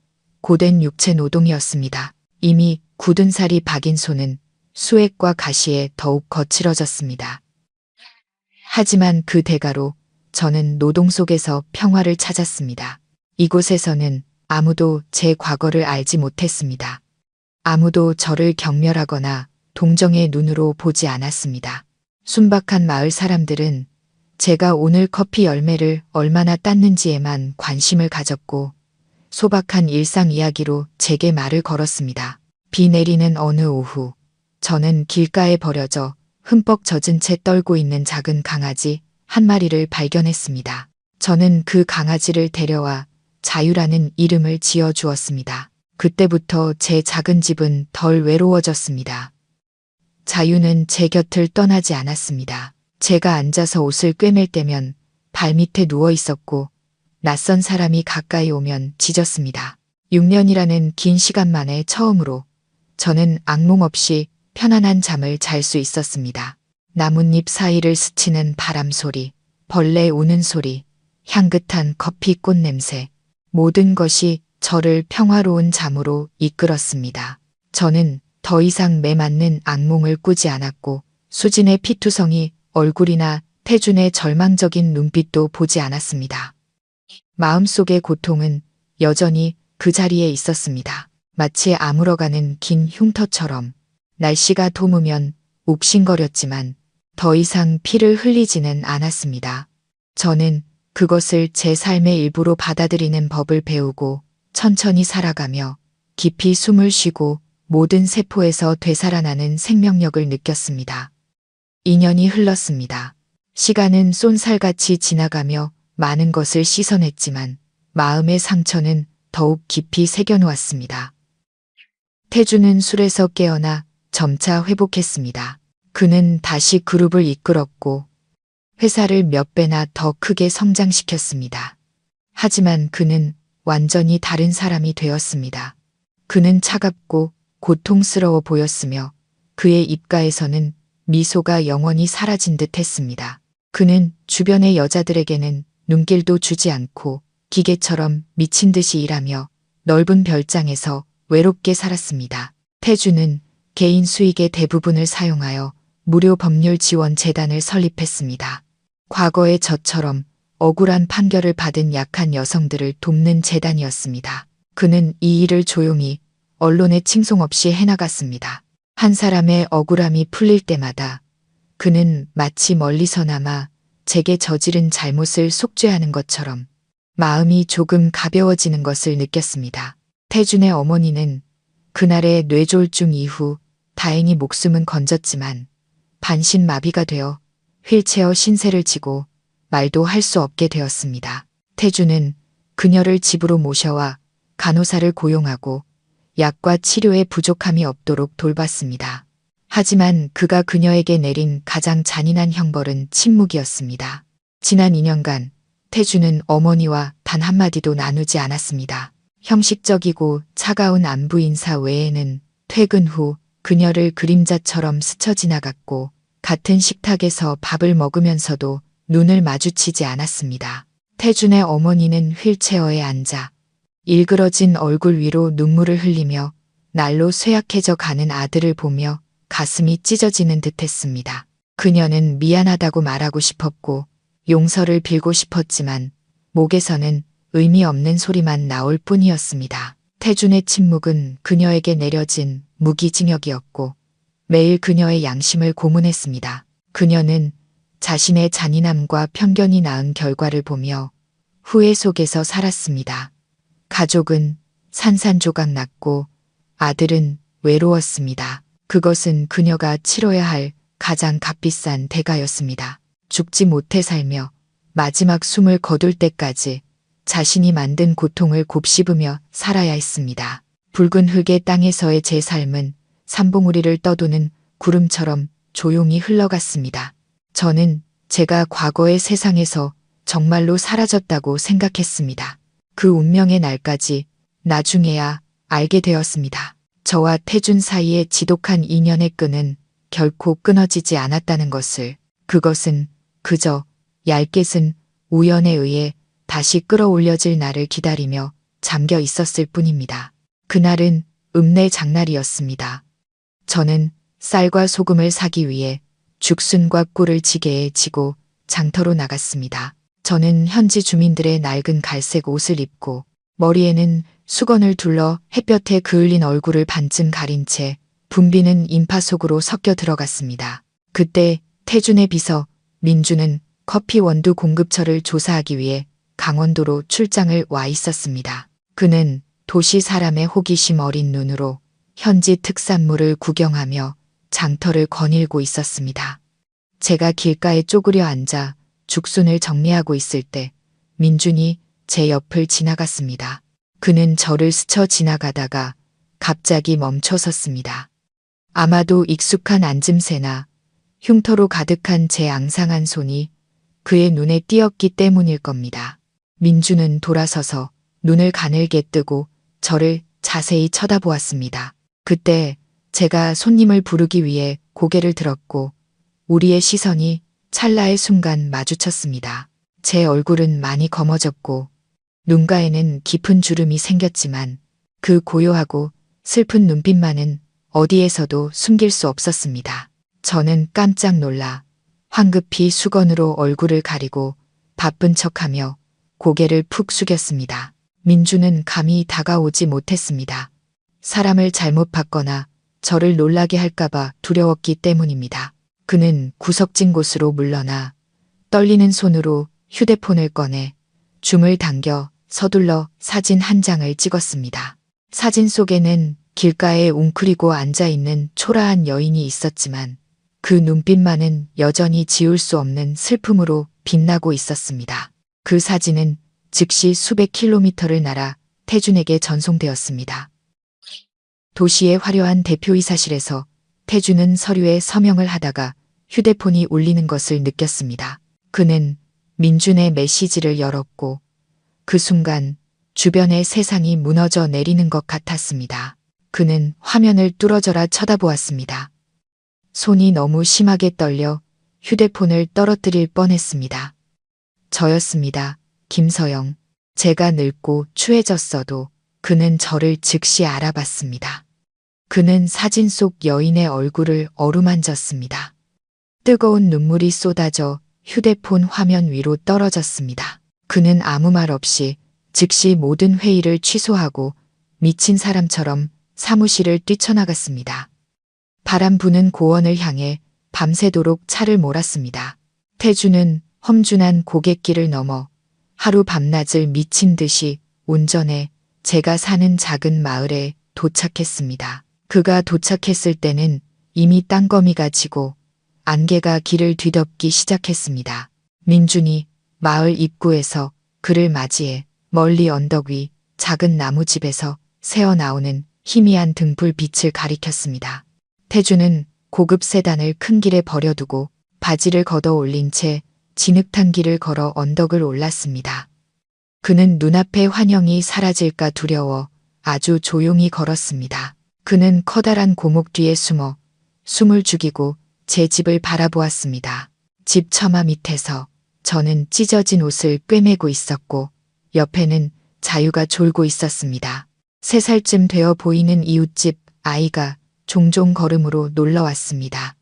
고된 육체 노동이었습니다. 이미 굳은 살이 박인 손은 수액과 가시에 더욱 거칠어졌습니다. 하지만 그 대가로 저는 노동 속에서 평화를 찾았습니다. 이곳에서는 아무도 제 과거를 알지 못했습니다. 아무도 저를 경멸하거나 동정의 눈으로 보지 않았습니다. 순박한 마을 사람들은 제가 오늘 커피 열매를 얼마나 땄는지에만 관심을 가졌고 소박한 일상 이야기로 제게 말을 걸었습니다. 비 내리는 어느 오후 저는 길가에 버려져 흠뻑 젖은 채 떨고 있는 작은 강아지 한 마리를 발견했습니다. 저는 그 강아지를 데려와 자유라는 이름을 지어 주었습니다. 그때부터 제 작은 집은 덜 외로워졌습니다. 자유는 제 곁을 떠나지 않았습니다. 제가 앉아서 옷을 꿰맬 때면 발밑에 누워 있었고 낯선 사람이 가까이 오면 짖었습니다. 6년이라는 긴 시간 만에 처음으로 저는 악몽 없이 편안한 잠을 잘 수 있었습니다. 나뭇잎 사이를 스치는 바람 소리, 벌레 우는 소리, 향긋한 커피 꽃 냄새, 모든 것이 저를 평화로운 잠으로 이끌었습니다. 저는 더 이상 매맞는 악몽을 꾸지 않았고 수진의 피투성이 얼굴이나 태준의 절망적인 눈빛도 보지 않았습니다. 마음속의 고통은 여전히 그 자리에 있었습니다. 마치 아물어가는 긴 흉터처럼 날씨가 도무면 욱신거렸지만 더 이상 피를 흘리지는 않았습니다. 저는 그것을 제 삶의 일부로 받아들이는 법을 배우고 천천히 살아가며 깊이 숨을 쉬고 모든 세포에서 되살아나는 생명력을 느꼈습니다. 2년이 흘렀습니다. 시간은 쏜살같이 지나가며 많은 것을 씻어냈지만 마음의 상처는 더욱 깊이 새겨놓았습니다. 태주는 술에서 깨어나 점차 회복했습니다. 그는 다시 그룹을 이끌었고 회사를 몇 배나 더 크게 성장시켰습니다. 하지만 그는 완전히 다른 사람이 되었습니다. 그는 차갑고 고통스러워 보였으며 그의 입가에서는 미소가 영원히 사라진 듯 했습니다. 그는 주변의 여자들에게는 눈길도 주지 않고 기계처럼 미친 듯이 일하며 넓은 별장에서 외롭게 살았습니다. 태주는 개인 수익의 대부분을 사용하여 무료 법률 지원 재단을 설립했습니다. 과거의 저처럼 억울한 판결을 받은 약한 여성들을 돕는 재단이었습니다. 그는 이 일을 조용히 언론에 칭송 없이 해나갔습니다. 한 사람의 억울함이 풀릴 때마다 그는 마치 멀리서나마 제게 저지른 잘못을 속죄하는 것처럼 마음이 조금 가벼워지는 것을 느꼈습니다. 태준의 어머니는 그날의 뇌졸중 이후 다행히 목숨은 건졌지만 반신마비가 되어 휠체어 신세를 지고 말도 할 수 없게 되었습니다. 태주는 그녀를 집으로 모셔와 간호사를 고용하고 약과 치료에 부족함이 없도록 돌봤습니다. 하지만 그가 그녀에게 내린 가장 잔인한 형벌은 침묵이었습니다. 지난 2년간 태주는 어머니와 단 한마디도 나누지 않았습니다. 형식적이고 차가운 안부 인사 외에는 퇴근 후 그녀를 그림자처럼 스쳐 지나갔고 같은 식탁에서 밥을 먹으면서도 눈을 마주치지 않았습니다. 태준의 어머니는 휠체어에 앉아 일그러진 얼굴 위로 눈물을 흘리며 날로 쇠약해져 가는 아들을 보며 가슴이 찢어지는 듯했습니다. 그녀는 미안하다고 말하고 싶었고 용서를 빌고 싶었지만 목에서는 의미 없는 소리만 나올 뿐이었습니다. 태준의 침묵은 그녀에게 내려진 무기징역이었고 매일 그녀의 양심을 고문했습니다. 그녀는 자신의 잔인함과 편견이 낳은 결과를 보며 후회 속에서 살았습니다. 가족은 산산조각 났고 아들은 외로웠습니다. 그것은 그녀가 치러야 할 가장 값비싼 대가였습니다. 죽지 못해 살며 마지막 숨을 거둘 때까지 자신이 만든 고통을 곱씹으며 살아야 했습니다. 붉은 흙의 땅에서의 제 삶은 산봉우리를 떠도는 구름처럼 조용히 흘러갔습니다. 저는 제가 과거의 세상에서 정말로 사라졌다고 생각했습니다. 그 운명의 날까지 나중에야 알게 되었습니다. 저와 태준 사이의 지독한 인연의 끈은 결코 끊어지지 않았다는 것을, 그것은 그저 얇게 쓴 우연에 의해 다시 끌어올려질 날을 기다리며 잠겨 있었을 뿐입니다. 그날은 읍내 장날이었습니다. 저는 쌀과 소금을 사기 위해 죽순과 꿀을 지게에 지고 장터로 나갔습니다. 저는 현지 주민들의 낡은 갈색 옷을 입고 머리에는 수건을 둘러 햇볕에 그을린 얼굴을 반쯤 가린 채 붐비는 인파 속으로 섞여 들어갔습니다. 그때 태준의 비서 민주는 커피 원두 공급처를 조사하기 위해 강원도로 출장을 와 있었습니다. 그는 도시 사람의 호기심 어린 눈으로 현지 특산물을 구경하며 장터를 거닐고 있었습니다. 제가 길가에 쪼그려 앉아 죽순을 정리하고 있을 때 민준이 제 옆을 지나갔습니다. 그는 저를 스쳐 지나가다가 갑자기 멈춰 섰습니다. 아마도 익숙한 앉음새나 흉터로 가득한 제 앙상한 손이 그의 눈에 띄었기 때문일 겁니다. 민주는 돌아서서 눈을 가늘게 뜨고 저를 자세히 쳐다보았습니다. 그때 제가 손님을 부르기 위해 고개를 들었고 우리의 시선이 찰나의 순간 마주쳤습니다. 제 얼굴은 많이 검어졌고 눈가에는 깊은 주름이 생겼지만 그 고요하고 슬픈 눈빛만은 어디에서도 숨길 수 없었습니다. 저는 깜짝 놀라 황급히 수건으로 얼굴을 가리고 바쁜 척하며 고개를 푹 숙였습니다. 민주는 감히 다가오지 못했습니다. 사람을 잘못 봤거나 저를 놀라게 할까봐 두려웠기 때문입니다. 그는 구석진 곳으로 물러나 떨리는 손으로 휴대폰을 꺼내 줌을 당겨 서둘러 사진 한 장을 찍었습니다. 사진 속에는 길가에 웅크리고 앉아있는 초라한 여인이 있었지만 그 눈빛만은 여전히 지울 수 없는 슬픔으로 빛나고 있었습니다. 그 사진은 즉시 수백 킬로미터를 날아 태준에게 전송되었습니다. 도시의 화려한 대표이사실에서 태준은 서류에 서명을 하다가 휴대폰이 울리는 것을 느꼈습니다. 그는 민준의 메시지를 열었고 그 순간 주변의 세상이 무너져 내리는 것 같았습니다. 그는 화면을 뚫어져라 쳐다보았습니다. 손이 너무 심하게 떨려 휴대폰을 떨어뜨릴 뻔했습니다. 저였습니다. 김서영. 제가 늙고 추해졌어도 그는 저를 즉시 알아봤습니다. 그는 사진 속 여인의 얼굴을 어루만졌습니다. 뜨거운 눈물이 쏟아져 휴대폰 화면 위로 떨어졌습니다. 그는 아무 말 없이 즉시 모든 회의를 취소하고 미친 사람처럼 사무실을 뛰쳐나갔습니다. 바람 부는 고원을 향해 밤새도록 차를 몰았습니다. 태주는 험준한 고갯길을 넘어 하루 밤낮을 미친 듯이 운전해 제가 사는 작은 마을에 도착했습니다. 그가 도착했을 때는 이미 땅거미가 지고 안개가 길을 뒤덮기 시작했습니다. 민준이 마을 입구에서 그를 맞이해 멀리 언덕 위 작은 나무집에서 새어나오는 희미한 등불 빛을 가리켰습니다. 태주는 고급 세단을 큰 길에 버려두고 바지를 걷어 올린 채 진흙탕 길을 걸어 언덕을 올랐습니다. 그는 눈앞의 환영이 사라질까 두려워 아주 조용히 걸었습니다. 그는 커다란 고목 뒤에 숨어 숨을 죽이고 제 집을 바라보았습니다. 집 처마 밑에서 저는 찢어진 옷을 꿰매고 있었고 옆에는 자유가 졸고 있었습니다. 3살쯤 되어 보이는 이웃집 아이가 종종 걸음으로 놀러 왔습니다.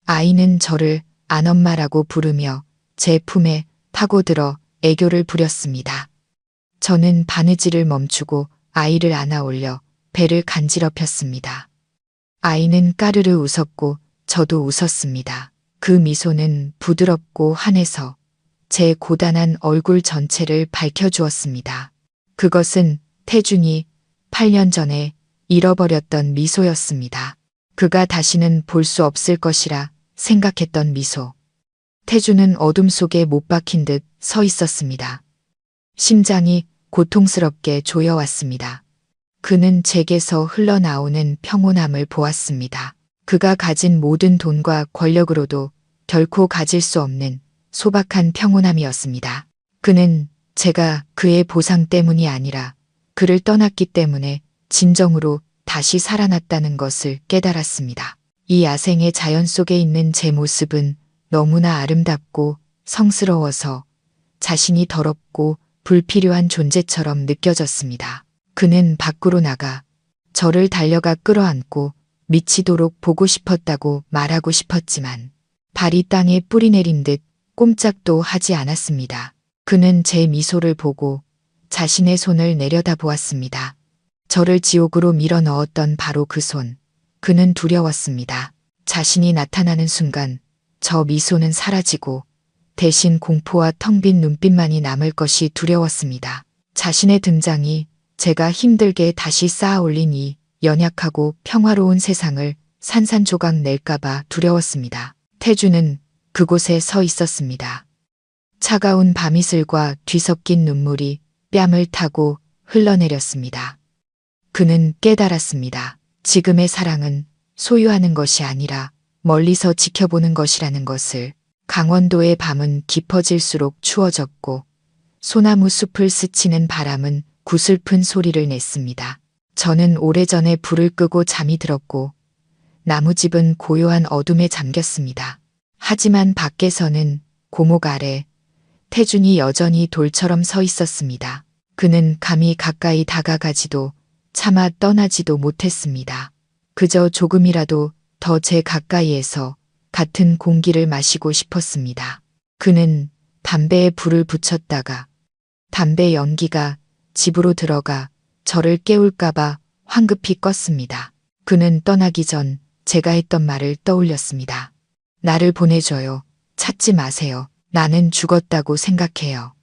아이는 저를 안엄마라고 부르며 제 품에 파고들어 애교를 부렸습니다. 저는 바느질을 멈추고 아이를 안아 올려 배를 간지럽혔습니다. 아이는 까르르 웃었고 저도 웃었습니다. 그 미소는 부드럽고 환해서 제 고단한 얼굴 전체를 밝혀주었습니다. 그것은 태준이 8년 전에 잃어버렸던 미소였습니다. 그가 다시는 볼 수 없을 것이라 생각했던 미소. 태준은 어둠 속에 못 박힌 듯 서 있었습니다. 심장이 고통스럽게 조여왔습니다. 그는 제게서 흘러나오는 평온함을 보았습니다. 그가 가진 모든 돈과 권력으로도 결코 가질 수 없는 소박한 평온함이었습니다. 그는 제가 그의 보상 때문이 아니라 그를 떠났기 때문에 진정으로 다시 살아났다는 것을 깨달았습니다. 이 야생의 자연 속에 있는 제 모습은 너무나 아름답고 성스러워서 자신이 더럽고 불필요한 존재처럼 느껴졌습니다. 그는 밖으로 나가 저를 달려가 끌어안고 미치도록 보고 싶었다고 말하고 싶었지만 발이 땅에 뿌리 내린 듯 꼼짝도 하지 않았습니다. 그는 제 미소를 보고 자신의 손을 내려다보았습니다. 저를 지옥으로 밀어 넣었던 바로 그 손. 그는 두려웠습니다. 자신이 나타나는 순간 저 미소는 사라지고 대신 공포와 텅 빈 눈빛만이 남을 것이 두려웠습니다. 자신의 등장이 제가 힘들게 다시 쌓아 올린 이 연약하고 평화로운 세상을 산산조각 낼까봐 두려웠습니다. 태주는 그곳에 서 있었습니다. 차가운 밤이슬과 뒤섞인 눈물이 뺨을 타고 흘러내렸습니다. 그는 깨달았습니다. 지금의 사랑은 소유하는 것이 아니라 멀리서 지켜보는 것이라는 것을. 강원도의 밤은 깊어질수록 추워졌고 소나무 숲을 스치는 바람은 구슬픈 소리를 냈습니다. 저는 오래전에 불을 끄고 잠이 들었고 나무집은 고요한 어둠에 잠겼습니다. 하지만 밖에서는 고목 아래 태준이 여전히 돌처럼 서 있었습니다. 그는 감히 가까이 다가가지도 차마 떠나지도 못했습니다. 그저 조금이라도 더 제 가까이에서 같은 공기를 마시고 싶었습니다. 그는 담배에 불을 붙였다가 담배 연기가 집으로 들어가 저를 깨울까봐 황급히 껐습니다. 그는 떠나기 전 제가 했던 말을 떠올렸습니다. 나를 보내줘요. 찾지 마세요. 나는 죽었다고 생각해요.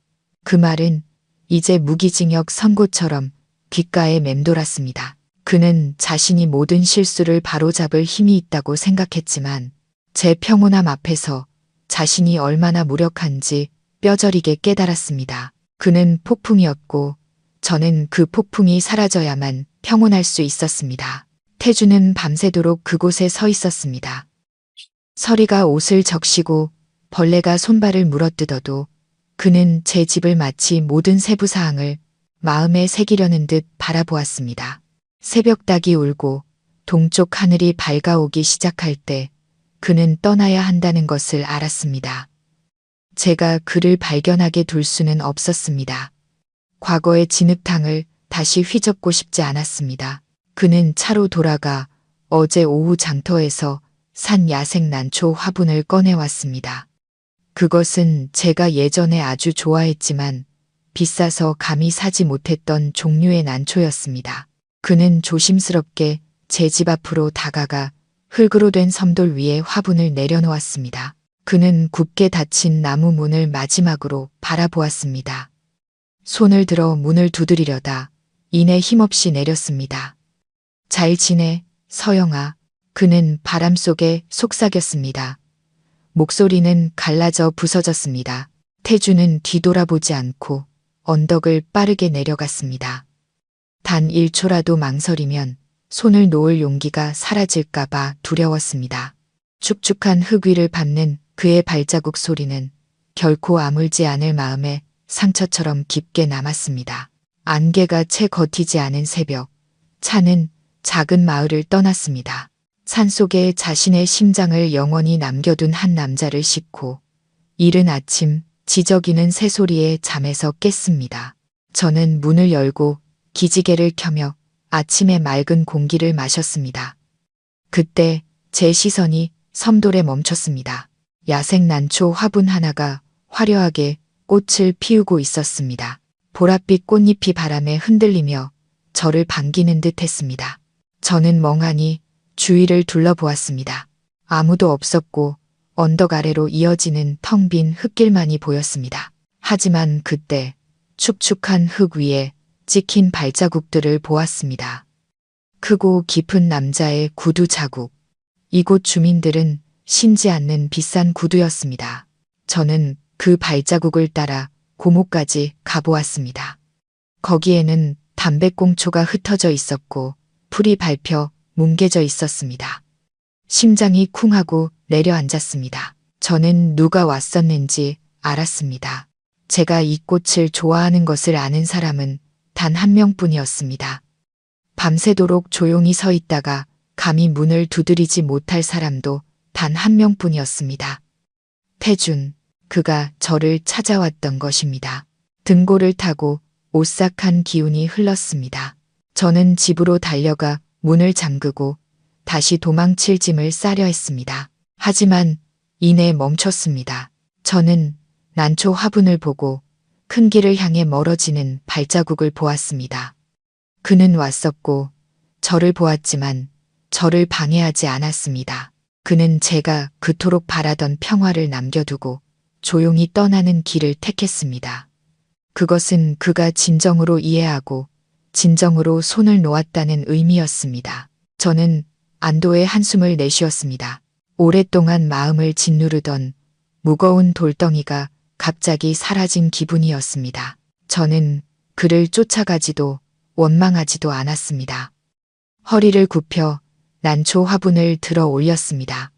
그 말은 이제 무기징역 선고처럼 귓가에 맴돌았습니다. 그는 자신이 모든 실수를 바로잡을 힘이 있다고 생각했지만 제 평온함 앞에서 자신이 얼마나 무력한지 뼈저리게 깨달았습니다. 그는 폭풍이었고 저는 그 폭풍이 사라져야만 평온할 수 있었습니다. 태주는 밤새도록 그곳에 서 있었습니다. 서리가 옷을 적시고 벌레가 손발을 물어뜯어도 그는 제 집을 마치 모든 세부사항을 마음에 새기려는 듯 바라보았습니다. 새벽닭이 울고 동쪽 하늘이 밝아오기 시작할 때 그는 떠나야 한다는 것을 알았습니다. 제가 그를 발견하게 둘 수는 없었습니다. 과거의 진흙탕을 다시 휘젓고 싶지 않았습니다. 그는 차로 돌아가 어제 오후 장터에서 산 야생 난초 화분을 꺼내왔습니다. 그것은 제가 예전에 아주 좋아했지만 비싸서 감히 사지 못했던 종류의 난초였습니다. 그는 조심스럽게 제 집 앞으로 다가가 흙으로 된 섬돌 위에 화분을 내려놓았습니다. 그는 굳게 닫힌 나무 문을 마지막으로 바라보았습니다. 손을 들어 문을 두드리려다 이내 힘없이 내렸습니다. 잘 지내, 서영아. 그는 바람 속에 속삭였습니다. 목소리는 갈라져 부서졌습니다. 태주는 뒤돌아보지 않고 언덕을 빠르게 내려갔습니다. 단 1초라도 망설이면 손을 놓을 용기가 사라질까봐 두려웠습니다. 축축한 흙 위를 밟는 그의 발자국 소리는 결코 아물지 않을 마음에 상처처럼 깊게 남았습니다. 안개가 채 걷히지 않은 새벽, 차는 작은 마을을 떠났습니다. 산속에 자신의 심장을 영원히 남겨둔 한 남자를 싣고 이른 아침 지저귀는 새소리에 잠에서 깼습니다. 저는 문을 열고 기지개를 켜며 아침의 맑은 공기를 마셨습니다. 그때 제 시선이 섬돌에 멈췄습니다. 야생 난초 화분 하나가 화려하게 꽃을 피우고 있었습니다. 보랏빛 꽃잎이 바람에 흔들리며 저를 반기는 듯 했습니다. 저는 멍하니 주위를 둘러보았습니다. 아무도 없었고 언덕 아래로 이어지는 텅 빈 흙길만이 보였습니다. 하지만 그때 축축한 흙 위에 찍힌 발자국들을 보았습니다. 크고 깊은 남자의 구두 자국. 이곳 주민들은 신지 않는 비싼 구두였습니다. 저는 그 발자국을 따라 고모까지 가보았습니다. 거기에는 담배꽁초가 흩어져 있었고 풀이 밟혀 뭉개져 있었습니다. 심장이 쿵하고 내려앉았습니다. 저는 누가 왔었는지 알았습니다. 제가 이 꽃을 좋아하는 것을 아는 사람은 단 한 명뿐이었습니다. 밤새도록 조용히 서 있다가 감히 문을 두드리지 못할 사람도 단 한 명뿐이었습니다. 태준, 그가 저를 찾아왔던 것입니다. 등골을 타고 오싹한 기운이 흘렀습니다. 저는 집으로 달려가 문을 잠그고 다시 도망칠 짐을 싸려 했습니다. 하지만 이내 멈췄습니다. 저는 난초 화분을 보고 큰 길을 향해 멀어지는 발자국을 보았습니다. 그는 왔었고 저를 보았지만 저를 방해하지 않았습니다. 그는 제가 그토록 바라던 평화를 남겨두고 조용히 떠나는 길을 택했습니다. 그것은 그가 진정으로 이해하고 진정으로 손을 놓았다는 의미였습니다. 저는 안도의 한숨을 내쉬었습니다. 오랫동안 마음을 짓누르던 무거운 돌덩이가 갑자기 사라진 기분이었습니다. 저는 그를 쫓아가지도 원망하지도 않았습니다. 허리를 굽혀 난초 화분을 들어 올렸습니다.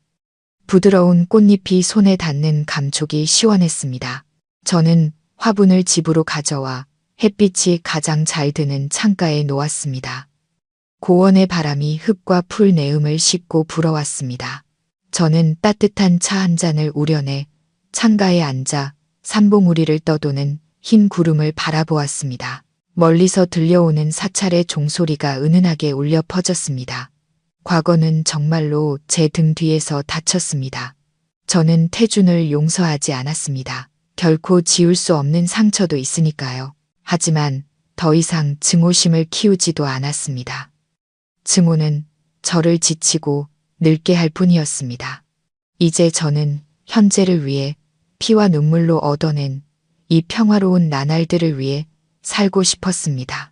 부드러운 꽃잎이 손에 닿는 감촉이 시원했습니다. 저는 화분을 집으로 가져와 햇빛이 가장 잘 드는 창가에 놓았습니다. 고원의 바람이 흙과 풀 내음을 씻고 불어왔습니다. 저는 따뜻한 차 한 잔을 우려내 창가에 앉아 산봉우리를 떠도는 흰 구름을 바라보았습니다. 멀리서 들려오는 사찰의 종소리가 은은하게 울려 퍼졌습니다. 과거는 정말로 제 등 뒤에서 닫혔습니다. 저는 태준을 용서하지 않았습니다. 결코 지울 수 없는 상처도 있으니까요. 하지만 더 이상 증오심을 키우지도 않았습니다. 증오는 저를 지치고 늙게 할 뿐이었습니다. 이제 저는 현재를 위해 피와 눈물로 얻어낸 이 평화로운 나날들을 위해 살고 싶었습니다.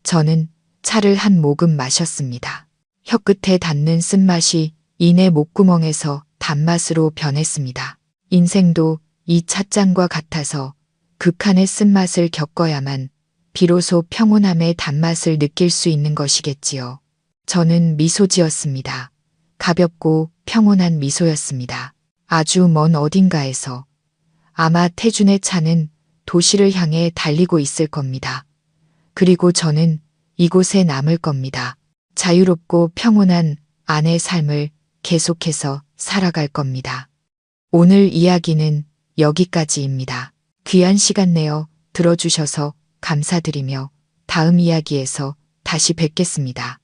저는 차를 한 모금 마셨습니다. 혀끝에 닿는 쓴맛이 이내 목구멍에서 단맛으로 변했습니다. 인생도 이 찻잔과 같아서 극한의 쓴맛을 겪어야만 비로소 평온함의 단맛을 느낄 수 있는 것이겠지요. 저는 미소 지었습니다. 가볍고 평온한 미소였습니다. 아주 먼 어딘가에서 아마 태준의 차는 도시를 향해 달리고 있을 겁니다. 그리고 저는 이곳에 남을 겁니다. 자유롭고 평온한 아내 삶을 계속해서 살아갈 겁니다. 오늘 이야기는 여기까지입니다. 귀한 시간 내어 들어주셔서 감사드리며 다음 이야기에서 다시 뵙겠습니다.